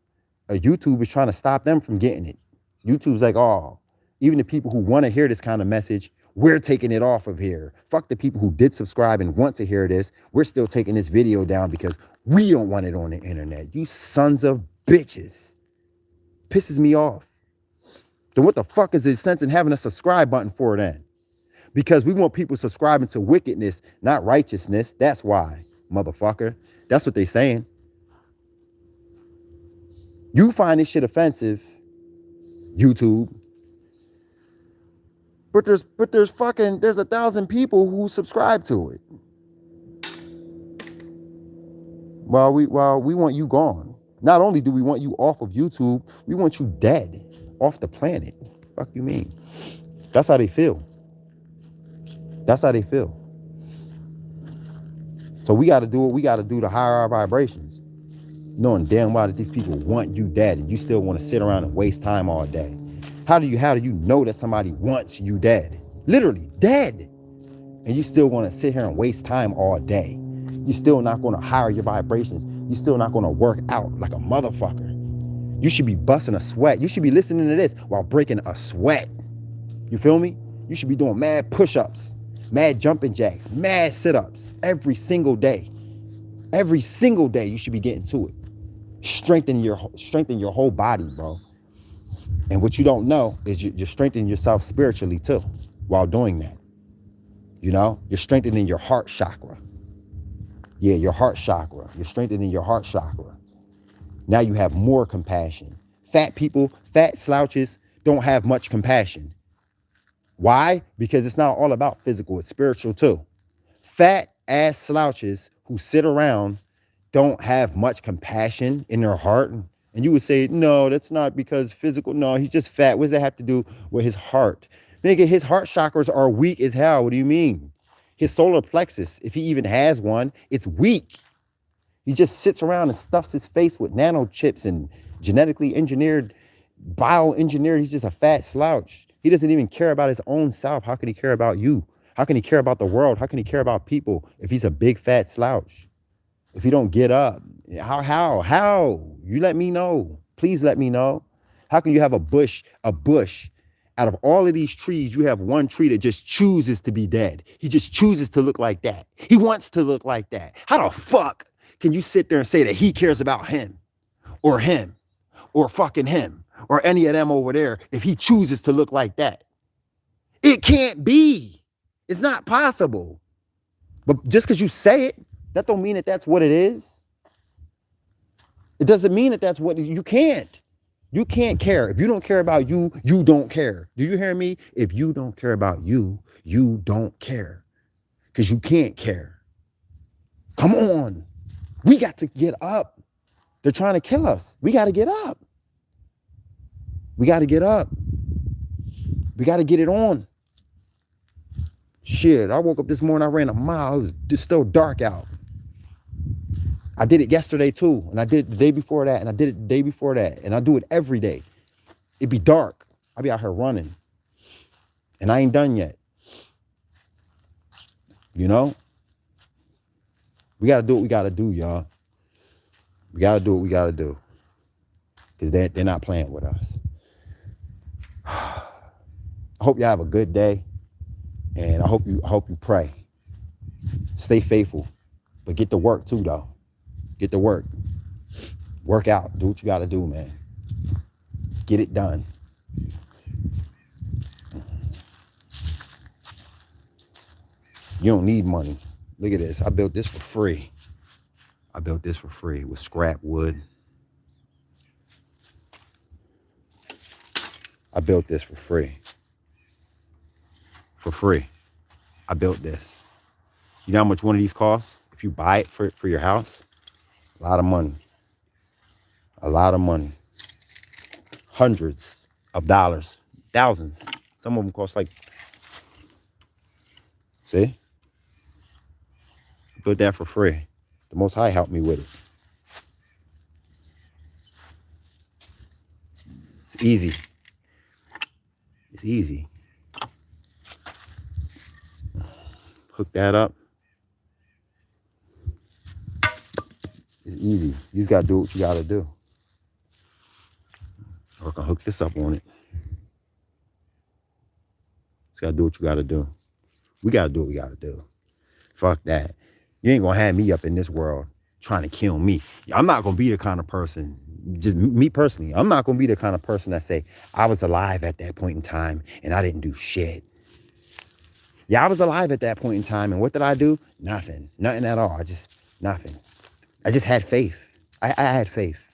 YouTube is trying to stop them from getting it. YouTube's like, oh, even the people who want to hear this kind of message, we're taking it off of here. Fuck the people who did subscribe and want to hear this. We're still taking this video down because we don't want it on the internet. You sons of bitches. Pisses me off. Then what the fuck is the sense in having a subscribe button for then? Because we want people subscribing to wickedness, not righteousness. That's why, motherfucker. That's what they saying. You find this shit offensive, YouTube. But there's 1,000 people who subscribe to it. While we want you gone. Not only do we want you off of YouTube, we want you dead, off the planet. Fuck you mean? That's how they feel. That's how they feel. So we got to do what we got to do to higher our vibrations. Knowing damn well that these people want you dead and you still want to sit around and waste time all day. How do you know that somebody wants you dead? Literally dead. And you still want to sit here and waste time all day. You're still not going to higher your vibrations. You're still not going to work out like a motherfucker. You should be busting a sweat. You should be listening to this while breaking a sweat. You feel me? You should be doing mad push-ups, mad jumping jacks, mad sit-ups every single day. Every single day you should be getting to it. Strengthen your whole body, bro. And what you don't know is you're strengthening yourself spiritually too while doing that. You know, you're strengthening your heart chakra. Yeah, your heart chakra. You're strengthening your heart chakra. Now you have more compassion. Fat people, fat slouches don't have much compassion. Why? Because it's not all about physical, it's spiritual too. Fat ass slouches who sit around don't have much compassion in their heart. And you would say, no, that's not because physical. No, he's just fat. What does that have to do with his heart? Nigga, his heart chakras are weak as hell. What do you mean? His solar plexus, if he even has one, it's weak. He just sits around and stuffs his face with nanochips and genetically engineered, bioengineered. He's just a fat slouch. He doesn't even care about his own self. How can he care about you? How can he care about the world? How can he care about people if he's a big fat slouch? If he don't get up? How? You let me know. Please let me know. How can you have a bush Out of all of these trees, you have one tree that just chooses to be dead. He just chooses to look like that. He wants to look like that. How the fuck can you sit there and say that he cares about him or fucking him or any of them over there if he chooses to look like that? It can't be. It's not possible. But just because you say it, that don't mean that that's what it is. It doesn't mean that that's what you can't. You can't care. If you don't care about you, you don't care. Do you hear me? If you don't care about you, you don't care. Because you can't care. Come on. We got to get up. They're trying to kill us. We got to get up. We got to get up. We got to get it on. Shit, I woke up this morning, I ran a mile. It was just still dark out. I did it yesterday too, and I did it the day before that, and I did it the day before that, and I do it every day. It be dark. I be out here running, and I ain't done yet. You know? We got to do what we got to do, y'all. We got to do what we got to do, because they're not playing with us. I hope y'all have a good day, and I hope you pray. Stay faithful, but get to work too, though. Get to work. Work out. Do what you got to do, man. Get it done. You don't need money. Look at this. I built this for free. I built this for free with scrap wood. I built this for free. For free. I built this. You know how much one of these costs? If you buy it for your house? A lot of money. A lot of money. Hundreds of dollars. Thousands. Some of them cost like... See? Built that for free. The Most High helped me with it. It's easy. It's easy. Hook that up. It's easy. You just gotta do what you gotta do. Or I can hook this up on it. Just gotta do what you gotta do. We gotta do what we gotta do. Fuck that. You ain't gonna have me up in this world trying to kill me. I'm not gonna be the kind of person, just me personally, I'm not gonna be the kind of person that say, I was alive at that point in time and I didn't do shit. Yeah, I was alive at that point in time, and what did I do? Nothing. Nothing at all. Nothing. I just had faith. I had faith.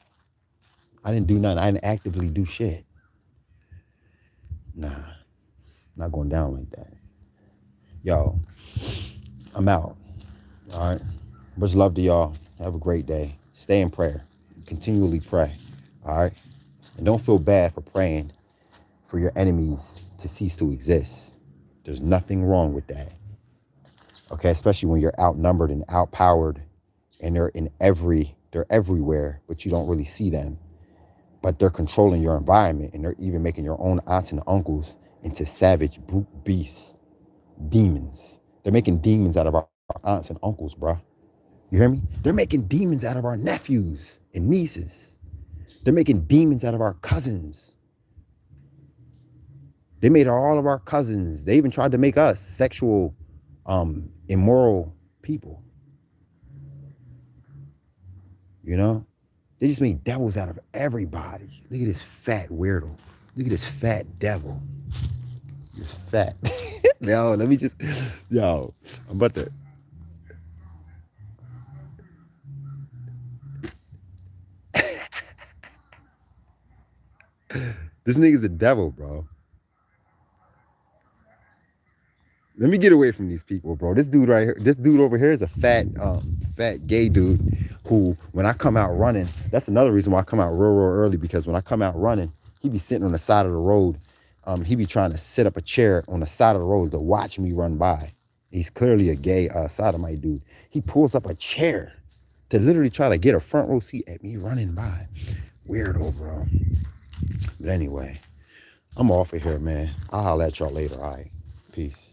I didn't do nothing. I didn't actively do shit. Nah. Not going down like that. Yo, I'm out. All right. Much love to y'all. Have a great day. Stay in prayer. Continually pray. All right. And don't feel bad for praying for your enemies to cease to exist. There's nothing wrong with that. Okay. Especially when you're outnumbered and outpowered and they're everywhere, but you don't really see them. But they're controlling your environment, and they're even making your own aunts and uncles into savage brute beasts, demons. They're making demons out of our aunts and uncles, bro. You hear me? They're making demons out of our nephews and nieces. They're making demons out of our cousins. They made all of our cousins. They even tried to make us sexual, immoral people. You know? They just made devils out of everybody. Look at this fat weirdo. Look at this fat devil. This fat. Yo, let me just... Yo, I'm about to... This nigga's a devil, bro. Let me get away from these people, bro. This dude right here, this dude over here is a fat gay dude who, when I come out running, that's another reason why I come out real early, because when I come out running, he be sitting on the side of the road. He be trying to set up a chair on the side of the road to watch me run by. He's clearly a gay sodomite dude. He pulls up a chair to literally try to get a front row seat at me running by. Weirdo, bro. But anyway, I'm off of here, man. I'll holler at y'all later, all right? Peace.